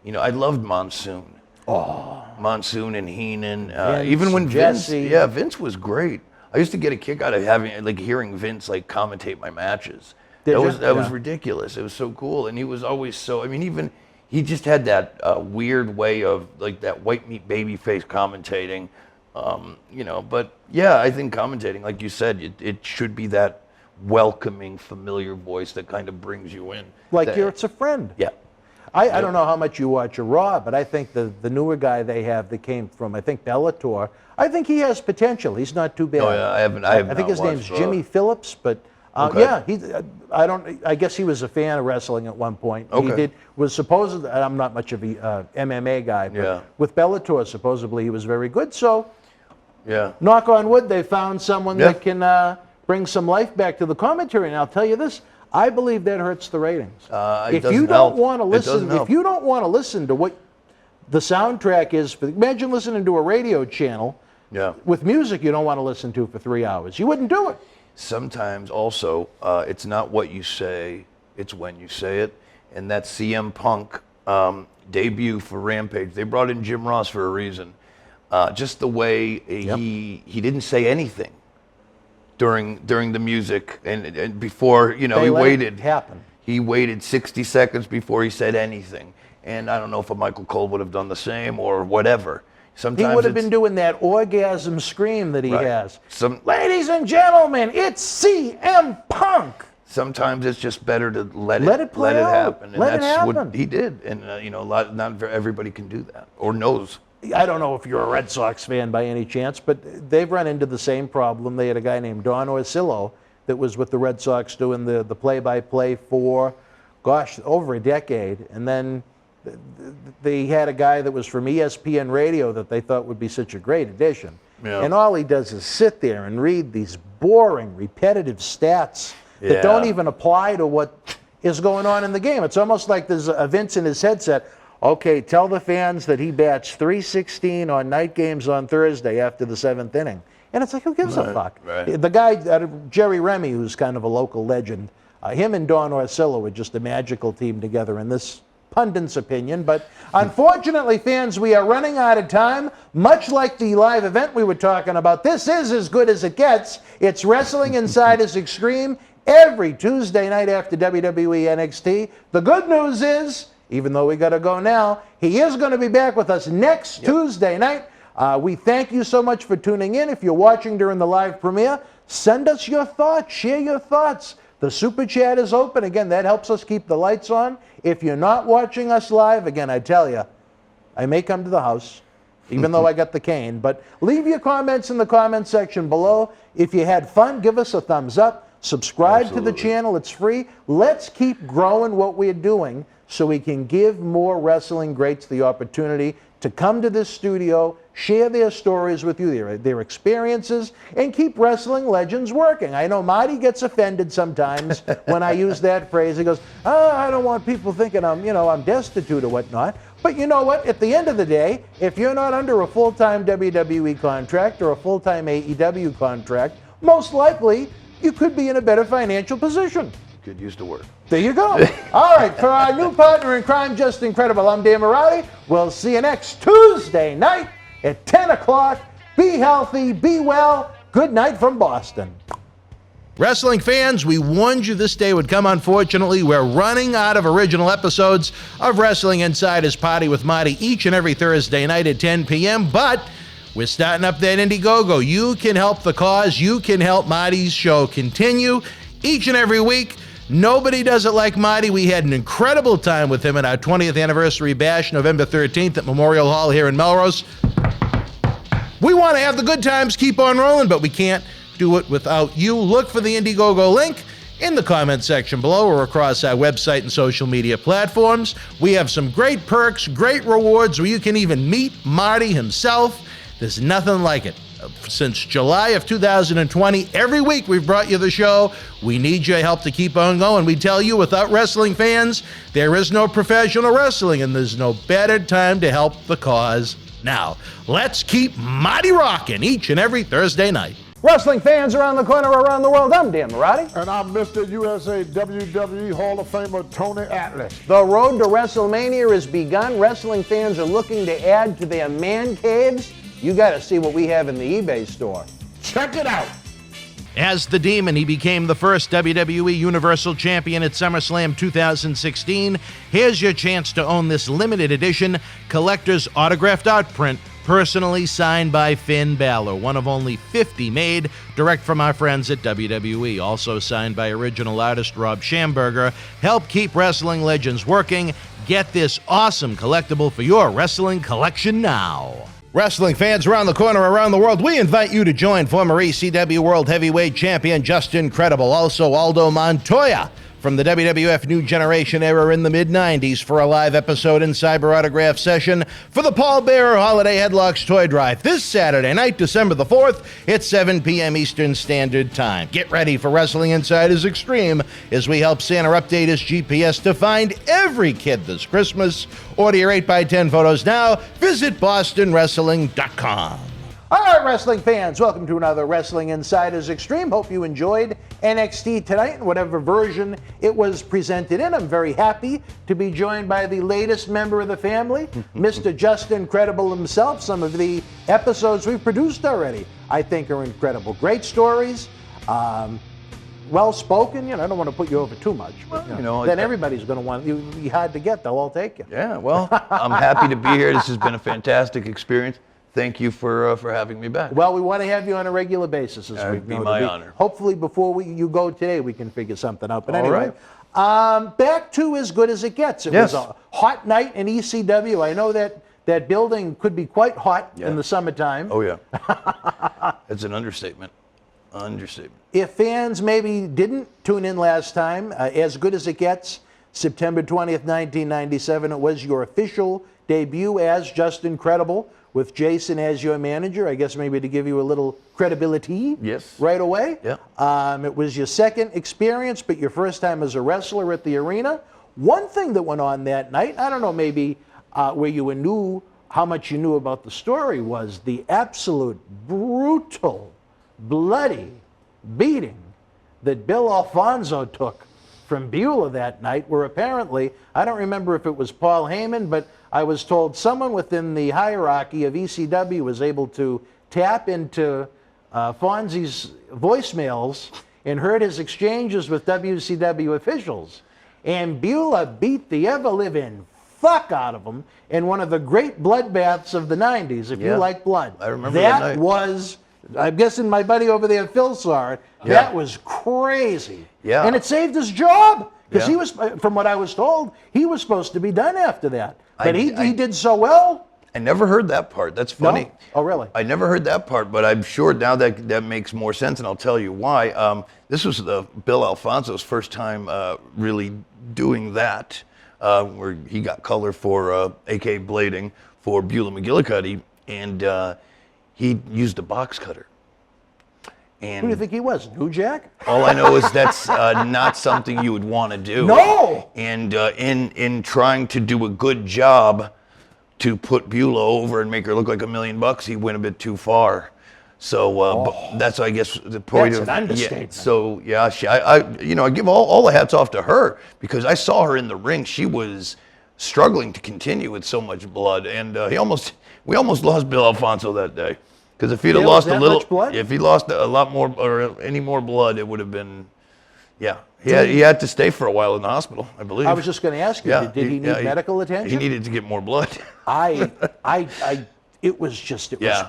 [SPEAKER 2] I loved Monsoon. Oh. Monsoon and Heenan. Even when Vince was great. I used to get a kick out of hearing Vince commentate my matches. That was ridiculous. It was so cool, and he was always so. I mean, even he just had that weird way of that white meat baby face commentating. But yeah, I think commentating, like you said, it should be that welcoming, familiar voice that kind of brings you in.
[SPEAKER 1] It's a friend.
[SPEAKER 2] Yeah.
[SPEAKER 1] I don't know how much you watch a Raw, but I think the newer guy they have that came from, I think, Bellator, I think he has potential. He's not too bad.
[SPEAKER 2] Oh, yeah,
[SPEAKER 1] I think his name's Jimmy Phillips, but yeah, I guess he was a fan of wrestling at one point.
[SPEAKER 2] Okay.
[SPEAKER 1] He was supposedly, I'm not much of a MMA guy, but with Bellator, supposedly he was very good. So, knock on wood, they found someone that can bring some life back to the commentary. And I'll tell you this, I believe that hurts the ratings. If you don't want to listen to what the soundtrack is, imagine listening to a radio channel with music you don't want to listen to for 3 hours. You wouldn't do it.
[SPEAKER 2] Sometimes also, it's not what you say, it's when you say it. And that CM Punk debut for Rampage, they brought in Jim Ross for a reason. Just the way he didn't say anything during the music and before, he waited. He waited 60 seconds before he said anything. And I don't know if a Michael Cole would have done the same or whatever. Sometimes
[SPEAKER 1] he would have been doing that orgasm scream that he has. Ladies and gentlemen, it's CM Punk.
[SPEAKER 2] Sometimes it's just better to let it happen. And that's what he did. And not everybody can do that or knows.
[SPEAKER 1] I don't know if you're a Red Sox fan by any chance, but they've run into the same problem. They had a guy named Don Orsillo that was with the Red Sox doing the play-by-play for, over a decade. And then they had a guy that was from ESPN Radio that they thought would be such a great addition. Yeah. And all he does is sit there and read these boring, repetitive stats that don't even apply to what is going on in the game. It's almost like there's a Vince in his headset. Okay, tell the fans that he bats .316 on night games on Thursday after the 7th inning. And it's like, who gives a fuck? Right. The guy, Jerry Remy, who's kind of a local legend, him and Don Orsillo were just a magical team together in this pundit's opinion. But unfortunately, fans, we are running out of time. Much like the live event we were talking about, this is as good as it gets. It's Wrestling Insiders Extreme every Tuesday night after WWE NXT. The good news is, even though we got to go now, he is going to be back with us next Tuesday night. We thank you so much for tuning in. If you're watching during the live premiere, send us your thoughts. Share your thoughts. The Super Chat is open. Again, that helps us keep the lights on. If you're not watching us live, again, I tell you, I may come to the house, even though I got the cane. But leave your comments in the comment section below. If you had fun, give us a thumbs up. Subscribe to the channel. It's free. Let's keep growing what we're doing so we can give more wrestling greats the opportunity to come to this studio, share their stories with you, their experiences, and keep wrestling legends working. I know Marty gets offended sometimes when I use that phrase. He goes, I don't want people thinking I'm destitute or whatnot. But you know what? At the end of the day, if you're not under a full-time WWE contract or a full-time AEW contract, most likely you could be in a better financial position.
[SPEAKER 2] Could use the word.
[SPEAKER 1] There you go. All right, for our new partner in crime, Just Incredible, I'm Dan Marty. We'll see you next Tuesday night at 10 o'clock. Be healthy, be well. Good night from Boston.
[SPEAKER 3] Wrestling fans, we warned you this day would come. Unfortunately, we're running out of original episodes of Wrestling Insiders Party with Marty each and every Thursday night at 10 p.m., but we're starting up that Indiegogo. You can help the cause. You can help Marty's show continue each and every week. Nobody does it like Marty. We had an incredible time with him at our 20th anniversary bash, November 13th at Memorial Hall here in Melrose. We want to have the good times keep on rolling, but we can't do it without you. Look for the Indiegogo link in the comment section below or across our website and social media platforms. We have some great perks, great rewards where you can even meet Marty himself. There's nothing like it. Since July of 2020, every week we've brought you the show. We need your help to keep on going. We tell you, without wrestling fans, there is no professional wrestling, and there's no better time to help the cause now. Let's keep Marty rocking each and every Thursday night.
[SPEAKER 5] Wrestling fans around the corner, around the world, I'm Dan Marty.
[SPEAKER 6] And I'm Mr. USA WWE Hall of Famer Tony Atlas.
[SPEAKER 5] The road to WrestleMania has begun. Wrestling fans are looking to add to their man caves. You got to see what we have in the eBay store.
[SPEAKER 6] Check it out.
[SPEAKER 3] As the Demon, he became the first WWE Universal Champion at SummerSlam 2016. Here's your chance to own this limited edition collector's autographed art print, personally signed by Finn Balor, one of only 50 made, direct from our friends at WWE. Also signed by original artist Rob Schamberger. Help keep wrestling legends working. Get this awesome collectible for your wrestling collection now. Wrestling fans around the corner, around the world, we invite you to join former ECW World Heavyweight Champion Justin Credible, also Aldo Montoya, from the WWF New Generation era in the mid-90s for a live episode and cyber autograph session for the Paul Bearer Holiday Headlocks Toy Drive this Saturday night, December the 4th at 7 p.m. Eastern Standard Time. Get ready for Wrestling Insiders Extreme as we help Santa update his GPS to find every kid this Christmas. Order your 8x10 photos now. Visit BostonWrestling.com.
[SPEAKER 5] All right, wrestling fans, welcome to another Wrestling Insiders Extreme. Hope you enjoyed NXT tonight in whatever version it was presented in. I'm very happy to be joined by the latest member of the family, Mr. Justin Credible himself. Some of the episodes we've produced already, I think, are incredible. Great stories, well-spoken. I don't want to put you over too much. But, then everybody's going to want you. Be hard to get. They'll all take you.
[SPEAKER 2] Yeah, well, I'm happy to be here. This has been a fantastic experience. Thank you for having me back.
[SPEAKER 5] Well, we want to have you on a regular basis.
[SPEAKER 2] It'd be my honor.
[SPEAKER 5] Hopefully, before you go today, we can figure something out. But
[SPEAKER 2] All
[SPEAKER 5] anyway, back to As Good As It Gets. It was a hot night in ECW. I know that building could be quite hot in the summertime.
[SPEAKER 2] Oh, yeah. It's an understatement.
[SPEAKER 5] If fans maybe didn't tune in last time, As Good As It Gets, September 20th, 1997, it was your official debut as Justin Credible, with Jason as your manager, I guess maybe to give you a little credibility right away.
[SPEAKER 2] Yeah.
[SPEAKER 5] It was your second experience, but your first time as a wrestler at the arena. One thing that went on that night, I don't know maybe where you knew how much you knew about the story, was the absolute brutal, bloody beating that Bill Alfonso took from Beulah that night, where apparently, I don't remember if it was Paul Heyman, but I was told someone within the hierarchy of ECW was able to tap into Fonzie's voicemails and heard his exchanges with WCW officials. And Beulah beat the ever-living fuck out of him in one of the great bloodbaths of the 90s, if you like blood.
[SPEAKER 2] I remember that night.
[SPEAKER 5] Was, I'm guessing my buddy over there, Phil, saw it. That was crazy.
[SPEAKER 2] Yeah.
[SPEAKER 5] And it saved his job. Because he was, from what I was told, he was supposed to be done after that. But he did so well.
[SPEAKER 2] I never heard that part. That's funny.
[SPEAKER 5] No? Oh, really?
[SPEAKER 2] I never heard that part, but I'm sure now that makes more sense, and I'll tell you why. This was Bill Alfonso's first time really doing that, where he got color for AK blading for Beulah McGillicuddy, and he used a box cutter. And
[SPEAKER 5] who do you think he was? New Jack?
[SPEAKER 2] All I know is that's not something you would want to do.
[SPEAKER 5] No!
[SPEAKER 2] And in trying to do a good job to put Beulah over and make her look like $1 million, he went a bit too far. So that's, I guess, the point
[SPEAKER 5] that's
[SPEAKER 2] of
[SPEAKER 5] an understatement.
[SPEAKER 2] So yeah, I give all the hats off to her, because I saw her in the ring. She was struggling to continue with so much blood, and we almost lost Bill Alfonso that day. Because if he'd have lost if he lost a lot more or any more blood, it would have been, he had to stay for a while in the hospital, I believe.
[SPEAKER 5] I was just going to ask you, did he need medical attention?
[SPEAKER 2] He needed to get more blood.
[SPEAKER 5] It was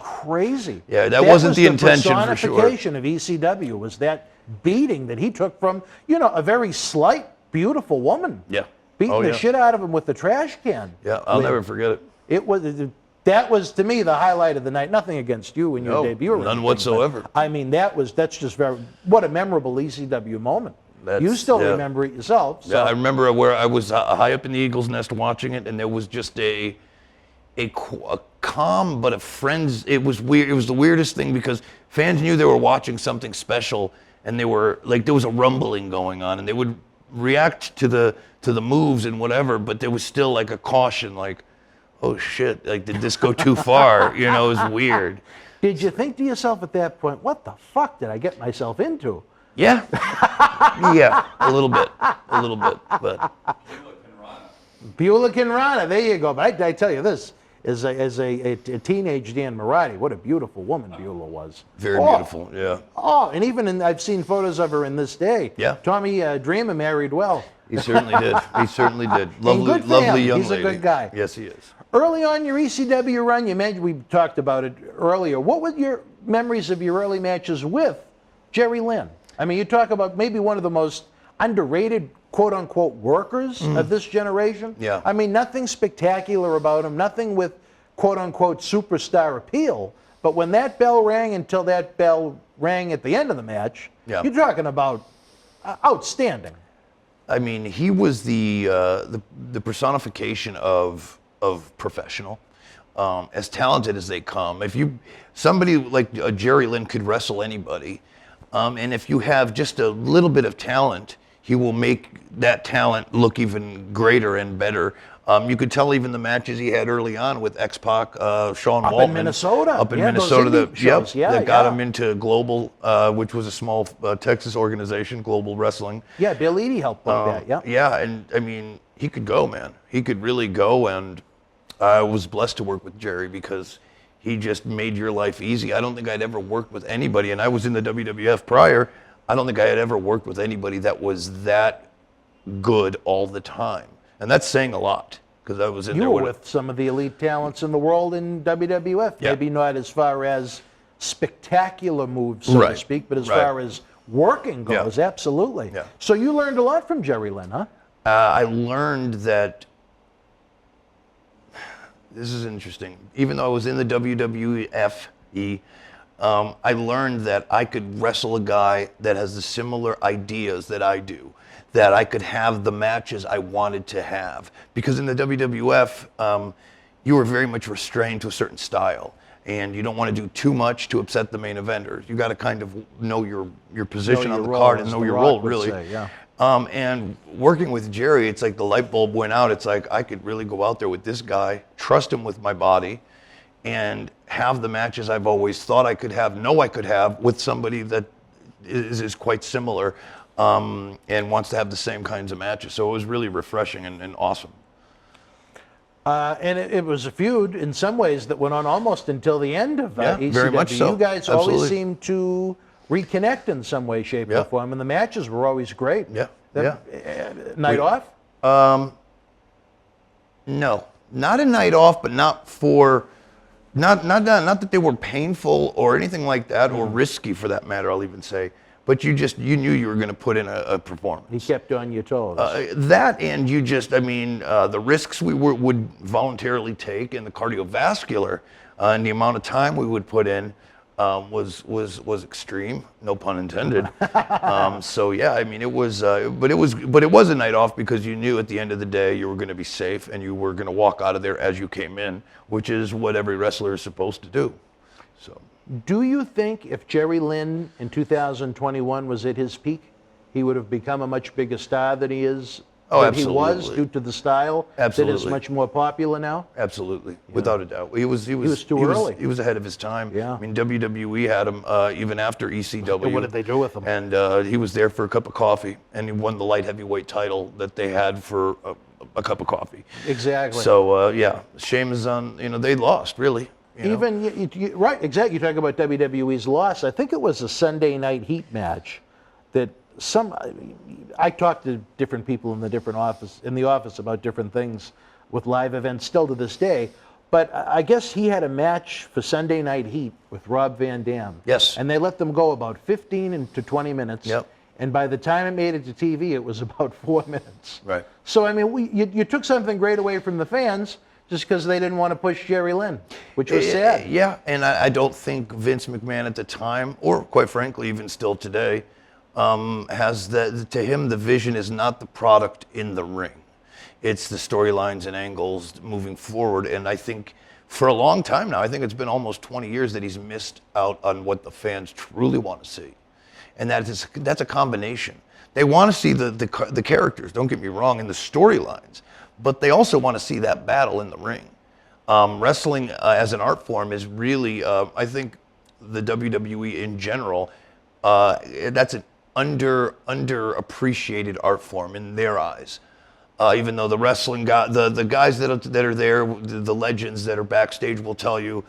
[SPEAKER 5] crazy.
[SPEAKER 2] Yeah, that wasn't the intention for sure.
[SPEAKER 5] The personification of ECW was that beating that he took from, a very slight, beautiful woman.
[SPEAKER 2] Yeah.
[SPEAKER 5] Beating the shit out of him with the trash can.
[SPEAKER 2] Yeah, I'll never forget it.
[SPEAKER 5] That was, to me, the highlight of the night. Nothing against you and your debut.
[SPEAKER 2] None whatsoever.
[SPEAKER 5] I mean, that's just what a memorable ECW moment. You still remember it yourself. So.
[SPEAKER 2] Yeah, I remember where I was high up in the Eagle's Nest watching it, and there was just a calm but a friend's. It was weird. It was the weirdest thing, because fans knew they were watching something special, and they were like, there was a rumbling going on, and they would react to the moves and whatever, but there was still like a caution, like, oh shit, like, did this go too far? It was weird.
[SPEAKER 5] Did you think to yourself at that point, what the fuck did I get myself into?
[SPEAKER 2] Yeah. Yeah, a little bit, but.
[SPEAKER 5] Bulick and Rana, there you go. But I tell you this, as a teenage Dan Marati, what a beautiful woman Beulah was.
[SPEAKER 2] Very beautiful, yeah.
[SPEAKER 5] Oh, and even I've seen photos of her in this day.
[SPEAKER 2] Yeah.
[SPEAKER 5] Tommy Dreamer married well.
[SPEAKER 2] He certainly did. He certainly did. Lovely,
[SPEAKER 5] good for
[SPEAKER 2] lovely
[SPEAKER 5] him.
[SPEAKER 2] young
[SPEAKER 5] He's
[SPEAKER 2] lady.
[SPEAKER 5] a good guy.
[SPEAKER 2] Yes, he is.
[SPEAKER 5] Early on your ECW run, you mentioned, we talked about it earlier. What were your memories of your early matches with Jerry Lynn? I mean, you talk about maybe one of the most underrated, quote-unquote, workers of this generation.
[SPEAKER 2] Yeah.
[SPEAKER 5] I mean, nothing spectacular about him, nothing with, quote-unquote, superstar appeal. But when that bell rang until that bell rang at the end of the match,
[SPEAKER 2] Yeah.
[SPEAKER 5] you're talking about outstanding.
[SPEAKER 2] I mean, he was the personification of professional, as talented as they come. Somebody like Jerry Lynn could wrestle anybody, and if you have just a little bit of talent, he will make that talent look even greater and better. You could tell even the matches he had early on with X-Pac, Sean Waltman.
[SPEAKER 5] Up in Minnesota.
[SPEAKER 2] Up in
[SPEAKER 5] Yeah,
[SPEAKER 2] Minnesota,
[SPEAKER 5] those indie shows. Yeah,
[SPEAKER 2] that got
[SPEAKER 5] yeah.
[SPEAKER 2] him into Global, which was a small Texas organization, Global Wrestling.
[SPEAKER 5] Yeah, Bill Eadie helped with that, yeah.
[SPEAKER 2] Yeah, and I mean, he could go, man. He could really go, and I was blessed to work with Jerry because he just made your life easy. I don't think I'd ever worked with anybody, and I was in the WWF prior. I don't think I had ever worked with anybody that was that good all the time. And that's saying a lot, because I was in there.
[SPEAKER 5] You were with some of the elite talents in the world in WWF.
[SPEAKER 2] Yeah.
[SPEAKER 5] Maybe not as far as spectacular moves, so to
[SPEAKER 2] Right.
[SPEAKER 5] speak, but as
[SPEAKER 2] Right.
[SPEAKER 5] far as working goes, absolutely.
[SPEAKER 2] Yeah.
[SPEAKER 5] So you learned a lot from Jerry Lynn, huh?
[SPEAKER 2] I learned that, this is interesting, even though I was in the WWF, I learned that I could wrestle a guy that has the similar ideas that I do, that I could have the matches I wanted to have. Because in the WWF, you were very much restrained to a certain style, and you don't want to do too much to upset the main eventers. You got to kind of know your position
[SPEAKER 5] Know
[SPEAKER 2] on
[SPEAKER 5] your
[SPEAKER 2] the card
[SPEAKER 5] role,
[SPEAKER 2] and
[SPEAKER 5] as
[SPEAKER 2] know
[SPEAKER 5] The
[SPEAKER 2] your
[SPEAKER 5] Rock
[SPEAKER 2] role,
[SPEAKER 5] would
[SPEAKER 2] really.
[SPEAKER 5] say, yeah.
[SPEAKER 2] And working with Jerry, it's like the light bulb went out. It's like I could really go out there with this guy, trust him with my body, and have the matches I've always thought I could have, know I could have, with somebody that is quite similar and wants to have the same kinds of matches. So it was really refreshing and awesome.
[SPEAKER 5] And it was a feud in some ways that went on almost until the end of ECW.
[SPEAKER 2] very much so.
[SPEAKER 5] You guys
[SPEAKER 2] Absolutely.
[SPEAKER 5] always seemed to reconnect in some way, shape, or form, and the matches were always great.
[SPEAKER 2] Yeah,
[SPEAKER 5] Night off?
[SPEAKER 2] No, not a night off, but not that they were painful or anything like that, or risky for that matter, I'll even say. But you knew you were going to put in a performance.
[SPEAKER 5] He kept on your toes.
[SPEAKER 2] That, and the risks we would voluntarily take, and the cardiovascular, and the amount of time we would put in was extreme, no pun intended. So yeah, I mean, it was a night off because you knew at the end of the day you were going to be safe and you were going to walk out of there as you came in, which is what every wrestler is supposed to do. So.
[SPEAKER 5] Do you think if Jerry Lynn in 2021 was at his peak, he would have become a much bigger star than he is?
[SPEAKER 2] Oh,
[SPEAKER 5] than he was
[SPEAKER 2] absolutely.
[SPEAKER 5] due to the style
[SPEAKER 2] Absolutely.
[SPEAKER 5] that is much more popular now?
[SPEAKER 2] Absolutely, without a doubt. He was
[SPEAKER 5] too early.
[SPEAKER 2] He was ahead of his time.
[SPEAKER 5] Yeah.
[SPEAKER 2] I mean, WWE had him even after ECW.
[SPEAKER 5] And what did they do with him?
[SPEAKER 2] And he was there for a cup of coffee, and he won the light heavyweight title that they had for a cup of coffee.
[SPEAKER 5] Exactly.
[SPEAKER 2] So yeah, shame is on. They lost really.
[SPEAKER 5] Even right, exactly. You talk about WWE's loss. I think it was a Sunday Night Heat match that I talked to different people in the office about different things with live events still to this day. But I guess he had a match for Sunday Night Heat with Rob Van Dam.
[SPEAKER 2] Yes.
[SPEAKER 5] And they let them go about 15 to 20 minutes.
[SPEAKER 2] Yep.
[SPEAKER 5] And by the time it made it to TV, it was about 4 minutes.
[SPEAKER 2] Right.
[SPEAKER 5] So I mean, you took something great away from the fans just because they didn't want to push Jerry Lynn, which was sad.
[SPEAKER 2] Yeah, and I don't think Vince McMahon at the time, or quite frankly, even still today, has to him, the vision is not the product in the ring. It's the storylines and angles moving forward. And I think for a long time now, I think it's been almost 20 years that he's missed out on what the fans truly want to see. And that's a combination. They want to see the characters, don't get me wrong, and the storylines, but they also want to see that battle in the ring. Wrestling as an art form is really, I think, the WWE in general, that's an underappreciated art form in their eyes. Even though the wrestling the guys that are there, the legends that are backstage will tell you,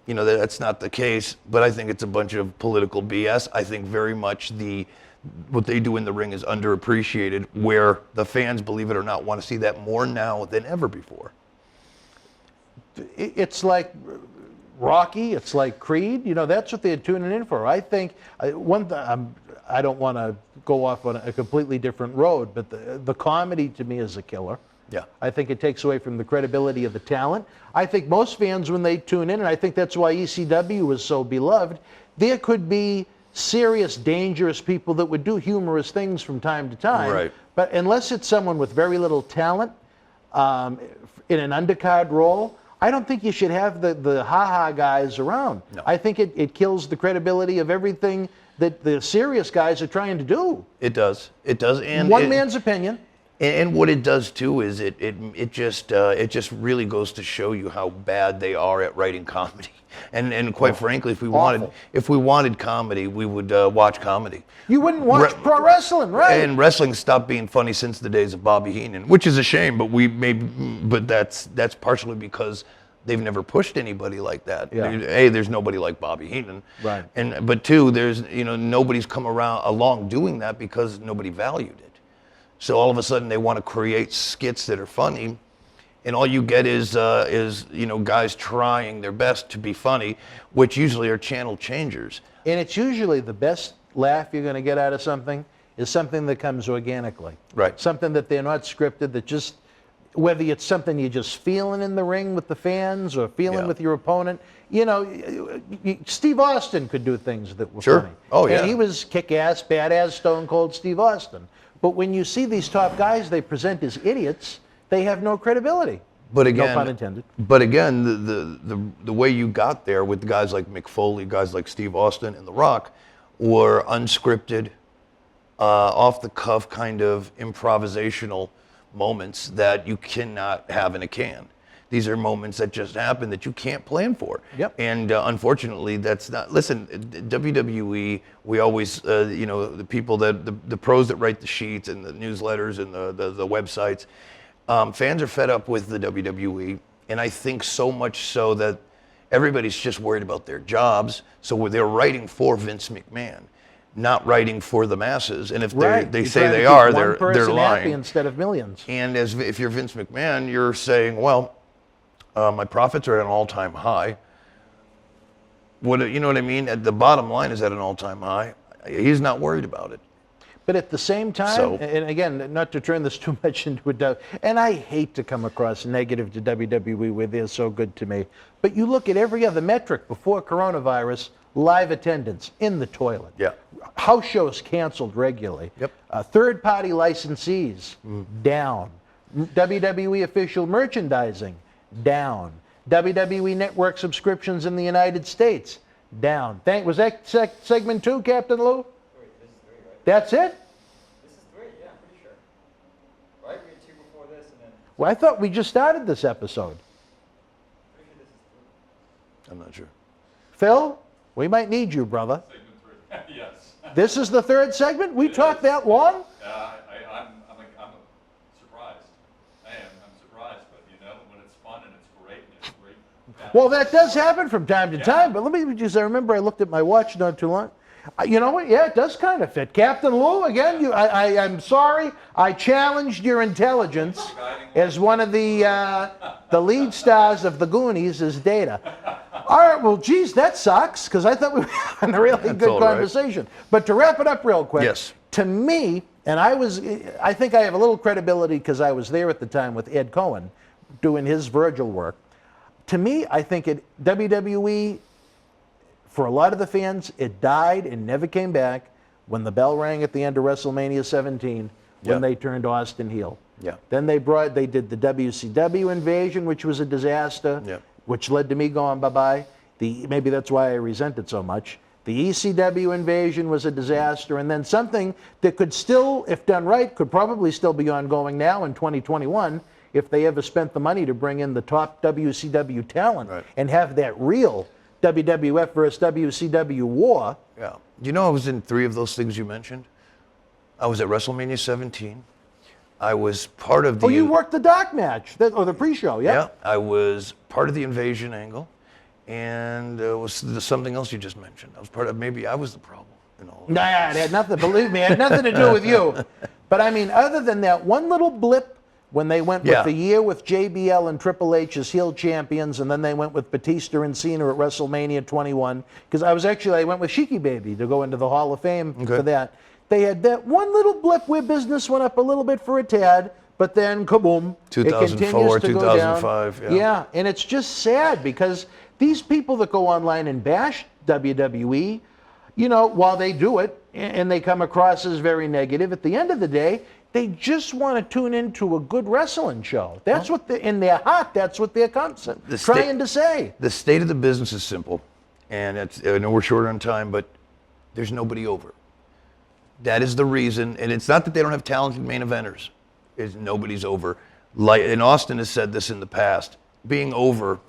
[SPEAKER 2] that's not the case. But I think it's a bunch of political BS. I think very much what they do in the ring is underappreciated, where the fans, believe it or not, want to see that more now than ever before.
[SPEAKER 1] It's like Rocky, it's like Creed, that's what they're tuning in for. I think I don't want to go off on a completely different road, but the comedy to me is a killer.
[SPEAKER 2] Yeah.
[SPEAKER 1] I think it takes away from the credibility of the talent. I think most fans, when they tune in, and I think that's why ECW was so beloved, there could be serious, dangerous people that would do humorous things from time to time.
[SPEAKER 2] Right.
[SPEAKER 1] But unless it's someone with very little talent in an undercard role, I don't think you should have the ha-ha guys around.
[SPEAKER 2] No.
[SPEAKER 1] I think it kills the credibility of everything that the serious guys are trying to do.
[SPEAKER 2] It does. And
[SPEAKER 1] one man's opinion.
[SPEAKER 2] And what it does too is it just really goes to show you how bad they are at writing comedy. And quite frankly, if we wanted comedy, we would watch comedy.
[SPEAKER 1] You wouldn't watch pro wrestling, right?
[SPEAKER 2] And wrestling stopped being funny since the days of Bobby Heenan, which is a shame. But that's partially because they've never pushed anybody like that.
[SPEAKER 1] Yeah.
[SPEAKER 2] A, there's nobody like Bobby Heenan.
[SPEAKER 1] Right.
[SPEAKER 2] But two, there's nobody's come along doing that because nobody valued it. So all of a sudden they want to create skits that are funny, and all you get is guys trying their best to be funny, which usually are channel changers.
[SPEAKER 1] And it's usually the best laugh you're going to get out of something is something that comes organically.
[SPEAKER 2] Right.
[SPEAKER 1] Something that they're not scripted, that just, whether it's something you're just feeling in the ring with the fans or feeling with your opponent. Steve Austin could do things that were funny.
[SPEAKER 2] Oh, yeah.
[SPEAKER 1] And he was kick-ass, badass, Stone Cold Steve Austin. But when you see these top guys they present as idiots, they have no credibility.
[SPEAKER 2] But again,
[SPEAKER 1] no pun intended.
[SPEAKER 2] But again, the way you got there with guys like Mick Foley, guys like Steve Austin and The Rock, were unscripted, off the cuff kind of improvisational moments that you cannot have in a can. These are moments that just happen that you can't plan for.
[SPEAKER 1] Yep.
[SPEAKER 2] And unfortunately, that's not. Listen, WWE. We always, the people the pros that write the sheets and the newsletters and the websites. Fans are fed up with the WWE, and I think so much so that everybody's just worried about their jobs. So they're writing for Vince McMahon, not writing for the masses. And if they say they are, they're lying.
[SPEAKER 1] Instead of millions.
[SPEAKER 2] And if you're Vince McMahon, you're saying, well, my profits are at an all-time high. You know what I mean? The bottom line is at an all-time high. He's not worried about it.
[SPEAKER 1] But at the same time, and again, not to turn this too much into and I hate to come across negative to WWE where they're so good to me, but you look at every other metric before coronavirus, live attendance in the toilet.
[SPEAKER 2] Yeah.
[SPEAKER 1] House shows canceled regularly.
[SPEAKER 2] Yep.
[SPEAKER 1] Third-party licensees, down. WWE official merchandising, down. WWE Network subscriptions in the United States, down. Was that segment 2, Captain Lou? That's it?
[SPEAKER 13] This is 3, yeah, I'm pretty sure. Right? We had 2 before this, and then...
[SPEAKER 1] Well, I thought we just started this episode.
[SPEAKER 13] Pretty sure this is 3.
[SPEAKER 2] I'm not sure.
[SPEAKER 1] Phil, we might need you, brother.
[SPEAKER 4] Segment 3. Yes.
[SPEAKER 1] This is the 3rd segment? We talked that long?
[SPEAKER 4] I'm surprised. I'm surprised, but when it's fun and it's great and it's great.
[SPEAKER 1] Well, that does happen from time to time, but let me just, I remember I looked at my watch not too long. You know what? Yeah, it does kind of fit. Captain Lou, again, I'm sorry. I challenged your intelligence as one of the lead stars of the Goonies as Data. All right, well, geez, that sucks, because I thought we were having a really good conversation. Right. But to wrap it up real quick,
[SPEAKER 2] yes.
[SPEAKER 1] To me, and I think I have a little credibility because I was there at the time with Ed Cohen doing his Virgil work. To me, I think WWE, for a lot of the fans, it died and never came back when the bell rang at the end of WrestleMania 17 when they turned Austin heel.
[SPEAKER 2] Yeah.
[SPEAKER 1] Then they did the WCW invasion, which was a disaster, which led to me going bye-bye. Maybe that's why I resent it so much. The ECW invasion was a disaster, and then something that could still, if done right, could probably still be ongoing now in 2021 if they ever spent the money to bring in the top WCW talent and have that real WWF versus WCW war.
[SPEAKER 2] Yeah. You know, I was in 3 of those things you mentioned. I was at WrestleMania 17. I was part of the...
[SPEAKER 1] Oh, you worked the dark match, or the pre-show, yeah?
[SPEAKER 2] Yeah, I was part of the Invasion angle, and was something else you just mentioned. I was part of, maybe I was the problem in all of
[SPEAKER 1] Nah, it had nothing, believe me, it had nothing to do with you. But I mean, other than that one little blip when they went with the year with JBL and Triple H as heel champions, and then they went with Batista and Cena at WrestleMania 21, because I went with Sheiky Baby to go into the Hall of Fame for that. They had that one little blip where business went up a little bit for a tad, but then kaboom,
[SPEAKER 2] 2004,
[SPEAKER 1] it continues to
[SPEAKER 2] 2005,
[SPEAKER 1] go down. Yeah, and it's just sad because these people that go online and bash WWE, you know, while they do it and they come across as very negative, at the end of the day, they just want to tune into a good wrestling show. That's what in their heart, that's what they're trying to say.
[SPEAKER 2] The state of the business is simple, and I know we're short on time, but there's nobody over. That is the reason, and it's not that they don't have talented main eventers. It's nobody's over. And Austin has said this in the past. Being over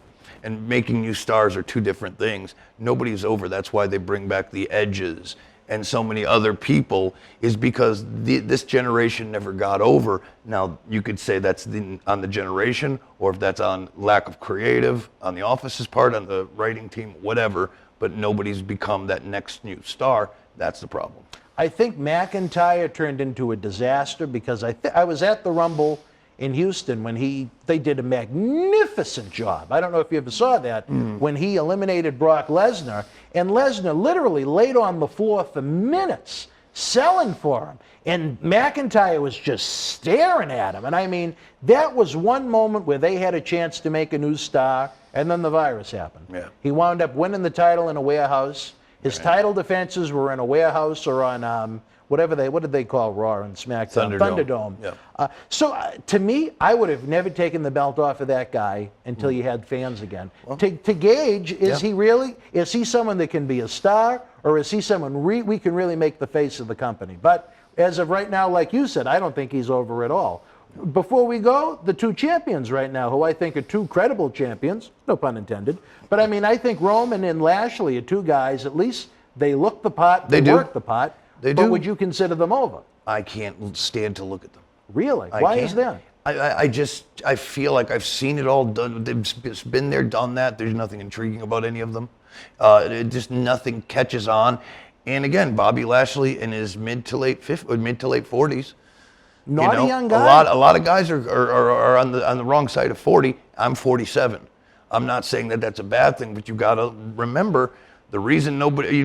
[SPEAKER 2] and making new stars are 2 different things. Nobody's over. That's why they bring back the Edges and so many other people, is because this generation never got over. Now, you could say that's on the generation, or if that's on lack of creative, on the office's part, on the writing team, whatever, but nobody's become that next new star. That's the problem.
[SPEAKER 1] I think McIntyre turned into a disaster because I was at the Rumble in Houston when they did a magnificent job. I don't know if you ever saw that, when he eliminated Brock Lesnar, and Lesnar literally laid on the floor for minutes selling for him, and McIntyre was just staring at him. And I mean, that was one moment where they had a chance to make a new star, and then the virus happened.
[SPEAKER 2] Yeah.
[SPEAKER 1] He wound up winning the title in a warehouse. His title defenses were in a warehouse or on what did they call Raw and SmackDown? Thunderdome.
[SPEAKER 2] Yeah.
[SPEAKER 1] So to me, I would have never taken the belt off of that guy until you had fans again. Well, to gauge, is he someone that can be a star, or is he someone we can really make the face of the company? But as of right now, like you said, I don't think he's over at all. Before we go, the 2 champions right now, who I think are 2 credible champions, no pun intended, but I mean, I think Roman and Lashley are 2 guys, at least they look the part, they work the part.
[SPEAKER 2] They
[SPEAKER 1] but
[SPEAKER 2] do.
[SPEAKER 1] Would you consider them over?
[SPEAKER 2] I can't stand to look at them.
[SPEAKER 1] Really? Why is that?
[SPEAKER 2] I feel like I've seen it all done. They've been there, done that. There's nothing intriguing about any of them. Just nothing catches on. And again, Bobby Lashley in his mid to late 40s.
[SPEAKER 1] Not a young guy.
[SPEAKER 2] A lot of guys are on the wrong side of 40. I'm 47. I'm not saying that that's a bad thing, but you've got to remember the reason nobody,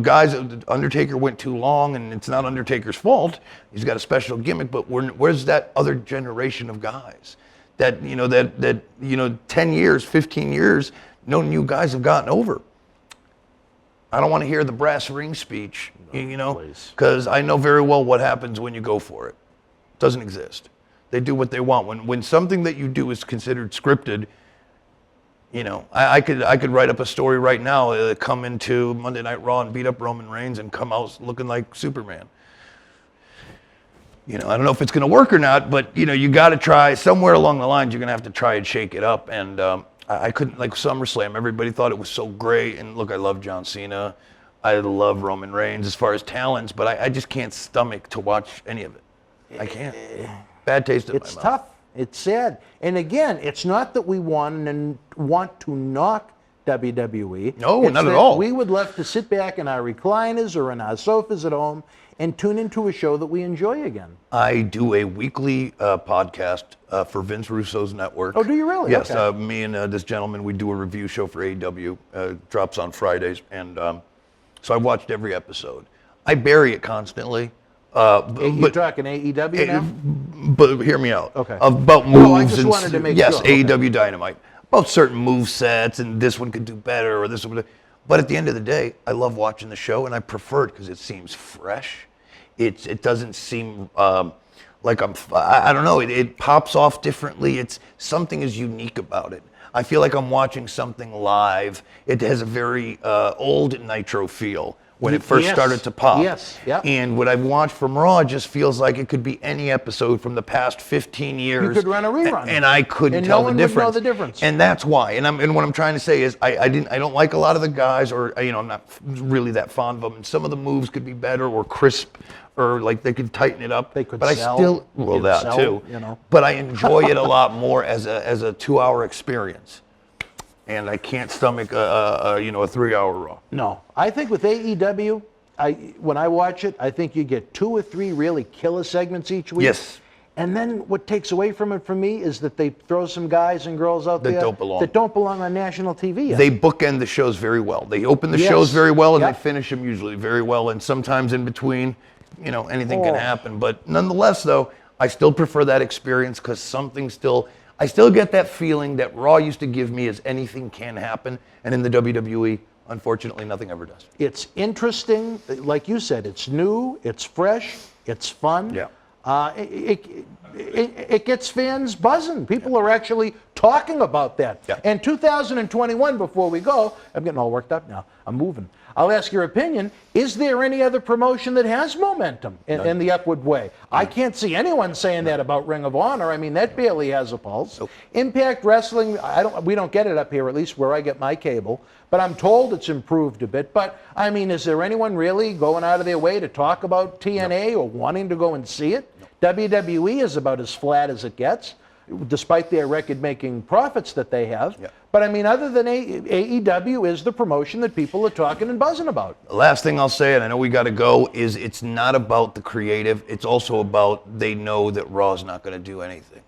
[SPEAKER 2] guys, Undertaker went too long, and it's not Undertaker's fault. He's got a special gimmick, but where's that other generation of guys that 10 years, 15 years, no new guys have gotten over? I don't want to hear the brass ring speech, because I know very well what happens when you go for it. It doesn't exist. They do what they want. When something that you do is considered scripted, I could write up a story right now, come into Monday Night Raw and beat up Roman Reigns and come out looking like Superman. I don't know if it's going to work or not, but you got to try. Somewhere along the lines, you're going to have to try and shake it up. And I couldn't, like SummerSlam, everybody thought it was so great. And look, I love John Cena. I love Roman Reigns as far as talents, but I just can't stomach to watch any of it. I can't. Bad taste in my mouth.
[SPEAKER 1] It's tough. It's sad. And again, it's not that we want to knock WWE.
[SPEAKER 2] No, not at all.
[SPEAKER 1] We would love to sit back in our recliners or in our sofas at home and tune into a show that we enjoy again.
[SPEAKER 2] I do a weekly podcast for Vince Russo's network.
[SPEAKER 1] Oh, do you really?
[SPEAKER 2] Yes.
[SPEAKER 1] Okay.
[SPEAKER 2] Me and this gentleman, we do a review show for AEW. Drops on Fridays. And so I watched every episode. I bury it constantly.
[SPEAKER 1] You're talking AEW now?
[SPEAKER 2] But hear me out.
[SPEAKER 1] Okay.
[SPEAKER 2] About moves.
[SPEAKER 1] I just wanted to make
[SPEAKER 2] yes,
[SPEAKER 1] sure.
[SPEAKER 2] AEW Dynamite. About certain move sets, and this one could do better, or this one. But at the end of the day, I love watching the show, and I prefer it because it seems fresh. It doesn't seem like I don't know. It pops off differently. Something is unique about it. I feel like I'm watching something live. It has a very old Nitro feel, when it first
[SPEAKER 1] Yes.
[SPEAKER 2] started to pop.
[SPEAKER 1] Yes, yep.
[SPEAKER 2] And what I've watched from Raw just feels like it could be any episode from the past 15 years.
[SPEAKER 1] You could run a rerun.
[SPEAKER 2] And I couldn't
[SPEAKER 1] And
[SPEAKER 2] tell
[SPEAKER 1] no one
[SPEAKER 2] the
[SPEAKER 1] would
[SPEAKER 2] difference.
[SPEAKER 1] know the difference.
[SPEAKER 2] And that's why. And what I'm trying to say is I don't like a lot of the guys, or I'm not really that fond of them. And some of the moves could be better or crisp, or like they could tighten it up.
[SPEAKER 1] They could
[SPEAKER 2] but
[SPEAKER 1] sell.
[SPEAKER 2] I still
[SPEAKER 1] They'd
[SPEAKER 2] that
[SPEAKER 1] sell,
[SPEAKER 2] too. But I enjoy it a lot more as a 2-hour experience. And I can't stomach a 3-hour Raw.
[SPEAKER 1] No, I think with AEW, when I watch it, I think you get 2 or 3 really killer segments each week.
[SPEAKER 2] Yes.
[SPEAKER 1] And then what takes away from it for me is that they throw some guys and girls out there that don't belong on national TV yet.
[SPEAKER 2] They bookend the shows very well. They open the
[SPEAKER 1] Yes.
[SPEAKER 2] shows very well, and
[SPEAKER 1] Yep.
[SPEAKER 2] they finish them usually very well. And sometimes in between, anything can happen. But nonetheless, though, I still prefer that experience because I still get that feeling that Raw used to give me as anything can happen. And in the WWE, unfortunately, nothing ever does.
[SPEAKER 1] It's interesting, like you said, it's new, it's fresh, it's fun.
[SPEAKER 2] Yeah.
[SPEAKER 1] It gets fans buzzing. People are actually talking about that.
[SPEAKER 2] Yeah.
[SPEAKER 1] And 2021, before we go, I'm getting all worked up now. I'm moving. I'll ask your opinion. Is there any other promotion that has momentum in the upward way? I can't see anyone saying that about Ring of Honor. I mean, that barely has a pulse.
[SPEAKER 2] Nope.
[SPEAKER 1] Impact Wrestling, we don't get it up here, at least where I get my cable. But I'm told it's improved a bit. But, I mean, is there anyone really going out of their way to talk about TNA or wanting to go and see it? WWE is about as flat as it gets, despite their record-making profits that they have.
[SPEAKER 2] Yep.
[SPEAKER 1] But, I mean, other than AEW is the promotion that people are talking and buzzing about.
[SPEAKER 2] The last thing I'll say, and I know we got to go, is it's not about the creative. It's also about they know that Raw's not going to do anything.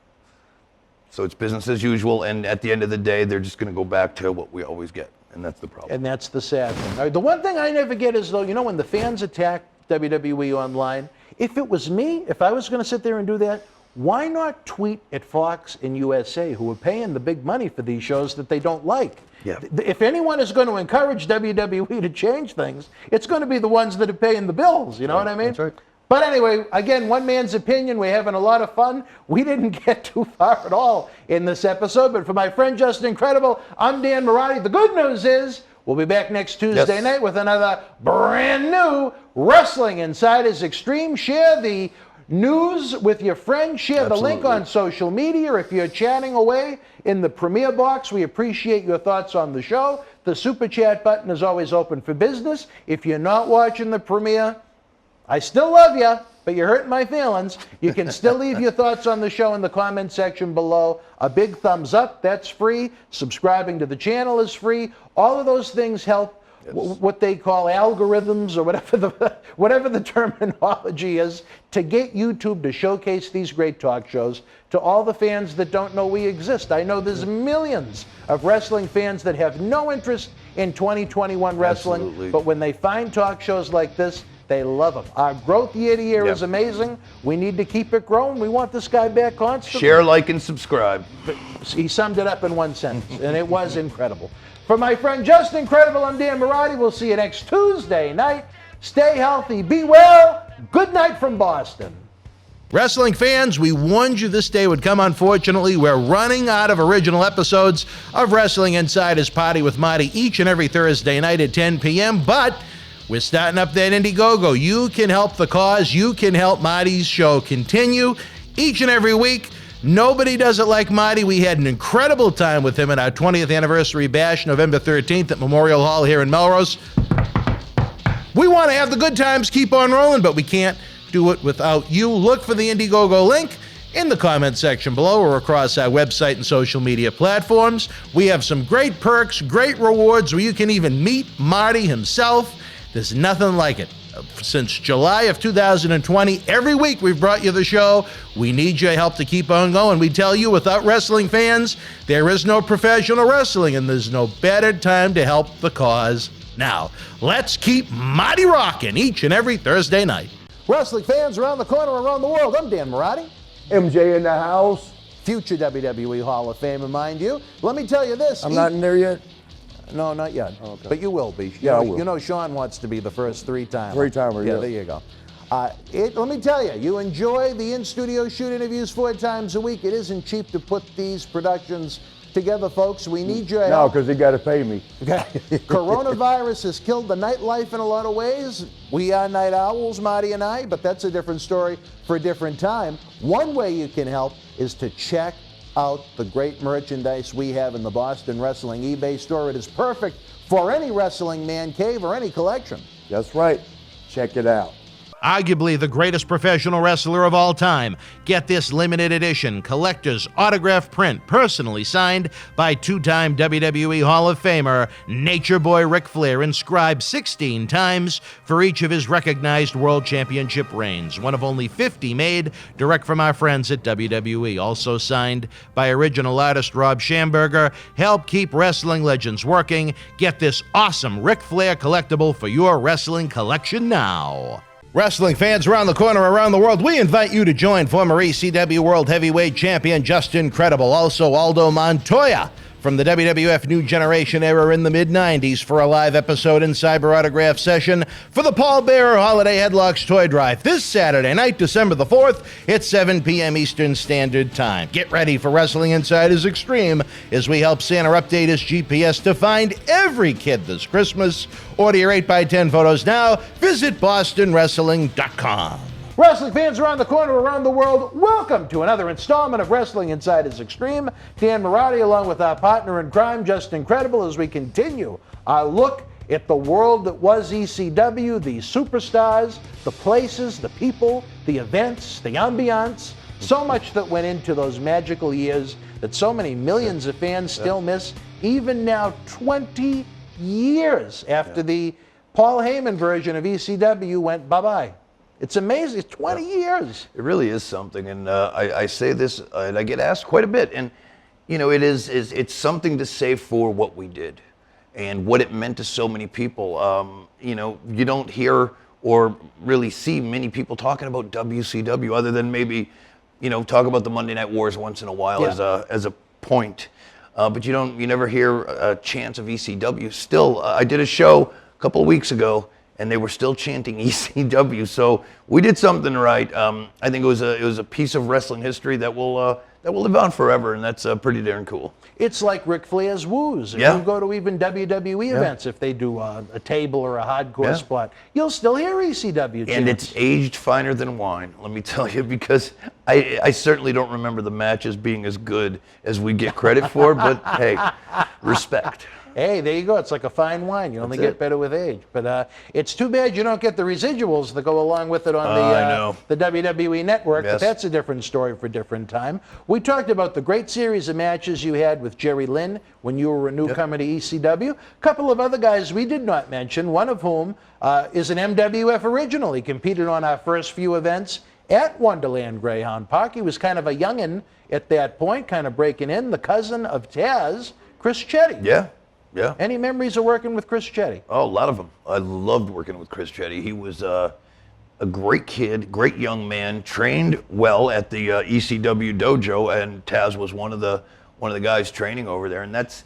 [SPEAKER 2] So it's business as usual, and at the end of the day, they're just going to go back to what we always get, and that's the problem.
[SPEAKER 1] And that's the sad thing. All right, the one thing I never get is, though, when the fans attack WWE online, if it was me, if I was going to sit there and do that, why not tweet at Fox and USA, who are paying the big money for these shows that they don't like?
[SPEAKER 2] Yeah.
[SPEAKER 1] If anyone is going to encourage WWE to change things, it's going to be the ones that are paying the bills. You know what I mean?
[SPEAKER 2] That's right.
[SPEAKER 1] But anyway, again, one man's opinion. We're having a lot of fun. We didn't get too far at all in this episode. But for my friend Justin Incredible, I'm Dan Marati. The good news is we'll be back next Tuesday night with another brand new Wrestling Insiders Extreme. Share the news with your friends. Share the link on social media. If you're chatting away in the premiere box, we appreciate your thoughts on the show. The Super Chat button is always open for business. If you're not watching the premiere, I still love you, but you're hurting my feelings. You can still leave your thoughts on the show in the comment section below. A big thumbs up, that's free. Subscribing to the channel is free. All of those things help what they call algorithms, or whatever the terminology is, to get YouTube to showcase these great talk shows to all the fans that don't know we exist. I know there's millions of wrestling fans that have no interest in 2021 wrestling,
[SPEAKER 2] Absolutely.
[SPEAKER 1] but when they find talk shows like this, they love them. Our growth year to year is amazing. We need to keep it growing. We want this guy back constantly.
[SPEAKER 2] Share, like, and subscribe.
[SPEAKER 1] He summed it up in one sentence, and it was incredible. For my friend Justin Incredible, I'm Dan Marati. We'll see you next Tuesday night. Stay healthy, be well. Good night from Boston.
[SPEAKER 3] Wrestling fans, we warned you this day would come. Unfortunately, we're running out of original episodes of Wrestling Insiders Party with Marty each and every Thursday night at 10 p.m., but we're starting up that Indiegogo. You can help the cause. You can help Marty's show continue each and every week. Nobody does it like Marty. We had an incredible time with him at our 20th anniversary bash, November 13th at Memorial Hall here in Melrose. We want to have the good times keep on rolling, but we can't do it without you. Look for the Indiegogo link in the comment section below or across our website and social media platforms. We have some great perks, great rewards where you can even meet Marty himself. There's nothing like it. Since July of 2020, every week we've brought you the show. We need your help to keep on going. We tell you, without wrestling fans, there is no professional wrestling, and there's no better time to help the cause now. Let's keep Marty rocking each and every Thursday night.
[SPEAKER 1] Wrestling fans around the corner, around the world, I'm Dan Marati.
[SPEAKER 6] MJ in the house.
[SPEAKER 1] Future WWE Hall of Famer, mind you. Let me tell you this.
[SPEAKER 6] I'm not in there yet?
[SPEAKER 1] No, not yet.
[SPEAKER 6] Okay.
[SPEAKER 1] But you will be.
[SPEAKER 6] Yeah, I will.
[SPEAKER 1] You know Sean wants to be the first three-timer.
[SPEAKER 6] Three-timer,
[SPEAKER 1] yeah.
[SPEAKER 6] yeah.
[SPEAKER 1] There you go. Let me tell you, you enjoy the in-studio shoot interviews 4 times a week. It isn't cheap to put these productions
[SPEAKER 5] together, folks. We need your
[SPEAKER 6] No,
[SPEAKER 5] help.
[SPEAKER 6] because he got to pay me.
[SPEAKER 5] Coronavirus has killed the nightlife in a lot of ways. We are night owls, Marty and I, but that's a different story for a different time. One way you can help is to check out the great merchandise we have in the Boston Wrestling eBay store. It is perfect for any wrestling man cave or any collection.
[SPEAKER 6] That's right. Check it out.
[SPEAKER 3] Arguably the greatest professional wrestler of all time. Get this limited edition collector's autograph print personally signed by two-time WWE Hall of Famer Nature Boy Ric Flair, inscribed 16 times for each of his recognized World Championship reigns. One of only 50 made direct from our friends at WWE. Also signed by original artist Rob Schamberger. Help keep wrestling legends working. Get this awesome Ric Flair collectible for your wrestling collection now. Wrestling fans around the corner, around the world, we invite you to join former ECW World Heavyweight Champion Justin Credible, also Aldo Montoya from the WWF New Generation era in the mid-90s for a live episode and cyber autograph session for the Paul Bearer Holiday Headlocks Toy Drive this Saturday night, December the 4th at 7 p.m. Eastern Standard Time. Get ready for Wrestling Insiders Extreme as we help Santa update his GPS to find every kid this Christmas. Order your 8x10 photos now. Visit BostonWrestling.com.
[SPEAKER 5] Wrestling fans around the corner, around the world, welcome to another installment of Wrestling Insiders Extreme. Dan Marati, along with our partner in crime, Justin Credible, as we continue our look at the world that was ECW, the superstars, the places, the people, the events, the ambiance, so much that went into those magical years that so many millions of fans still miss, even now 20 years after the Paul Heyman version of ECW went bye-bye. It's amazing. It's 20 years.
[SPEAKER 2] It really is something, and I say this, and I get asked quite a bit, and you know, it's something to say for what we did, and what it meant to so many people. You know, you don't hear or really see many people talking about WCW, other than maybe, you know, talk about the Monday Night Wars once in a while as a point, but you never hear a chance of ECW. Still, I did a show a couple of weeks ago, and they were still chanting ECW. So we did something right. I think it was a piece of wrestling history that will live on forever, and that's pretty darn cool.
[SPEAKER 5] It's like Ric Flair's woos. If you go to even WWE events, if they do a table or a hardcore spot, you'll still hear ECW chants.
[SPEAKER 2] And it's aged finer than wine, let me tell you, because I certainly don't remember the matches being as good as we get credit for, but hey, respect.
[SPEAKER 5] Hey, there you go. It's like a fine wine. You only get better with age. But it's too bad you don't get the residuals that go along with it on the WWE Network. But that's a different story for a different time. We talked about the great series of matches you had with Jerry Lynn when you were a newcomer to ECW. A couple of other guys we did not mention, one of whom is an MWF original. He competed on our first few events at Wonderland Greyhound Park. He was kind of a youngin' at that point, kind of breaking in, the cousin of Taz, Chris Chetty.
[SPEAKER 2] Yeah.
[SPEAKER 5] Any memories of working with Chris Chetty?
[SPEAKER 2] Oh, a lot of them. I loved working with Chris Chetty. He was a great kid, great young man, trained well at the ECW dojo, and Taz was one of the guys training over there. And that's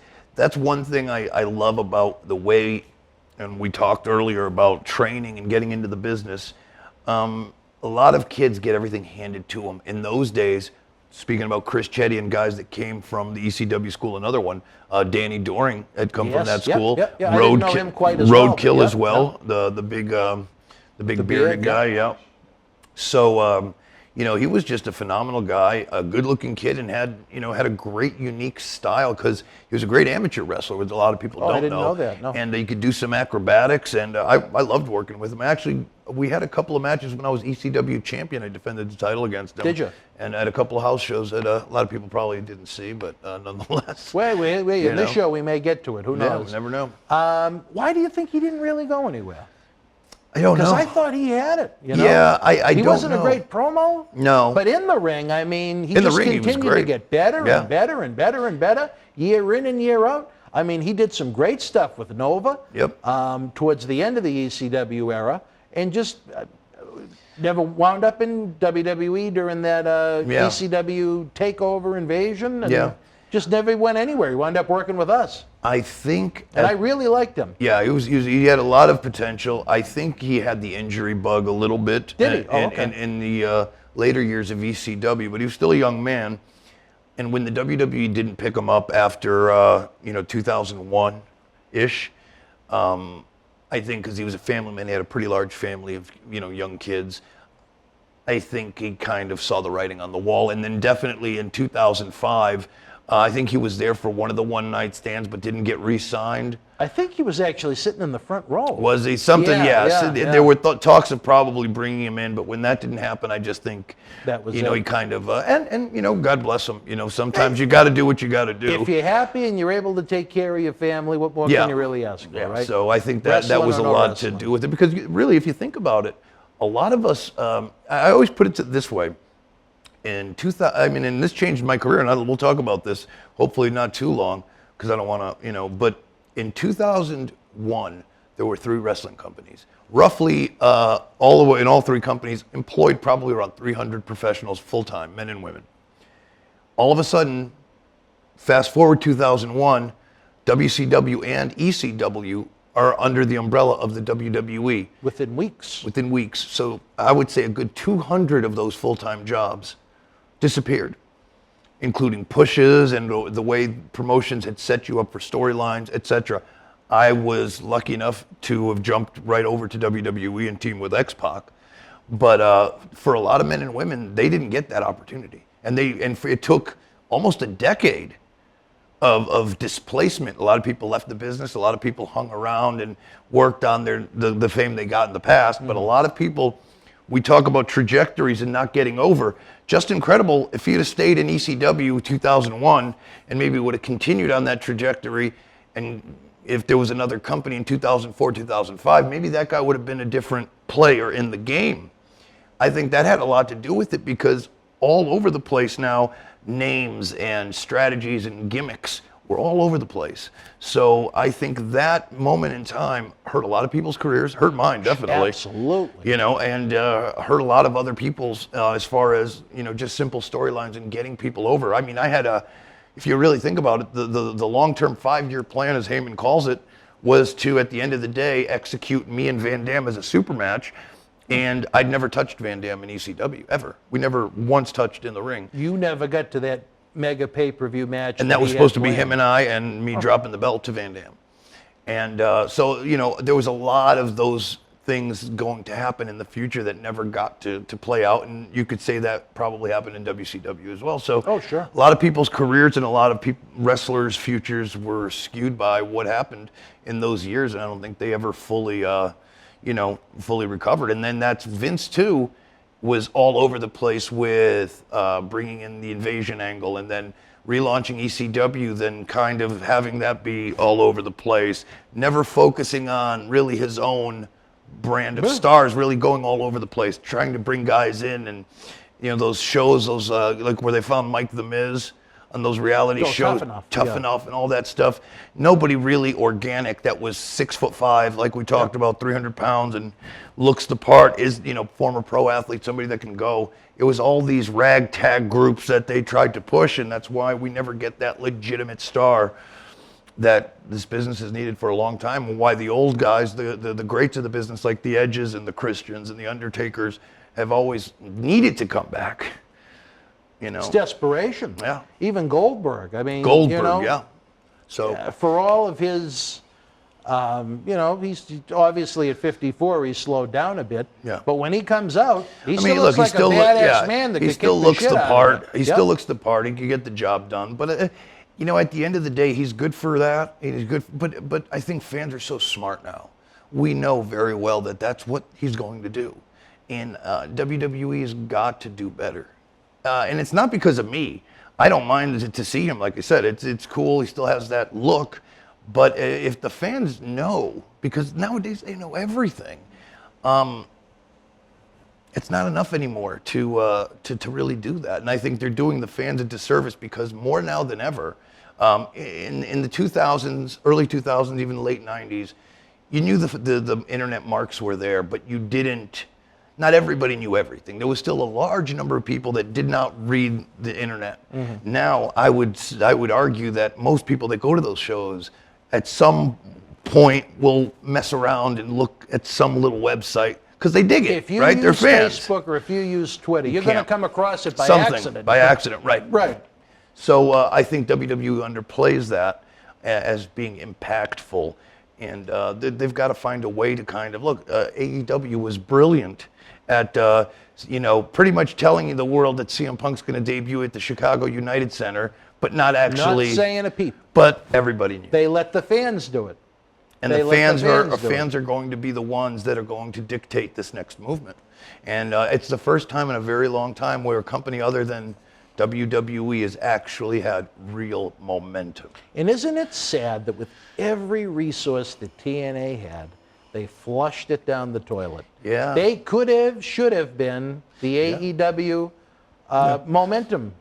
[SPEAKER 2] one thing I love about the way, and we talked earlier about training and getting into the business. A lot of kids get everything handed to them. In those days, speaking about Chris Chetty and guys that came from the ECW school, another one, Danny Doring had come from that school.
[SPEAKER 5] I didn't know him quite as well.
[SPEAKER 2] Roadkill as well, the big bearded guy. So you know, he was just a phenomenal guy, a good-looking kid, and had a great, unique style, because he was a great amateur wrestler, which a lot of people don't know.
[SPEAKER 5] I didn't know that. No.
[SPEAKER 2] And he could do some acrobatics, and I loved working with him. Actually, we had a couple of matches when I was ECW champion. I defended the title against him.
[SPEAKER 5] Did you?
[SPEAKER 2] And at a couple of house shows that a lot of people probably didn't see, but nonetheless.
[SPEAKER 5] Wait. In this show, we may get to it. Who knows?
[SPEAKER 2] Yeah, we never know.
[SPEAKER 5] Why do you think he didn't really go anywhere?
[SPEAKER 2] I don't know.
[SPEAKER 5] Because I thought he had it. You know?
[SPEAKER 2] Yeah, I don't know.
[SPEAKER 5] He wasn't a great promo.
[SPEAKER 2] No.
[SPEAKER 5] But in the ring, I mean, he just continued to get better and better and better and better, year in and year out. I mean, he did some great stuff with Nova towards the end of the ECW era, and just never wound up in WWE during that ECW takeover invasion. And just never went anywhere. He wound up working with us.
[SPEAKER 2] I think...
[SPEAKER 5] And I really liked him.
[SPEAKER 2] Yeah, he had a lot of potential. I think he had the injury bug a little bit.
[SPEAKER 5] Did he?
[SPEAKER 2] In the later years of ECW, but he was still a young man. And when the WWE didn't pick him up after 2001-ish, I think because he was a family man, he had a pretty large family of young kids. I think he kind of saw the writing on the wall. And then definitely in 2005, I think he was there for one of the one-night stands, but didn't get re-signed.
[SPEAKER 1] I think he was actually sitting in the front row.
[SPEAKER 2] Was he? Something, yeah. There were talks of probably bringing him in, but when that didn't happen, I just think
[SPEAKER 1] that was
[SPEAKER 2] he kind of and God bless him. Sometimes you got to do what you got to do.
[SPEAKER 1] If you're happy and you're able to take care of your family, what more can you really ask for, right?
[SPEAKER 2] So I think that was a lot to do with it, because really, if you think about it, a lot of us. I always put it this way. In 2000, and this changed my career, and we'll talk about this hopefully not too long, because I don't want to, but in 2001, there were 3 wrestling companies. Roughly, all 3 companies employed probably around 300 professionals full-time, men and women. All of a sudden, fast forward 2001, WCW and ECW are under the umbrella of the WWE.
[SPEAKER 1] Within weeks.
[SPEAKER 2] Within weeks. So I would say a good 200 of those full-time jobs disappeared, including pushes and the way promotions had set you up for storylines, etc. I was lucky enough to have jumped right over to WWE and teamed with X-Pac. But for a lot of men and women, they didn't get that opportunity. And it took almost a decade of displacement. A lot of people left the business. A lot of people hung around and worked on the fame they got in the past. But a lot of people, we talk about trajectories and not getting over. Just incredible if he'd have stayed in ECW 2001 and maybe would have continued on that trajectory, and if there was another company in 2004, 2005, maybe that guy would have been a different player in the game. I think that had a lot to do with it, because all over the place now, names and strategies and gimmicks were all over the place. So I think that moment in time hurt a lot of people's careers, hurt mine definitely.
[SPEAKER 1] Absolutely.
[SPEAKER 2] And hurt a lot of other people's as far as, just simple storylines and getting people over. I mean, I had if you really think about it, the long-term 5-year plan, as Heyman calls it, was to, at the end of the day, execute me and Van Dam as a super match. And I'd never touched Van Dam in ECW, ever. We never once touched in the ring.
[SPEAKER 1] You never got to that mega pay-per-view match.
[SPEAKER 2] And that was supposed to be him and I, and me dropping the belt to Van Dam. And so, there was a lot of those things going to happen in the future that never got to play out. And you could say that probably happened in WCW as well. So
[SPEAKER 1] sure.
[SPEAKER 2] A lot of people's careers and a lot of wrestlers' futures were skewed by what happened in those years. And I don't think they ever fully recovered. And then that's Vince too, was all over the place with bringing in the invasion angle, and then relaunching ECW, then kind of having that be all over the place, never focusing on really his own brand of stars, really going all over the place, trying to bring guys in. And those shows, those like where they found Mike the Miz on those reality shows, Tough Enough and all that stuff. Nobody really organic that was 6'5", like we talked about, 300 pounds and looks the part, is former pro athlete, somebody that can go. It was all these ragtag groups that they tried to push, and that's why we never get that legitimate star that this business has needed for a long time, and why the old guys, the greats of the business, like the Edges and the Christians and the Undertakers, have always needed to come back.
[SPEAKER 1] It's desperation.
[SPEAKER 2] Yeah.
[SPEAKER 1] Even Goldberg. I mean,
[SPEAKER 2] yeah. So
[SPEAKER 1] for all of his, he's obviously at 54, he's slowed down a bit.
[SPEAKER 2] Yeah.
[SPEAKER 1] But when he comes out, he still looks like a badass man that
[SPEAKER 2] he
[SPEAKER 1] can
[SPEAKER 2] still
[SPEAKER 1] kick
[SPEAKER 2] looks
[SPEAKER 1] the shit
[SPEAKER 2] the
[SPEAKER 1] out
[SPEAKER 2] part.
[SPEAKER 1] of
[SPEAKER 2] He still looks the part. He can get the job done. But at the end of the day, he's good for that. He's good. But I think fans are so smart now. We know very well that that's what he's going to do, and WWE has got to do better. And it's not because of me. I don't mind to see him. Like I said, it's cool. He still has that look. But if the fans know, because nowadays they know everything, it's not enough anymore to really do that. And I think they're doing the fans a disservice, because more now than ever, in the 2000s, early 2000s, even late 90s, you knew the internet marks were there, but you didn't. Not everybody knew everything. There was still a large number of people that did not read the internet. Mm-hmm. Now, I would argue that most people that go to those shows at some point will mess around and look at some little website because they dig it,
[SPEAKER 1] if you
[SPEAKER 2] right?
[SPEAKER 1] Use
[SPEAKER 2] They're fans.
[SPEAKER 1] Facebook, or if you use Twitter, you're going to come across it by accident.
[SPEAKER 2] By accident, right?
[SPEAKER 1] Right.
[SPEAKER 2] So I think WWE underplays that as being impactful, and they've got to find a way to kind of look. AEW was brilliant at pretty much telling the world that CM Punk's going to debut at the Chicago United Center, but not actually
[SPEAKER 1] Not saying a peep.
[SPEAKER 2] But everybody knew.
[SPEAKER 1] They let the fans do it.
[SPEAKER 2] And the fans are going to be the ones that are going to dictate this next movement. And it's the first time in a very long time where a company other than WWE has actually had real momentum.
[SPEAKER 1] And isn't it sad that with every resource that TNA had, they flushed it down the toilet?
[SPEAKER 2] Yeah.
[SPEAKER 1] They should have been the AEW momentum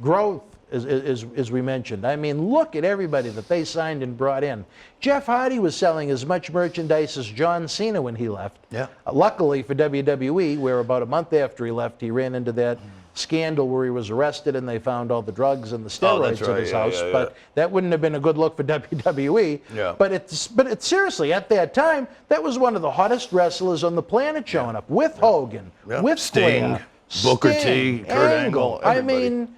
[SPEAKER 1] growth, as we mentioned. I mean, look at everybody that they signed and brought in. Jeff Hardy was selling as much merchandise as John Cena when he left.
[SPEAKER 2] Yeah.
[SPEAKER 1] Luckily for WWE, where about a month after he left, he ran into that scandal where he was arrested and they found all the drugs and the steroids at his house. But that wouldn't have been a good look for WWE.
[SPEAKER 2] Yeah.
[SPEAKER 1] But it's seriously, at that time, that was one of the hottest wrestlers on the planet showing up with Hogan, with
[SPEAKER 2] Sting,
[SPEAKER 1] Flair,
[SPEAKER 2] Booker T, Kurt Angle.
[SPEAKER 1] I
[SPEAKER 2] everybody.
[SPEAKER 1] mean,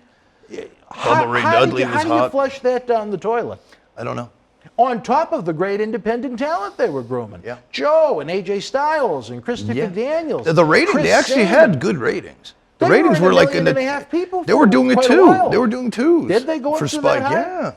[SPEAKER 2] Bubba Ray Dudley was
[SPEAKER 1] how do you
[SPEAKER 2] hot.
[SPEAKER 1] flush that down the toilet?
[SPEAKER 2] I don't know.
[SPEAKER 1] On top of the great independent talent they were grooming.
[SPEAKER 2] Yeah.
[SPEAKER 1] Joe and AJ Styles and Christopher Daniels.
[SPEAKER 2] The ratings,
[SPEAKER 1] Chris
[SPEAKER 2] they actually
[SPEAKER 1] Sabin.
[SPEAKER 2] had good ratings. The
[SPEAKER 1] They
[SPEAKER 2] ratings
[SPEAKER 1] were
[SPEAKER 2] were
[SPEAKER 1] in
[SPEAKER 2] like
[SPEAKER 1] 1.5 million people
[SPEAKER 2] they were doing it
[SPEAKER 1] quite a
[SPEAKER 2] too.
[SPEAKER 1] while.
[SPEAKER 2] They were doing twos.
[SPEAKER 1] Did they go up
[SPEAKER 2] for
[SPEAKER 1] to
[SPEAKER 2] Spike?
[SPEAKER 1] that high?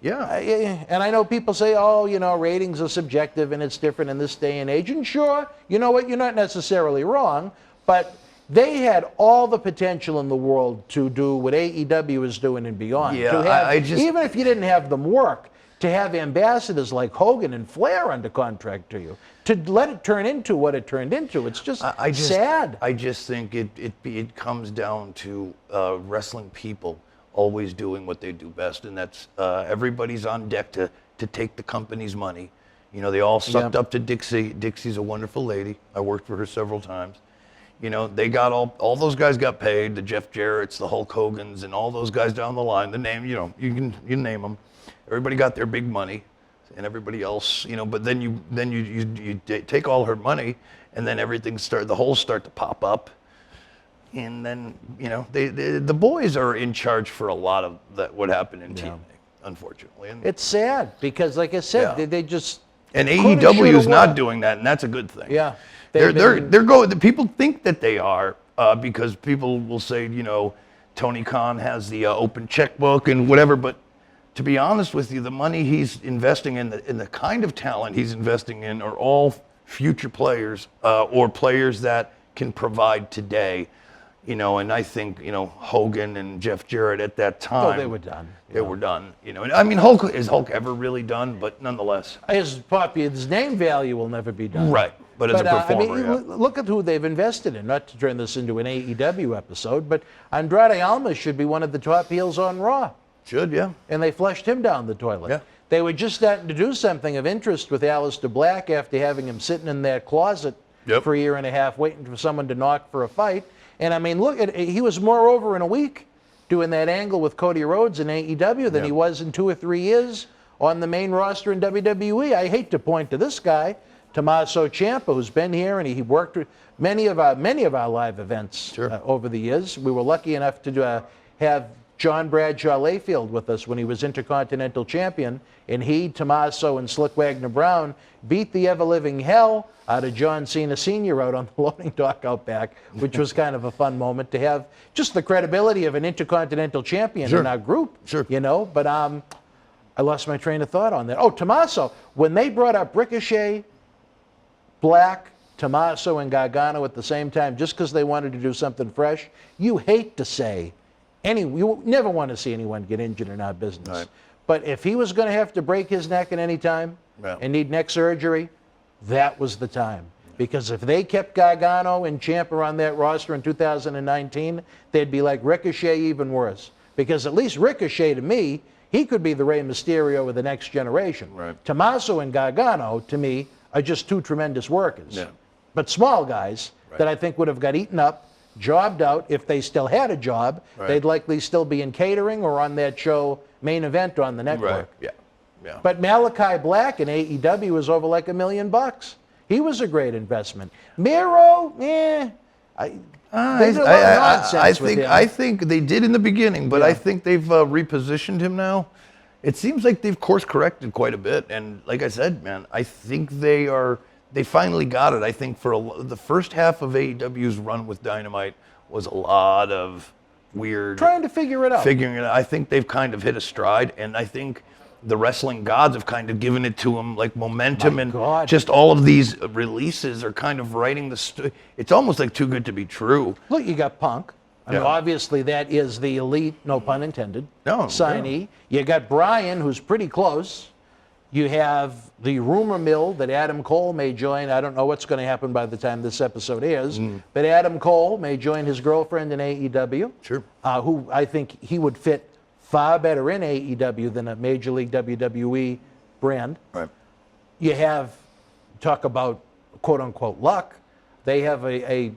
[SPEAKER 2] Yeah.
[SPEAKER 1] And I know people say, oh, ratings are subjective and it's different in this day and age. And sure, you know what, you're not necessarily wrong, but they had all the potential in the world to do what AEW is doing and beyond.
[SPEAKER 2] Yeah,
[SPEAKER 1] To have,
[SPEAKER 2] I just-
[SPEAKER 1] even if you didn't have them work, to have ambassadors like Hogan and Flair under contract to you, to let it turn into what it turned into. It's just sad.
[SPEAKER 2] I just think it comes down to wrestling people always doing what they do best, and that's everybody's on deck to take the company's money. They all sucked up to Dixie. Dixie's a wonderful lady. I worked for her several times. They got all those guys got paid. The Jeff Jarrett's, the Hulk Hogan's, and all those guys down the line. The name, you can name them. Everybody got their big money, and everybody else, But then you take all her money, and then the holes start to pop up, and then the boys are in charge for a lot of that. What happened in TNA, unfortunately. And
[SPEAKER 1] It's sad because, like I said, they just
[SPEAKER 2] and
[SPEAKER 1] coulda,
[SPEAKER 2] AEW
[SPEAKER 1] shoulda,
[SPEAKER 2] is not
[SPEAKER 1] woulda.
[SPEAKER 2] doing that, and that's a good thing.
[SPEAKER 1] Yeah.
[SPEAKER 2] They're going. The people think that they are because people will say, Tony Khan has the open checkbook and whatever. But to be honest with you, the money he's investing in the kind of talent he's investing in are all future players or players that can provide today. And I think Hogan and Jeff Jarrett at that time.
[SPEAKER 1] Oh, they were done.
[SPEAKER 2] They were done. And I mean, is Hulk ever really done? But nonetheless,
[SPEAKER 1] His name value will never be done.
[SPEAKER 2] right. But as a performer,
[SPEAKER 1] look at who they've invested in. Not to turn this into an AEW episode, but Andrade Almas should be one of the top heels on Raw.
[SPEAKER 2] Should, yeah.
[SPEAKER 1] And they flushed him down the toilet.
[SPEAKER 2] Yeah.
[SPEAKER 1] They were just starting to do something of interest with Aleister Black after having him sitting in that closet for a year and a half waiting for someone to knock for a fight. And I mean, he was more over in a week doing that angle with Cody Rhodes in AEW than he was in 2 or 3 years on the main roster in WWE. I hate to point to this guy, Tommaso Ciampa, who's been here and he worked with many of our live events over the years. We were lucky enough to have John Bradshaw Layfield with us when he was Intercontinental Champion, and he, Tommaso, and Slick Wagner Brown beat the ever-living hell out of John Cena Sr. out on the loading dock out back, which was kind of a fun moment to have just the credibility of an Intercontinental Champion in our group, But I lost my train of thought on that. Oh, Tommaso, when they brought up Ricochet, Black, Tommaso, and Gargano at the same time, just because they wanted to do something fresh, you hate to say, you never want to see anyone get injured in our business.
[SPEAKER 2] Right.
[SPEAKER 1] But if he was going to have to break his neck at any time and need neck surgery, that was the time. Because if they kept Gargano and Ciampa on that roster in 2019, they'd be like Ricochet, even worse. Because at least Ricochet, to me, he could be the Rey Mysterio of the next generation.
[SPEAKER 2] Right.
[SPEAKER 1] Tommaso and Gargano, to me, are just two tremendous workers.
[SPEAKER 2] Yeah.
[SPEAKER 1] But small guys that I think would have got eaten up, jobbed out. If they still had a job, they'd likely still be in catering or on that show Main Event on the network.
[SPEAKER 2] Right. Yeah.
[SPEAKER 1] But Malachi Black in AEW was over like $1 million. He was a great investment. Miro, They did a lot of nonsense with him.
[SPEAKER 2] I think they did in the beginning, but I think they've repositioned him now. It seems like they've course corrected quite a bit, and like I said, man, I think they finally got it. I think for the first half of AEW's run with Dynamite was a lot of weird
[SPEAKER 1] trying to figure it out.
[SPEAKER 2] Figuring it out. I think they've kind of hit a stride, and I think the wrestling gods have kind of given it to them, like momentum, just all of these releases are kind of writing the. It's almost like too good to be true.
[SPEAKER 1] Look, you got Punk. I mean, obviously that is the elite, no pun intended, signee. You got Bryan, who's pretty close. You have the rumor mill that Adam Cole may join. I don't know what's going to happen by the time this episode airs, but Adam Cole may join his girlfriend in AEW.
[SPEAKER 2] Sure.
[SPEAKER 1] Who I think he would fit far better in AEW than a Major League WWE brand.
[SPEAKER 2] Right.
[SPEAKER 1] You have, talk about quote-unquote luck, they have a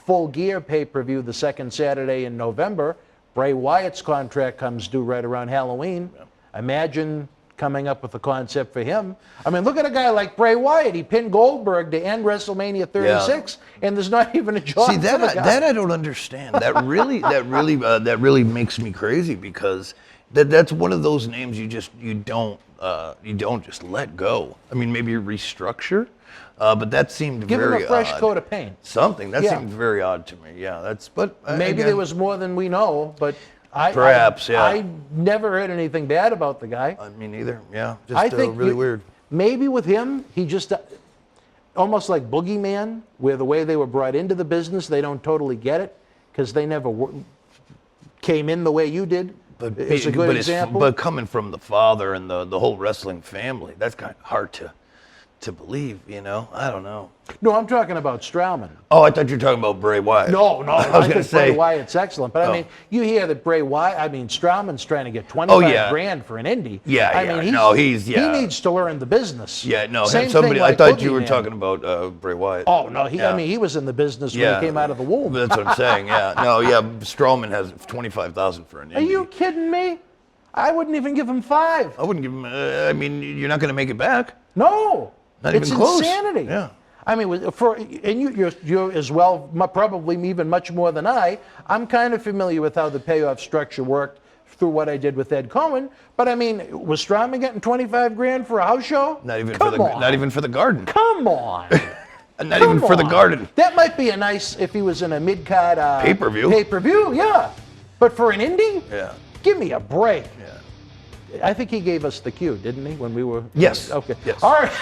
[SPEAKER 1] Full Gear pay-per-view the second Saturday in November. Bray Wyatt's contract comes due right around Halloween. Imagine coming up with a concept for him. I mean, look at a guy like Bray Wyatt. He pinned Goldberg to end WrestleMania 36, and there's not even a job.
[SPEAKER 2] See, that I don't understand. That really makes me crazy, because that's one of those names you don't just let go. I mean, maybe restructure. But that seemed
[SPEAKER 1] Give
[SPEAKER 2] very
[SPEAKER 1] him a fresh
[SPEAKER 2] odd.
[SPEAKER 1] coat of paint.
[SPEAKER 2] Something that seemed very odd to me. Yeah,
[SPEAKER 1] maybe
[SPEAKER 2] again,
[SPEAKER 1] there was more than we know, but I never heard anything bad about the guy.
[SPEAKER 2] Me neither. Yeah, just
[SPEAKER 1] I think
[SPEAKER 2] really weird.
[SPEAKER 1] Maybe with him, he just almost like Boogeyman, where the way they were brought into the business, they don't totally get it because they never came in the way you did.
[SPEAKER 2] But
[SPEAKER 1] it's a good example.
[SPEAKER 2] But coming from the father and the whole wrestling family, that's kind of hard to believe, I don't know.
[SPEAKER 1] No, I'm talking about Strowman.
[SPEAKER 2] Oh, I thought you were talking about Bray Wyatt.
[SPEAKER 1] No,
[SPEAKER 2] I was going to say
[SPEAKER 1] Bray Wyatt's excellent, but I mean, you hear that Strowman's trying to get 25 grand for an indie.
[SPEAKER 2] He
[SPEAKER 1] needs to learn the business.
[SPEAKER 2] Yeah, no,
[SPEAKER 1] Same
[SPEAKER 2] somebody.
[SPEAKER 1] thing like
[SPEAKER 2] I thought you were
[SPEAKER 1] Boogeyman.
[SPEAKER 2] talking about Bray Wyatt.
[SPEAKER 1] Oh no, he was in the business when he came out of the womb.
[SPEAKER 2] That's what I'm saying. Yeah, Strowman has 25 for an indie.
[SPEAKER 1] Are you kidding me? I wouldn't even give him 5.
[SPEAKER 2] I wouldn't give him. I mean, you're not going to make it back.
[SPEAKER 1] No.
[SPEAKER 2] Not even close.
[SPEAKER 1] It's insanity.
[SPEAKER 2] Yeah.
[SPEAKER 1] I mean, you're as well, probably even much more than I. I'm kind of familiar with how the payoff structure worked through what I did with Ed Cohen. But I mean, was Strowman getting 25 grand for a house show?
[SPEAKER 2] Not even for the Garden.
[SPEAKER 1] Come on.
[SPEAKER 2] Not even for the Garden.
[SPEAKER 1] That might be a nice if he was in a mid-card
[SPEAKER 2] pay-per-view.
[SPEAKER 1] Pay-per-view, yeah. But for an indie?
[SPEAKER 2] Yeah.
[SPEAKER 1] Give me a break.
[SPEAKER 2] Yeah.
[SPEAKER 1] I think he gave us the cue, didn't he, when we were?
[SPEAKER 2] Yes.
[SPEAKER 1] Okay.
[SPEAKER 2] Yes.
[SPEAKER 1] All right.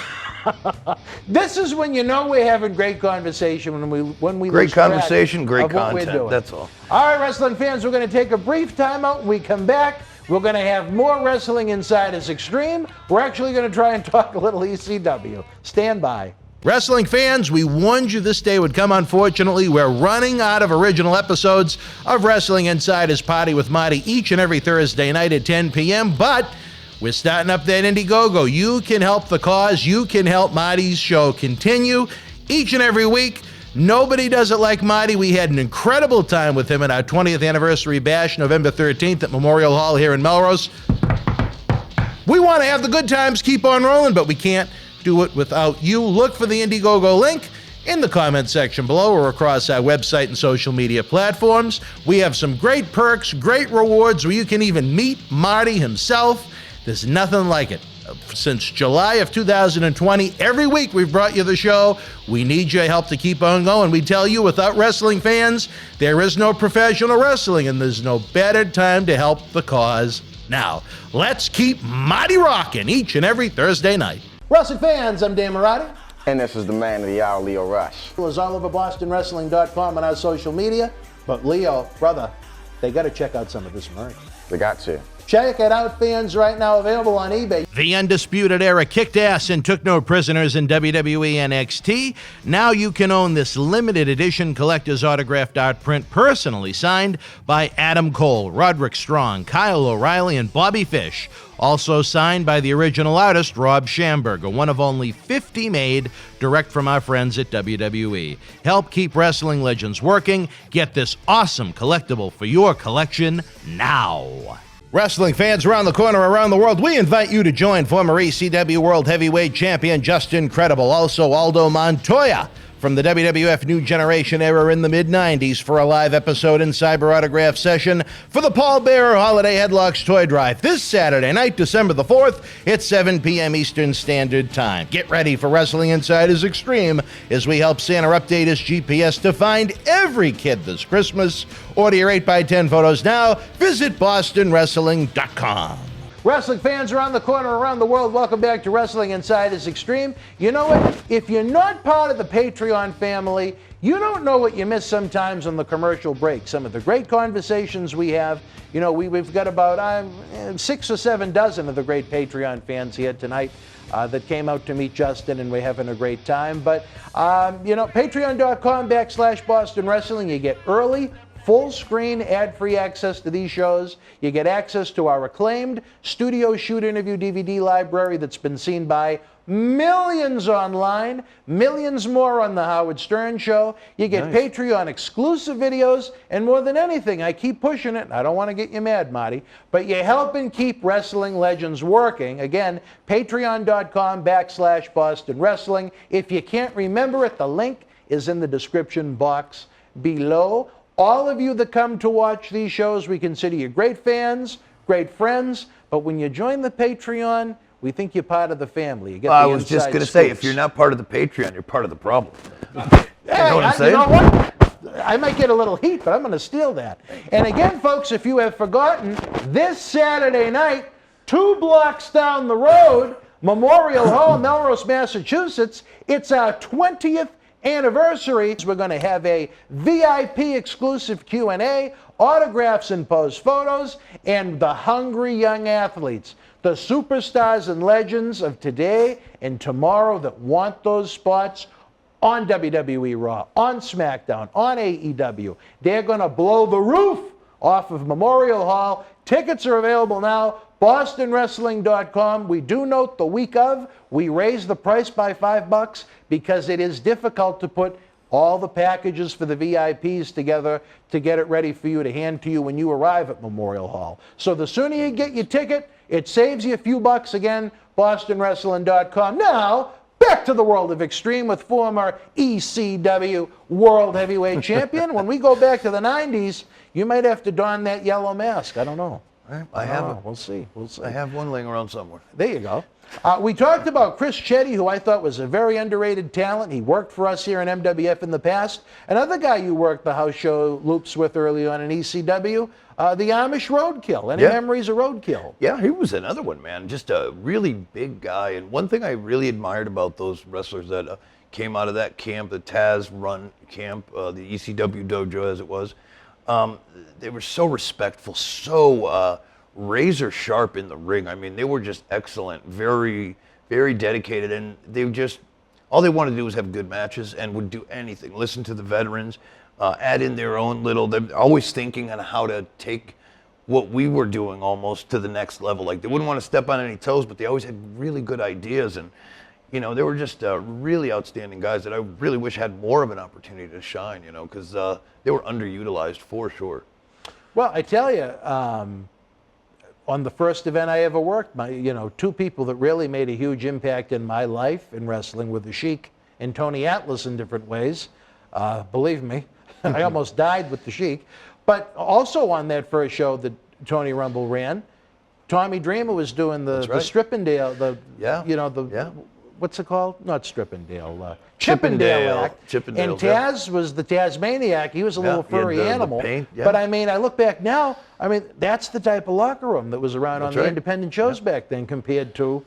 [SPEAKER 1] This is when you know we're having great conversation when we
[SPEAKER 2] great
[SPEAKER 1] lose track
[SPEAKER 2] conversation, great
[SPEAKER 1] of what we're
[SPEAKER 2] content.
[SPEAKER 1] doing.
[SPEAKER 2] That's all.
[SPEAKER 1] All right, wrestling fans, we're going to take a brief timeout. When we come back, we're going to have more Wrestling Insiders Extreme. We're actually going to try and talk a little ECW. Stand by.
[SPEAKER 3] Wrestling fans, we warned you this day would come. Unfortunately, we're running out of original episodes of Wrestling Insiders Party with Marty each and every Thursday night at 10 p.m., but we're starting up that Indiegogo. You can help the cause. You can help Marty's show continue each and every week. Nobody does it like Marty. We had an incredible time with him at our 20th anniversary bash, November 13th at Memorial Hall here in Melrose. We want to have the good times keep on rolling, but we can't do it without you. Look for the Indiegogo link in the comment section below or across our website and social media platforms. We have some great perks, great rewards where you can even meet Marty himself. There's nothing like it. Since July of 2020, every week we've brought you the show. We need your help to keep on going. We tell you, without wrestling fans, there is no professional wrestling, and there's no better time to help the cause now. Let's keep Marty rocking each and every Thursday night.
[SPEAKER 1] Wrestling fans, I'm Dan Marty.
[SPEAKER 8] And this is the man of the hour, Leo Rush.
[SPEAKER 1] It was all over BostonWrestling.com and our social media. But Leo, brother, they got to check out some of this merch.
[SPEAKER 8] They got to.
[SPEAKER 1] Check it out, fans, right now available on eBay.
[SPEAKER 3] The Undisputed Era kicked ass and took no prisoners in WWE NXT. Now you can own this limited edition collector's autographed art print personally signed by Adam Cole, Roderick Strong, Kyle O'Reilly, and Bobby Fish. Also signed by the original artist, Rob Schamberger, one of only 50 made direct from our friends at WWE. Help keep wrestling legends working. Get this awesome collectible for your collection now. Wrestling fans around the corner, around the world, we invite you to join former ECW World Heavyweight Champion Justin Credible, also Aldo Montoya, from the WWF New Generation era in the mid-90s for a live episode and cyber autograph session for the Paul Bearer Holiday Headlocks Toy Drive this Saturday night, December the 4th at 7 p.m. Eastern Standard Time. Get ready for Wrestling Insiders Extreme as we help Santa update his GPS to find every kid this Christmas. Order your 8x10 photos now. Visit BostonWrestling.com.
[SPEAKER 5] Wrestling fans around the corner, around the world, welcome back to Wrestling Insiders Extreme. You know what? If you're not part of the Patreon family, you don't know what you miss sometimes on the commercial break. Some of the great conversations we have. You know, we've got about 6 or 7 dozen of the great Patreon fans here tonight that came out to meet Justin, and we're having a great time. But, you know, patreon.com/Boston Wrestling, you get early, full screen, ad-free access to these shows. You get access to our acclaimed studio shoot interview DVD library that's been seen by millions online, millions more on the Howard Stern Show. You get Patreon exclusive videos, and more than anything, I keep pushing it. I don't want to get you mad, Marty, but you're helping keep Wrestling Legends working. Again, patreon.com/Boston Wrestling. If you can't remember it, the link is in the description box below. All of you that come to watch these shows, we consider you great fans, great friends, but when you join the Patreon, we think you're part of the family. You get
[SPEAKER 2] I was just going to say, if you're not part of the Patreon, you're part of the problem. You know what I'm saying?
[SPEAKER 5] You know what? I might get a little heat, but I'm going to steal that. And again, folks, if you have forgotten, this Saturday night, 2 blocks down the road, Memorial Hall, Melrose, Massachusetts, it's our 20th anniversary. We're going to have a VIP exclusive Q&A, autographs and post photos, and the hungry young athletes, the superstars and legends of today and tomorrow that want those spots on WWE Raw, on SmackDown, on AEW. They're going to blow the roof off of Memorial Hall. Tickets are available now. BostonWrestling.com. We do note the week of, we raised the price by $5 because it is difficult to put all the packages for the VIPs together to get it ready for you to hand to you when you arrive at Memorial Hall. So the sooner you get your ticket, it saves you a few bucks. Again, BostonWrestling.com. Now, back to the world of Extreme with former ECW World Heavyweight Champion. When we go back to the 90s, you might have to don that yellow mask. I don't know.
[SPEAKER 2] I have it.
[SPEAKER 5] We'll see. We'll see.
[SPEAKER 2] I have one laying around somewhere.
[SPEAKER 5] There you go. We talked about Chris Chetty, who I thought was a very underrated talent. He worked for us here in MWF in the past. Another guy you worked the house show loops with early on in ECW, the Amish Roadkill. Any memories of Roadkill?
[SPEAKER 2] Yeah, he was another one, man. Just a really big guy. And one thing I really admired about those wrestlers that came out of that camp, the Taz run camp, the ECW dojo as it was, they were so respectful, so razor sharp in the ring. I mean, they were just excellent, very, very dedicated, and they just, all they wanted to do was have good matches and would do anything. Listen to the veterans, add in their own little, they're always thinking on how to take what we were doing almost to the next level. Like, they wouldn't want to step on any toes, but they always had really good ideas, and you know, they were just really outstanding guys that I really wish had more of an opportunity to shine, you know, because they were underutilized for sure.
[SPEAKER 5] Well, I tell you, on the first event I ever worked, 2 people that really made a huge impact in my life in wrestling were the Sheik and Tony Atlas in different ways. Believe me, I almost died with the Sheik. But also on that first show that Tony Rumble ran, Tommy Dreamer was doing the Strippendale, what's it called? Not Strippendale, Chippendale act.
[SPEAKER 2] Chippendale,
[SPEAKER 5] and Taz was the Tasmaniac. He was a little furry animal. But I mean, I look back now, I mean, that's the type of locker room that was around on the independent shows back then compared to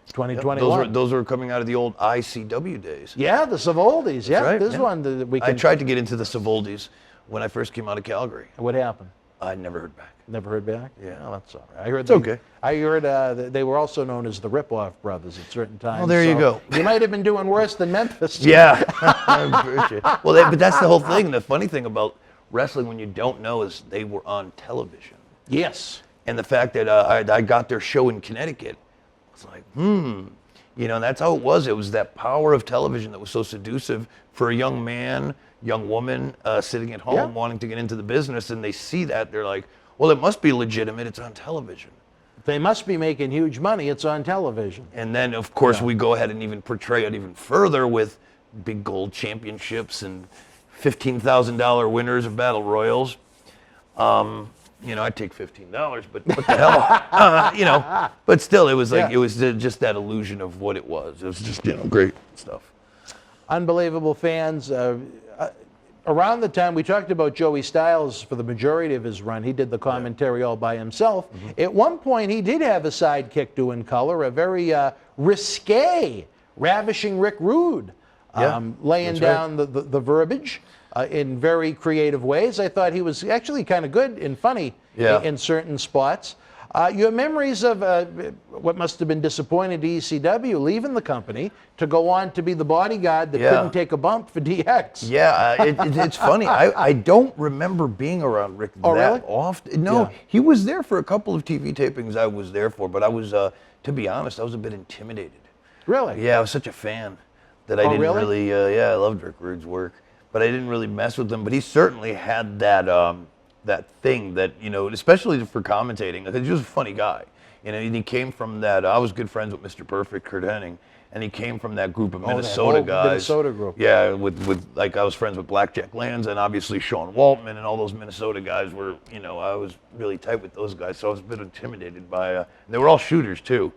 [SPEAKER 5] 2021.
[SPEAKER 2] Those were coming out of the old ICW days.
[SPEAKER 5] Yeah, the Savoldis. Yeah, this one that we can.
[SPEAKER 2] I tried to get into the Savoldis when I first came out of Calgary.
[SPEAKER 5] What happened?
[SPEAKER 2] I never heard back.
[SPEAKER 5] Never heard back?
[SPEAKER 2] Yeah.
[SPEAKER 5] Oh, that's all right. I heard
[SPEAKER 2] it's okay.
[SPEAKER 5] I heard they were also known as the Rip-Off Brothers at certain times.
[SPEAKER 2] Well, there you go.
[SPEAKER 5] You might have been doing worse than Memphis.
[SPEAKER 2] Yeah. Well, but that's the whole thing. The funny thing about wrestling when you don't know is they were on television.
[SPEAKER 5] Yes.
[SPEAKER 2] And the fact that I got their show in Connecticut, I was like, You know, and that's how it was. It was that power of television that was so seductive for a young man, young woman sitting at home wanting to get into the business, and they see that, they're like, well, it must be legitimate. It's on television.
[SPEAKER 5] They must be making huge money. It's on television.
[SPEAKER 2] And then, of course, we go ahead and even portray it even further with big gold championships and $15,000 winners of battle royals. I'd take $15, but what the hell? But still, it was like, it was just that illusion of what it was. It was just, great stuff.
[SPEAKER 1] Unbelievable fans. Around the time we talked about Joey Styles for the majority of his run, he did the commentary all by himself. At one point, he did have a sidekick doing color, a very risque, ravishing Rick Rude, laying down the verbiage in very creative ways. I thought he was actually kind of good and funny in certain spots. Your memories of what must have been disappointing to ECW, leaving the company to go on to be the bodyguard that couldn't take a bump for DX.
[SPEAKER 2] Yeah, it's funny. I don't remember being around Rick that often. No, he was there for a couple of TV tapings I was there for, but I was, to be honest, I was a bit intimidated.
[SPEAKER 1] Really?
[SPEAKER 2] Yeah, I was such a fan that I didn't really, I loved Rick Rude's work, but I didn't really mess with him. But he certainly had that, that thing that, especially for commentating, because he was a funny guy. And he came from that, I was good friends with Mr. Perfect, Kurt Hennig, and he came from that group of Minnesota guys.
[SPEAKER 1] Minnesota group.
[SPEAKER 2] Yeah, with like I was friends with Blackjack Lanza and obviously Sean Waltman and all those Minnesota guys were, I was really tight with those guys, so I was a bit intimidated by, they were all shooters too.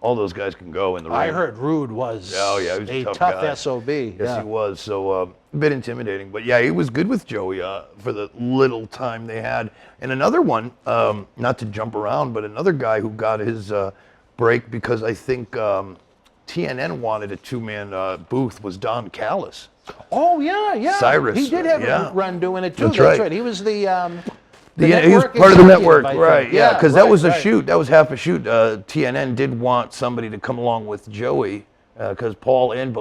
[SPEAKER 2] All those guys can go in the ring.
[SPEAKER 1] I heard Rude was,
[SPEAKER 2] he was
[SPEAKER 1] a tough
[SPEAKER 2] guy.
[SPEAKER 1] SOB.
[SPEAKER 2] Yes, he was. So a bit intimidating. But yeah, he was good with Joey for the little time they had. And another one, not to jump around, but another guy who got his break because I think TNN wanted a two-man booth was Don Callis.
[SPEAKER 1] Oh, yeah.
[SPEAKER 2] Cyrus.
[SPEAKER 1] He did have a run doing it, too.
[SPEAKER 2] That's right.
[SPEAKER 1] He was the
[SPEAKER 2] he was part of the network, right? Yeah, because that was a
[SPEAKER 1] shoot.
[SPEAKER 2] That was half a shoot. TNN did want somebody to come along with Joey because Paul and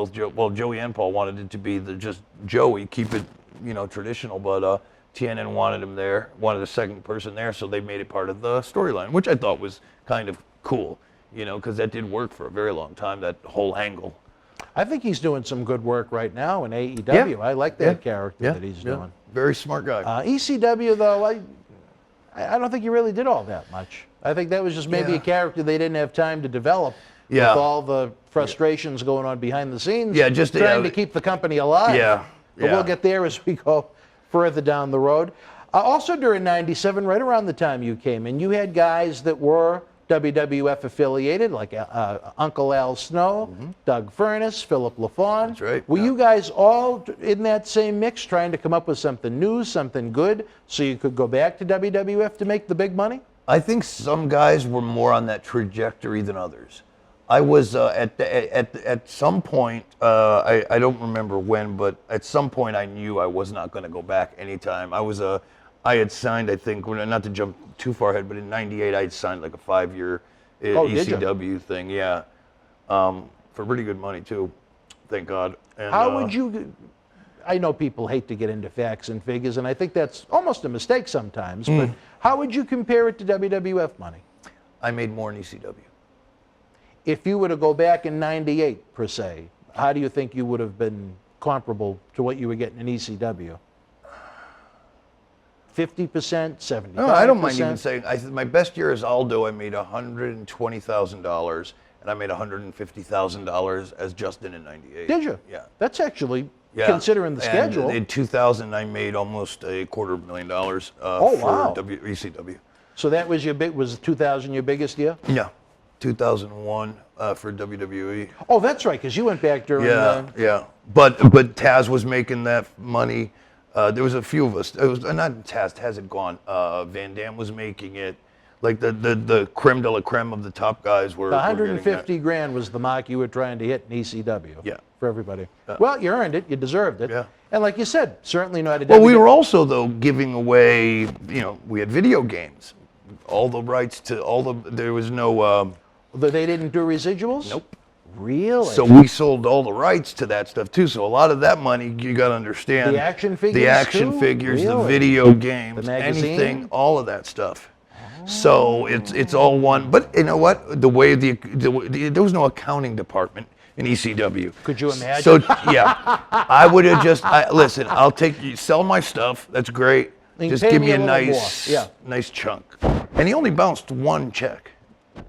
[SPEAKER 2] Joey and Paul wanted it to be just Joey, keep it, traditional. But TNN wanted him there, wanted a second person there, so they made it part of the storyline, which I thought was kind of cool, because that did work for a very long time. That whole angle.
[SPEAKER 1] I think he's doing some good work right now in AEW. Yeah. I like that character that he's doing.
[SPEAKER 2] Very smart guy.
[SPEAKER 1] ECW, though, I don't think he really did all that much. I think that was just maybe a character they didn't have time to develop with all the frustrations going on behind the scenes.
[SPEAKER 2] Yeah, just
[SPEAKER 1] trying to keep the company alive.
[SPEAKER 2] Yeah.
[SPEAKER 1] But we'll get there as we go further down the road. Also during '97, right around the time you came in, you had guys that were WWF affiliated, like Uncle Al Snow, Doug Furness, Philip LaFawn.
[SPEAKER 2] That's right.
[SPEAKER 1] Were you guys all in that same mix, trying to come up with something new, something good, so you could go back to WWF to make the big money?
[SPEAKER 2] I think some guys were more on that trajectory than others. I was at some point, I don't remember when, but at some point I knew I was not going to go back anytime. I had signed, I think, not to jump too far ahead, but in '98 I had signed like a 5-year ECW thing, for pretty good money too, thank God. And,
[SPEAKER 1] how would you? I know people hate to get into facts and figures, and I think that's almost a mistake sometimes. But how would you compare it to WWF money?
[SPEAKER 2] I made more in ECW.
[SPEAKER 1] If you were to go back in '98 per se, how do you think you would have been comparable to what you were getting in ECW? 50%, 75%?
[SPEAKER 2] No, I don't mind even saying. My best year as Aldo, I made $120,000, and I made $150,000 as Justin in '98.
[SPEAKER 1] Did you?
[SPEAKER 2] Yeah.
[SPEAKER 1] That's actually, considering the schedule.
[SPEAKER 2] In 2000, I made almost $250,000 for ECW.
[SPEAKER 1] So that was was 2000 your biggest year?
[SPEAKER 2] Yeah. 2001 for WWE.
[SPEAKER 1] Oh, that's right, because you went back during.
[SPEAKER 2] Yeah. But Taz was making that money. There was a few of us. It was not Taz. Taz had gone. Van Dam was making it. Like the creme de la creme of the top guys were.
[SPEAKER 1] The 150 grand was the mark you were trying to hit in ECW.
[SPEAKER 2] Yeah.
[SPEAKER 1] For everybody. Well, you earned it. You deserved it.
[SPEAKER 2] Yeah.
[SPEAKER 1] And like you said, certainly not a.
[SPEAKER 2] Well, we were also though giving away. We had video games, all the rights to all the. There was no.
[SPEAKER 1] They didn't do residuals?
[SPEAKER 2] Nope.
[SPEAKER 1] Really?
[SPEAKER 2] So we sold all the rights to that stuff too. So a lot of that money, you got to understand.
[SPEAKER 1] The action figures.
[SPEAKER 2] The action figures, the video games, anything, all of that stuff. So it's all one. But you know what? The way there was no accounting department in ECW.
[SPEAKER 1] Could you imagine?
[SPEAKER 2] So yeah, I would have just listen. I'll take you. Sell my stuff. That's great. Just give me a nice chunk. And he only bounced one check.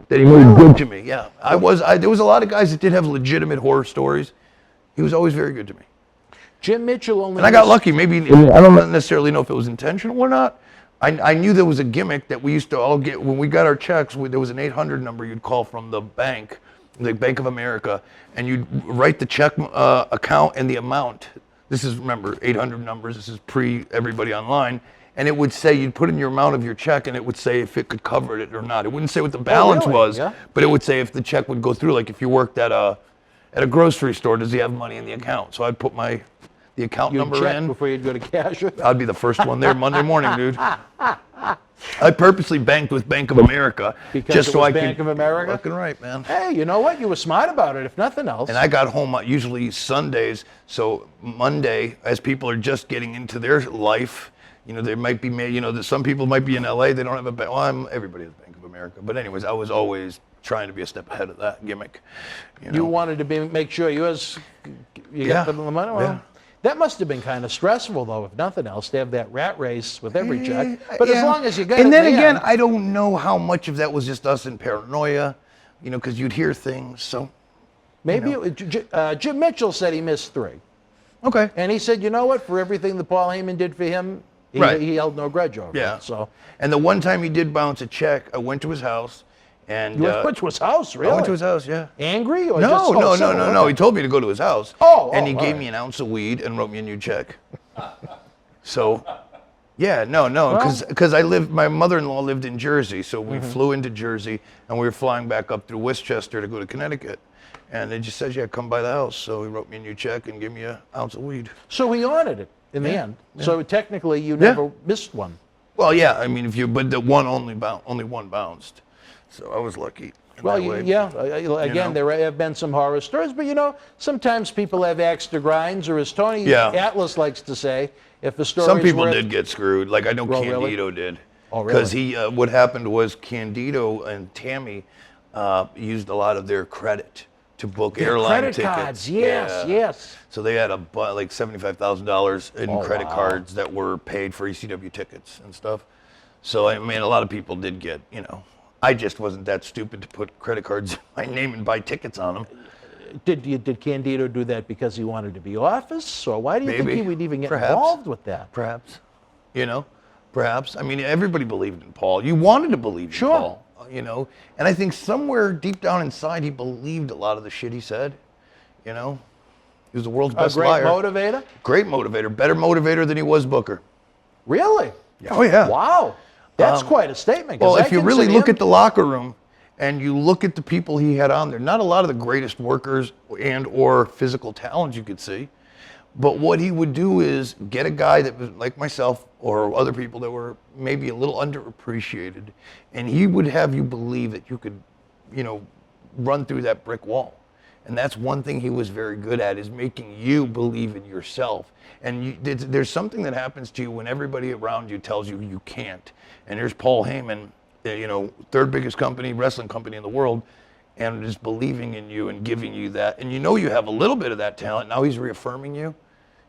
[SPEAKER 2] That he made good to me, yeah. There was a lot of guys that did have legitimate horror stories, He was always very good to me.
[SPEAKER 5] Jim Mitchell only.
[SPEAKER 2] And I got lucky. Maybe I don't necessarily know if it was intentional or not. I knew there was a gimmick that we used to all get when we got our checks. There was an 800 number you'd call from the bank, the Bank of America, and you'd write the check account and the amount. This is, remember, 800 numbers. This is pre everybody online. And it would say, you'd put in your amount of your check, and it would say if it could cover it or not. It wouldn't say what the balance was, but it would say if the check would go through. Like if you worked at a grocery store, does he have money in the account? So I'd put the account number in
[SPEAKER 5] before you'd go to cash.
[SPEAKER 2] I'd be the first one there Monday morning, dude. I purposely banked with Bank of America
[SPEAKER 5] because Bank of America.
[SPEAKER 2] Fucking right, man.
[SPEAKER 5] Hey, you know what? You were smart about it, if nothing else.
[SPEAKER 2] And I got home usually Sundays, so Monday, as people are just getting into their life, there might be, some people might be in LA. They don't have a bank. Well, everybody has Bank of America, but anyways, I was always trying to be a step ahead of that gimmick.
[SPEAKER 5] You wanted to make sure you got the money. Well, that must have been kind of stressful, though, if nothing else, to have that rat race with every check. But as long as you got it.
[SPEAKER 2] And then again, I don't know how much of that was just us in paranoia, because you'd hear things. So
[SPEAKER 5] maybe Jim Mitchell said he missed 3.
[SPEAKER 2] Okay.
[SPEAKER 5] And he said, you know what? For everything that Paul Heyman did for him, he held no grudge over it. So.
[SPEAKER 2] And the one time he did bounce a check, I went to his house. And
[SPEAKER 5] you went to his house, really?
[SPEAKER 2] I went to his house, yeah.
[SPEAKER 5] Angry or
[SPEAKER 2] No. He told me to go to his house. And he gave me an ounce of weed and wrote me a new check. So, because my mother-in-law lived in Jersey, so we flew into Jersey, and we were flying back up through Westchester to go to Connecticut. And they just said, come by the house. So he wrote me a new check and gave me an ounce of weed.
[SPEAKER 5] So he honored it in the end. Yeah. So technically, you never missed one.
[SPEAKER 2] Well, yeah. I mean, but the one only one bounced. So I was lucky.
[SPEAKER 5] Well, again, there have been some horror stories, but sometimes people have axe to grinds, or as Tony Atlas likes to say, if the story.
[SPEAKER 2] Some people did get screwed. Like I know Candido did.
[SPEAKER 5] Oh, really?
[SPEAKER 2] Because what happened was Candido and Tammy used a lot of their credit to book airline
[SPEAKER 5] credit
[SPEAKER 2] tickets.
[SPEAKER 5] Cards, yes.
[SPEAKER 2] So they had like $75,000 in credit cards that were paid for ECW tickets and stuff. So I mean, a lot of people did get, I just wasn't that stupid to put credit cards in my name and buy tickets on them.
[SPEAKER 5] Did Candido do that because he wanted to be office, or why do you think he would even get involved with that?
[SPEAKER 2] Perhaps. Perhaps. I mean, everybody believed in Paul. You wanted to believe in Paul. And I think somewhere deep down inside he believed a lot of the shit he said. He was the world's best liar.
[SPEAKER 5] A great motivator?
[SPEAKER 2] Great motivator. Better motivator than he was Booker.
[SPEAKER 5] Really?
[SPEAKER 2] Oh, yeah.
[SPEAKER 5] Wow. That's quite a statement.
[SPEAKER 2] Well, if you really look at the locker room and you look at the people he had on there, not a lot of the greatest workers and or physical talent you could see, but what he would do is get a guy that was like myself or other people that were maybe a little underappreciated, and he would have you believe that you could, run through that brick wall. And that's one thing he was very good at, is making you believe in yourself. And there's something that happens to you when everybody around you tells you you can't. And there's Paul Heyman, third biggest wrestling company in the world, and just believing in you and giving you that. And you have a little bit of that talent. Now he's reaffirming you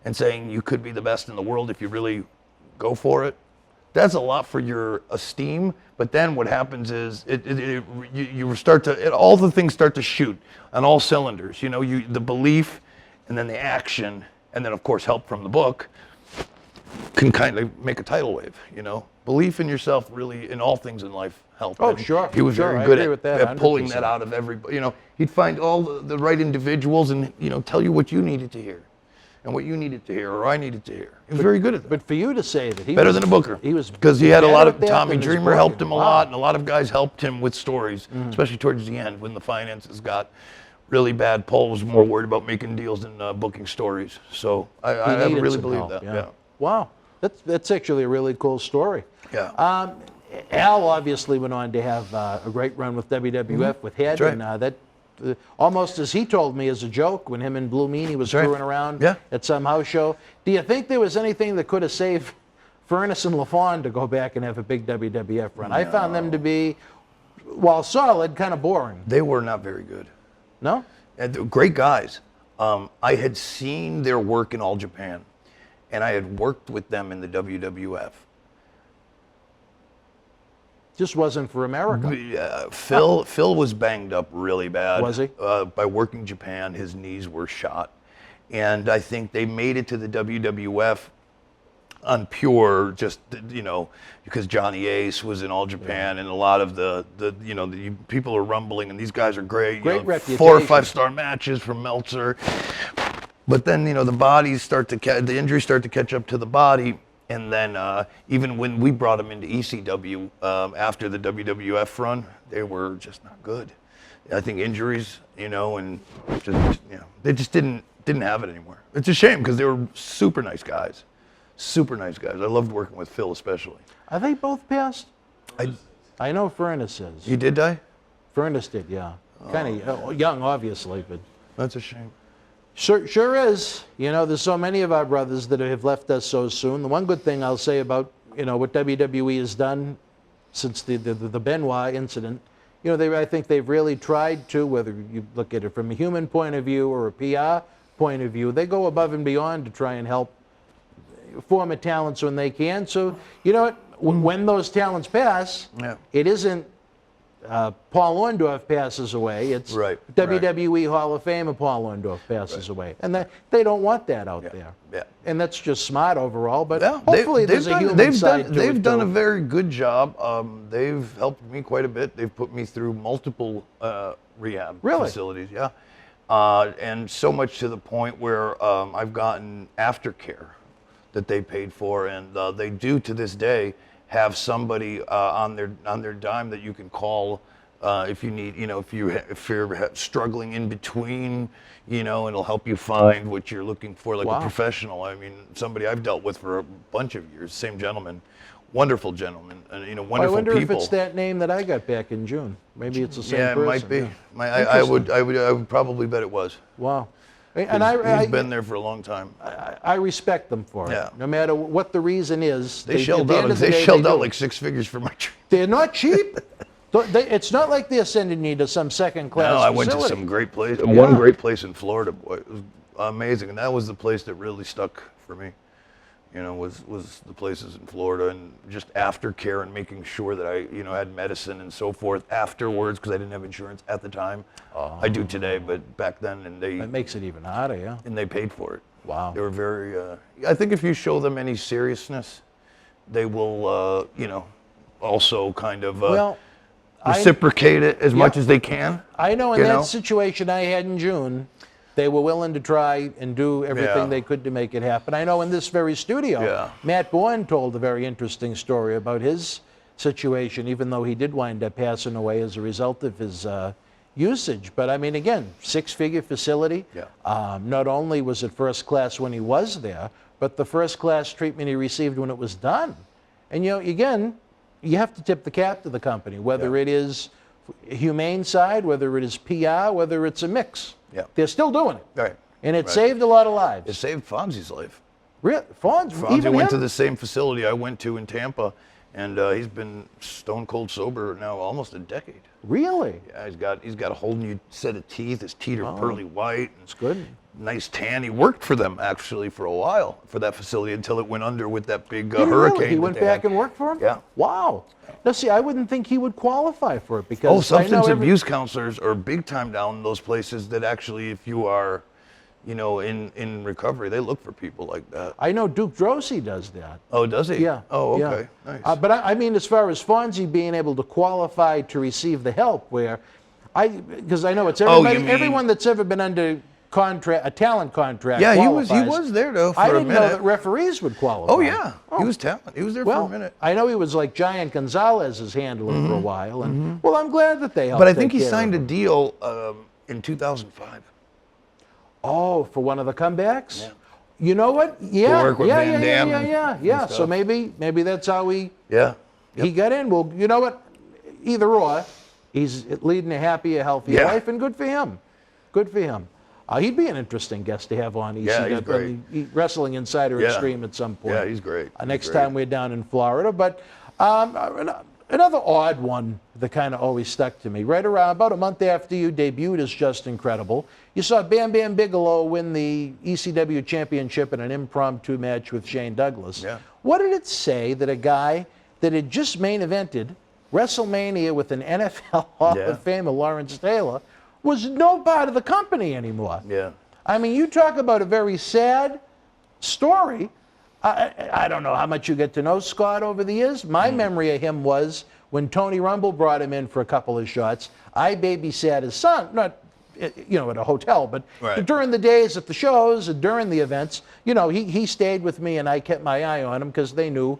[SPEAKER 2] and saying you could be the best in the world if you really go for it. That's a lot for your esteem. But then what happens is all the things start to shoot on all cylinders. The belief, and then the action, and then of course help from the book can kind of make a tidal wave. Belief in yourself really in all things in life helped.
[SPEAKER 5] Oh, sure.
[SPEAKER 2] He was very good at pulling
[SPEAKER 5] 100%.
[SPEAKER 2] that out of everybody. He'd find all the right individuals and tell you what you needed to hear. And what you needed to hear, or I needed to hear. He was very good at that.
[SPEAKER 5] But for you to say that
[SPEAKER 2] better than a booker, because he had a lot of Tommy Dreamer helped him a lot, and a lot of guys helped him with stories, especially towards the end when the finances got really bad. Paul was more worried about making deals than booking stories. So I really believe that. Yeah.
[SPEAKER 5] Wow, that's actually a really cool story.
[SPEAKER 2] Yeah.
[SPEAKER 5] Al obviously went on to have a great run with WWF with Head,
[SPEAKER 2] That's right.
[SPEAKER 5] and almost as he told me as a joke, when him and Blue Meanie was screwing around at some house show. Do you think there was anything that could have saved Furnace and LaFawn to go back and have a big WWF run? No. I found them to be, while solid, kind of boring.
[SPEAKER 2] They were not very good.
[SPEAKER 5] No?
[SPEAKER 2] And they were great guys. I had seen their work in All Japan, and I had worked with them in the WWF.
[SPEAKER 5] Just wasn't for America.
[SPEAKER 2] Phil was banged up really bad.
[SPEAKER 5] Was he?
[SPEAKER 2] By working Japan, his knees were shot. And I think they made it to the WWF on pure, just, you know, because Johnny Ace was in All Japan, and a lot of the people are rumbling, and these guys are great.
[SPEAKER 1] Great
[SPEAKER 2] you know,
[SPEAKER 1] reputation.
[SPEAKER 2] 4 or 5 star matches from Meltzer. But then, you know, the injuries start to catch up to the body. And then even when we brought them into ECW after the WWF run, they were just not good. I think injuries, you know, and just, you know, they just didn't have it anymore. It's a shame because they were super nice guys. Super nice guys. I loved working with Phil especially.
[SPEAKER 1] Are they both passed? I know Furnace is.
[SPEAKER 2] He did die?
[SPEAKER 1] Furnace did, yeah. Kind of young, obviously, but.
[SPEAKER 2] That's a shame.
[SPEAKER 1] Sure is. You know, there's so many of our brothers that have left us so soon. The one good thing I'll say about, you know, what WWE has done since the Benoit incident, you know, I think they've really tried to, whether you look at it from a human point of view or a PR point of view, they go above and beyond to try and help former talents when they can. So, you know what, when those talents pass, it isn't Paul Orndorff passes away. It's WWE Hall of Famer Paul Orndorff passes away. And they don't want that out there.
[SPEAKER 2] Yeah.
[SPEAKER 1] And that's just smart overall, but hopefully there's a human side to it.
[SPEAKER 2] They've done a very good job. They've helped me quite a bit. They've put me through multiple rehab facilities. Yeah. And so much to the point where I've gotten aftercare that they paid for, and they do to this day have somebody on their dime that you can call if you need, you know, if you're struggling in between, you know, it'll help you find what you're looking for, like a professional. I mean, somebody I've dealt with for a bunch of years, same gentleman, wonderful gentleman, and, you know, wonderful people.
[SPEAKER 1] I wonder if it's that name that I got back in June. Maybe it's the same person.
[SPEAKER 2] Yeah, it might be. Yeah. I would probably bet it was.
[SPEAKER 1] Wow.
[SPEAKER 2] And he's been there for a long time.
[SPEAKER 1] I respect them for it. No matter what the reason is.
[SPEAKER 2] They shelled out like 6 figures for my trip.
[SPEAKER 1] They're not cheap. It's not like they're sending you to some second-class facility.
[SPEAKER 2] No, I went to some great place. One great place in Florida, boy. It was amazing. And that was the place that really stuck for me. You know, was the places in Florida, and just aftercare and making sure that I, you know, had medicine and so forth afterwards, because I didn't have insurance at the time. I do today, but back then, and
[SPEAKER 1] that makes it even harder, yeah.
[SPEAKER 2] And they paid for it.
[SPEAKER 1] Wow.
[SPEAKER 2] They were very. I think if you show them any seriousness, they will, you know, also kind of reciprocate it as much as they can.
[SPEAKER 1] I know in that situation I had in June, they were willing to try and do everything they could to make it happen. I know in this very studio, Matt Bourne told a very interesting story about his situation, even though he did wind up passing away as a result of his usage. But I mean, again, 6-figure facility. Not only was it first class when he was there, but the first class treatment he received when it was done. And, you know, again, you have to tip the cap to the company, whether it is humane side, whether it is PR, whether it's a mix. They're still doing it.
[SPEAKER 2] Right.
[SPEAKER 1] And it saved a lot of lives.
[SPEAKER 2] It saved Fonzie's life.
[SPEAKER 1] Really?
[SPEAKER 2] Fonzie went to the same facility I went to in Tampa, and he's been stone cold sober now almost a decade.
[SPEAKER 1] Really?
[SPEAKER 2] Yeah, he's got a whole new set of teeth. His teeth are pearly white.
[SPEAKER 1] It's good.
[SPEAKER 2] Nice tan. He worked for them actually for a while for that facility until it went under with that big hurricane.
[SPEAKER 1] Really? He went back and worked for him?
[SPEAKER 2] Yeah.
[SPEAKER 1] Wow. Now, see, I wouldn't think he would qualify for it because
[SPEAKER 2] substance abuse counselors are big time down in those places that actually, if you are, you know, in recovery, they look for people like that.
[SPEAKER 1] I know Duke Drosy does that.
[SPEAKER 2] Oh, does he?
[SPEAKER 1] Yeah.
[SPEAKER 2] Oh, okay. Nice.
[SPEAKER 1] But I mean, as far as Fonzie being able to qualify to receive the help, because I know it's everybody, everyone that's ever been under a talent contract.
[SPEAKER 2] Yeah,
[SPEAKER 1] qualifies.
[SPEAKER 2] he was there though for a minute.
[SPEAKER 1] I didn't know that referees would qualify.
[SPEAKER 2] Oh yeah, he was talent. He was there for a minute.
[SPEAKER 1] I know he was like Giant Gonzalez's handler for a while, and well, I'm glad that they helped.
[SPEAKER 2] But I think he signed a deal in 2005.
[SPEAKER 1] Oh, for one of the comebacks. Yeah. You know what? Yeah,
[SPEAKER 2] work with Van Damme
[SPEAKER 1] yeah. So maybe that's how he got in. Well, you know what? Either or, he's leading a happier, healthier life, and good for him. Good for him. He'd be an interesting guest to have on ECW.
[SPEAKER 2] Yeah, he's great.
[SPEAKER 1] Wrestling Insider Extreme at some point.
[SPEAKER 2] Yeah, he's great.
[SPEAKER 1] Next time we're down in Florida. But another odd one that kind of always stuck to me. Right around about a month after you debuted as Just Incredible, you saw Bam Bam Bigelow win the ECW championship in an impromptu match with Shane Douglas.
[SPEAKER 2] Yeah.
[SPEAKER 1] What did it say that a guy that had just main evented WrestleMania with an NFL Hall of Famer, Lawrence Taylor, was no part of the company anymore?
[SPEAKER 2] Yeah.
[SPEAKER 5] I mean, you talk about a very sad story. I don't know how much you get to know Scott over the years. My memory of him was when Tony Rumble brought him in for a couple of shots. I babysat his son, not at a hotel, but during the days at the shows and during the events, he stayed with me and I kept my eye on him because they knew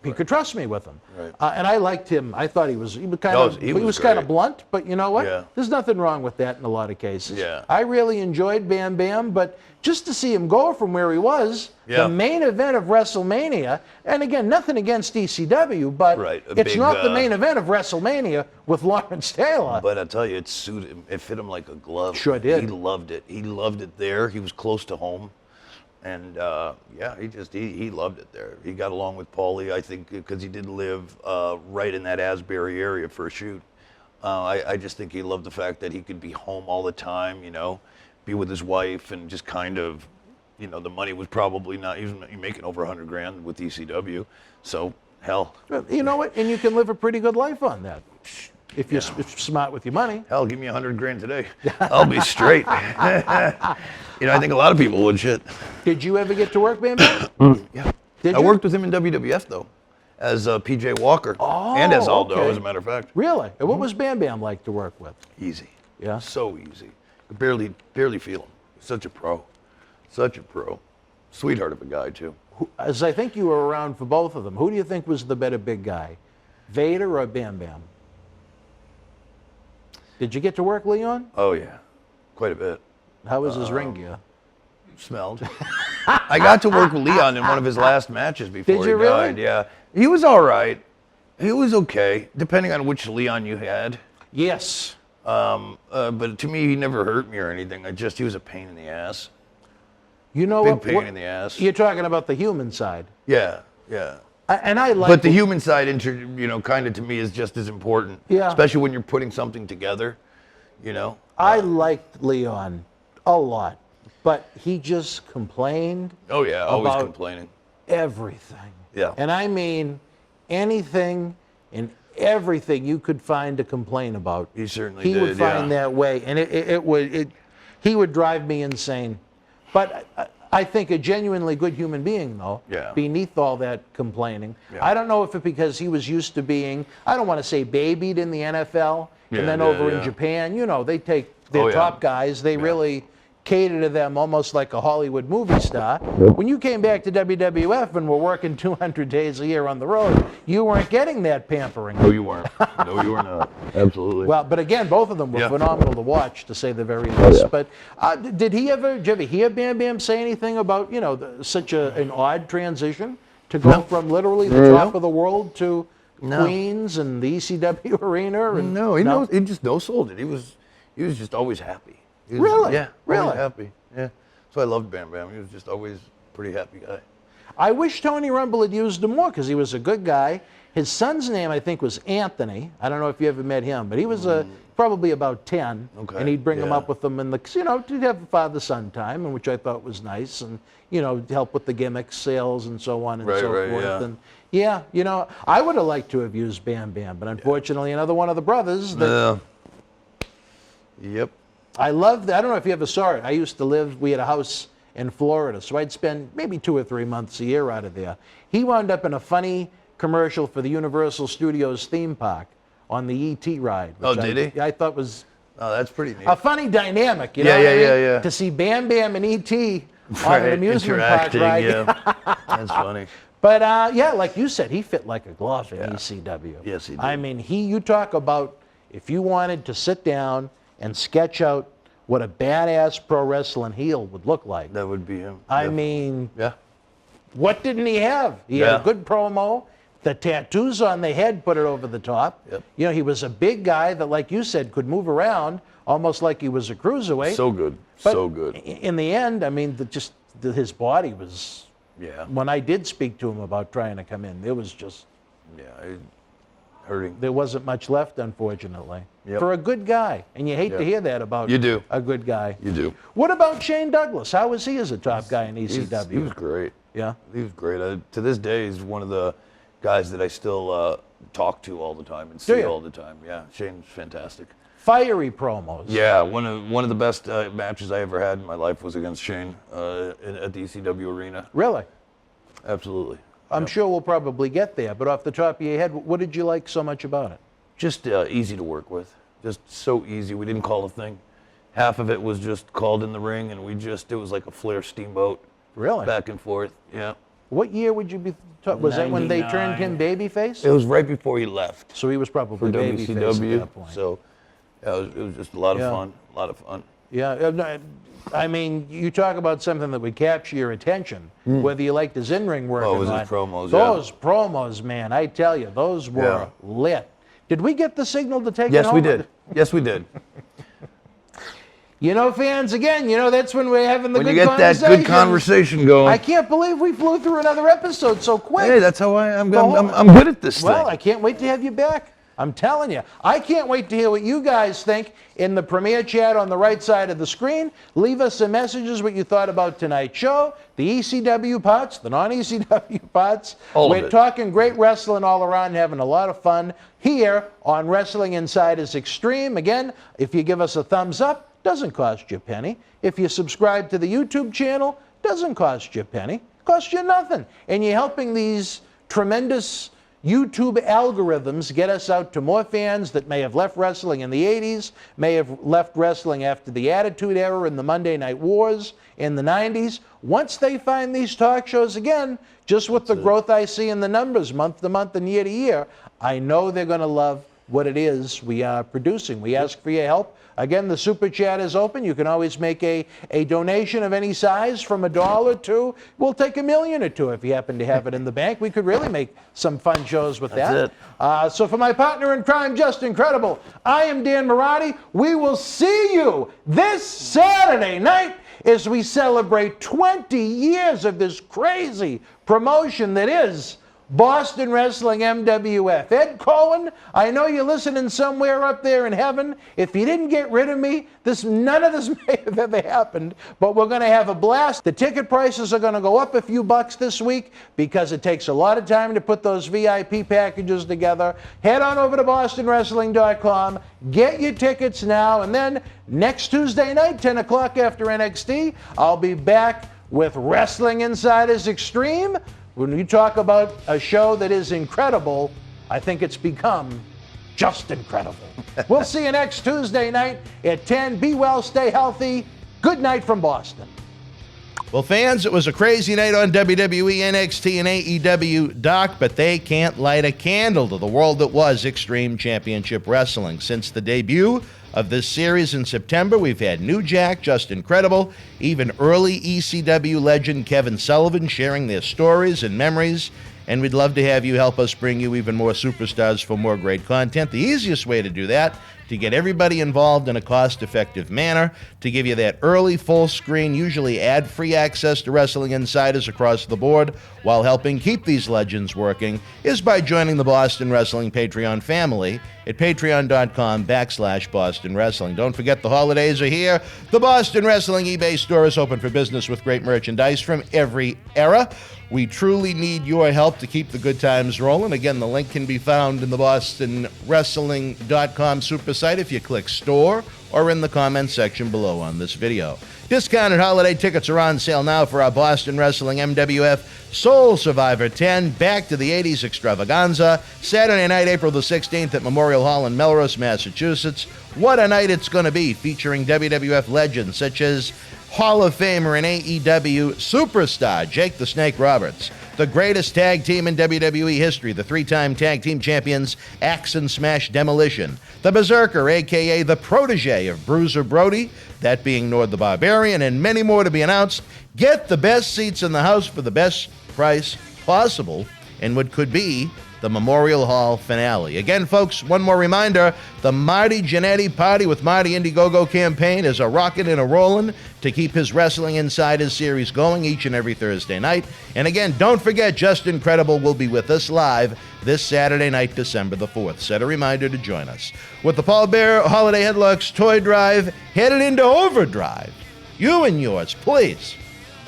[SPEAKER 5] he could trust me with him.
[SPEAKER 2] Right.
[SPEAKER 5] And I liked him. I thought he was kind of blunt, but you know what?
[SPEAKER 2] Yeah.
[SPEAKER 5] There's nothing wrong with that in a lot of cases.
[SPEAKER 2] Yeah.
[SPEAKER 5] I really enjoyed Bam Bam, but just to see him go from where he was, the main event of WrestleMania, and again, nothing against ECW, but it's not the main event of WrestleMania with Lawrence Taylor.
[SPEAKER 2] But I tell you, it suited him. It fit him like a glove.
[SPEAKER 5] Sure did.
[SPEAKER 2] He loved it. He loved it there. He was close to home. And he loved it there. He got along with Paulie, I think, because he did live right in that Asbury area for a shoot. I just think he loved the fact that he could be home all the time, be with his wife, and just kind of, the money was probably not. He was making over $100,000 with ECW, so hell.
[SPEAKER 5] You know what? And you can live a pretty good life on that. If you're smart with your money.
[SPEAKER 2] Hell, give me $100,000 today. I'll be straight. I think a lot of people would shit.
[SPEAKER 5] Did you ever get to work, Bam Bam?
[SPEAKER 2] Yeah.
[SPEAKER 5] Did
[SPEAKER 2] I
[SPEAKER 5] you?
[SPEAKER 2] worked with him in WWF, though, as PJ Walker and as Aldo, as a matter of fact.
[SPEAKER 5] Really? And what was Bam Bam like to work with?
[SPEAKER 2] Easy.
[SPEAKER 5] Yeah?
[SPEAKER 2] So easy. Could barely feel him. Such a pro. Such a pro. Sweetheart of a guy, too.
[SPEAKER 5] As I think you were around for both of them, who do you think was the better big guy? Vader or Bam Bam? Did you get to work Leon?
[SPEAKER 2] Oh, yeah. Quite a bit.
[SPEAKER 5] How was his ring gear?
[SPEAKER 2] Smelled. I got to work with Leon in one of his last matches before
[SPEAKER 5] Did you
[SPEAKER 2] he died.
[SPEAKER 5] really?
[SPEAKER 2] Yeah. He was all right. He was okay, depending on which Leon you had.
[SPEAKER 5] Yes.
[SPEAKER 2] But to me, he never hurt me or anything. He was a pain in the ass.
[SPEAKER 5] You know
[SPEAKER 2] Big pain in the ass.
[SPEAKER 5] You're talking about the human side.
[SPEAKER 2] Yeah.
[SPEAKER 5] And I like.
[SPEAKER 2] But the human side, kind of to me is just as important.
[SPEAKER 5] Yeah.
[SPEAKER 2] Especially when you're putting something together,
[SPEAKER 5] I liked Leon a lot, but he just complained.
[SPEAKER 2] Oh yeah, always
[SPEAKER 5] about
[SPEAKER 2] complaining.
[SPEAKER 5] Everything.
[SPEAKER 2] Yeah.
[SPEAKER 5] And I mean, anything and everything you could find to complain about.
[SPEAKER 2] He certainly
[SPEAKER 5] he
[SPEAKER 2] did.
[SPEAKER 5] would find that way, and he would drive me insane. But I think a genuinely good human being, though, beneath all that complaining. I don't know if it's because he was used to being, I don't want to say babied in the NFL, and then over in Japan, they take their top guys, they really cater to them almost like a Hollywood movie star. When you came back to WWF and were working 200 days a year on the road, you weren't getting that pampering.
[SPEAKER 2] No, you weren't. No, you were not. Absolutely.
[SPEAKER 5] Well, but again, both of them were phenomenal to watch, to say the very least. But did you ever hear Bam Bam say anything about, such an odd transition to go from literally the top of the world to Queens and the ECW arena? And,
[SPEAKER 2] he just no-sold it. He was just always happy.
[SPEAKER 5] Really?
[SPEAKER 2] Yeah,
[SPEAKER 5] really
[SPEAKER 2] always happy. Yeah. So I loved Bam Bam. He was just always a pretty happy guy.
[SPEAKER 5] I wish Tony Rumble had used him more because he was a good guy. His son's name, I think, was Anthony. I don't know if you ever met him, but he was probably about 10. Okay. And he'd bring him up with him in the, to have father-son time, and which I thought was nice, and help with the gimmicks, sales, and so on and so forth.
[SPEAKER 2] Yeah.
[SPEAKER 5] And I would have liked to have used Bam Bam, but unfortunately, another one of the brothers. That,
[SPEAKER 2] Yep.
[SPEAKER 5] I loved. I don't know if you ever saw it. I used to live. We had a house in Florida, so I'd spend maybe 2 or 3 months a year out of there. He wound up in a funny commercial for the Universal Studios theme park on the E.T. ride.
[SPEAKER 2] Oh, did he?
[SPEAKER 5] I thought was.
[SPEAKER 2] Oh, that's pretty neat.
[SPEAKER 5] A funny dynamic, Yeah. To see Bam Bam and E.T. on an amusement park ride.
[SPEAKER 2] Yeah. That's funny.
[SPEAKER 5] But like you said, he fit like a glove in ECW.
[SPEAKER 2] Yes, he did.
[SPEAKER 5] I mean, you talk about if you wanted to sit down and sketch out what a badass pro wrestling heel would look like.
[SPEAKER 2] That would be him.
[SPEAKER 5] I mean,
[SPEAKER 2] yeah.
[SPEAKER 5] What didn't he have? He had a good promo. The tattoos on the head put it over the top.
[SPEAKER 2] Yep.
[SPEAKER 5] He was a big guy that, like you said, could move around almost like he was a cruiserweight.
[SPEAKER 2] So good.
[SPEAKER 5] But
[SPEAKER 2] so good.
[SPEAKER 5] In the end, I mean, his body was.
[SPEAKER 2] Yeah.
[SPEAKER 5] When I did speak to him about trying to come in, it was just.
[SPEAKER 2] Yeah. Hurting.
[SPEAKER 5] There wasn't much left, unfortunately,
[SPEAKER 2] Yep.
[SPEAKER 5] for a good guy. And you hate to hear that about a good guy.
[SPEAKER 2] You do.
[SPEAKER 5] What about Shane Douglas? How was he as a top guy in ECW?
[SPEAKER 2] He was great.
[SPEAKER 5] Yeah?
[SPEAKER 2] He was great. To this day, he's one of the guys that I still talk to all the time and see all the time. Yeah, Shane's fantastic.
[SPEAKER 1] fiery promos.
[SPEAKER 2] Yeah, one of the best matches I ever had in my life was against Shane at the ECW arena.
[SPEAKER 1] Really?
[SPEAKER 2] Absolutely.
[SPEAKER 1] I'm sure we'll probably get there, but off the top of your head, what did you like so much about it?
[SPEAKER 2] Just easy to work with. Just so easy. We didn't call a thing. Half of it was just called in the ring, and it was like a Flair steamboat.
[SPEAKER 1] Really?
[SPEAKER 2] Back and forth, yeah.
[SPEAKER 1] What year would you be talking? Was that when they turned him babyface?
[SPEAKER 2] It was right before he left.
[SPEAKER 1] So he was probably
[SPEAKER 2] for
[SPEAKER 1] babyface
[SPEAKER 2] WCW.
[SPEAKER 1] at that point.
[SPEAKER 2] So yeah, it was just a lot of fun. A lot of fun.
[SPEAKER 1] Yeah, I mean, you talk about something that would capture your attention, whether you liked his in-ring work or
[SPEAKER 2] his
[SPEAKER 1] not.
[SPEAKER 2] promos,
[SPEAKER 1] Those promos, man, I tell you, those were lit. Did we get the signal to take it
[SPEAKER 2] Yes,
[SPEAKER 1] home?
[SPEAKER 2] we did. Yes, we did.
[SPEAKER 1] You know, fans, again, that's when we're having the
[SPEAKER 2] When
[SPEAKER 1] good
[SPEAKER 2] you get
[SPEAKER 1] conversation.
[SPEAKER 2] that good conversation going.
[SPEAKER 1] I can't believe we flew through another episode so quick.
[SPEAKER 2] Hey, that's how I'm good at this thing.
[SPEAKER 1] Well, I can't wait to have you back. I'm telling you. I can't wait to hear what you guys think in the premiere chat on the right side of the screen. Leave us some messages what you thought about tonight's show, the ECW parts, the non-ECW parts. We're talking great wrestling all around, having a lot of fun here on Wrestling Insiders Extreme. Again, if you give us a thumbs up, doesn't cost you a penny. If you subscribe to the YouTube channel, doesn't cost you a penny. Costs you nothing. And you're helping these tremendous YouTube algorithms get us out to more fans that may have left wrestling in the 80s, may have left wrestling after the Attitude Era and the Monday Night Wars in the 90s. Once they find these talk shows again, just with the growth I see in the numbers month to month and year to year, I know they're going to love what it is we are producing. We ask for your help. Again, the Super Chat is open. You can always make a donation of any size from $1 to, we'll take $1 million or $2 million if you happen to have it in the bank. We could really make some fun shows with that. So for my partner in crime, Just Incredible, I am Dan Marty. We will see you this Saturday night as we celebrate 20 years of this crazy promotion that is Boston Wrestling MWF. Ed Cohen, I know you're listening somewhere up there in heaven. If you didn't get rid of me, none of this may have ever happened, but we're going to have a blast. The ticket prices are going to go up a few bucks this week because it takes a lot of time to put those VIP packages together. Head on over to bostonwrestling.com, get your tickets now, and then next Tuesday night, 10 o'clock after NXT, I'll be back with Wrestling Insiders Extreme. When you talk about a show that is incredible, I think it's become just incredible. We'll see you next Tuesday night at 10. Be well, stay healthy. Good night from Boston.
[SPEAKER 3] Well, fans, it was a crazy night on WWE, NXT, and AEW, Doc, but they can't light a candle to the world that was Extreme Championship Wrestling. Since the debut of this series in September, we've had New Jack, Just Incredible, even early ECW legend Kevin Sullivan sharing their stories and memories, and we'd love to have you help us bring you even more superstars for more great content. The easiest way to do that, to get everybody involved in a cost-effective manner, to give you that early full-screen, usually ad-free access to Wrestling Insiders across the board while helping keep these legends working, is by joining the Boston Wrestling Patreon family at patreon.com/Boston Wrestling. Don't forget the holidays are here. The Boston Wrestling eBay store is open for business with great merchandise from every era. We truly need your help to keep the good times rolling. Again, the link can be found in the bostonwrestling.com super site if you click store or in the comment section below on this video. Discounted holiday tickets are on sale now for our Boston Wrestling MWF Soul Survivor 10 Back to the 80s Extravaganza, Saturday night, April the 16th at Memorial Hall in Melrose, Massachusetts. What a night it's going to be, featuring WWF legends such as Hall of Famer and AEW superstar Jake the Snake Roberts, the greatest tag team in WWE history, the three-time tag team champions Axe and Smash Demolition, the Berzerker, a.k.a. the protege of Bruiser Brody, that being Nord the Barbarian, and many more to be announced. Get the best seats in the house for the best price possible in what could be the Memorial Hall finale. Again, folks, one more reminder, the Marty Jannetty Party with Marty Indiegogo campaign is a rockin' and a rollin' to keep his Wrestling Insiders series going each and every Thursday night. And again, don't forget, Just Incredible will be with us live this Saturday night, December the 4th. Set a reminder to join us. With the Paul Bear Holiday Headlocks Toy Drive headed into overdrive, you and yours, please,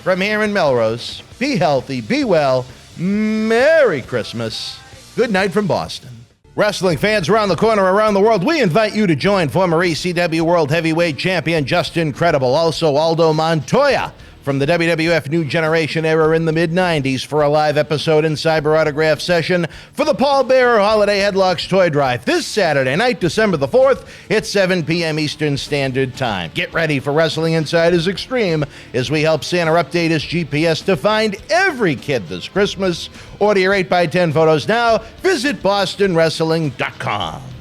[SPEAKER 3] from here in Melrose, be healthy, be well, Merry Christmas. Good night from Boston. Wrestling fans around the corner, around the world, we invite you to join former ECW World Heavyweight Champion Justin Credible, also Aldo Montoya from the WWF New Generation era in the mid-90s for a live episode and cyber autograph session for the Paul Bearer Holiday Headlocks Toy Drive this Saturday night, December the 4th at 7 p.m. Eastern Standard Time. Get ready for Wrestling Insiders Extreme as we help Santa update his GPS to find every kid this Christmas. Order your 8x10 photos now. Visit bostonwrestling.com.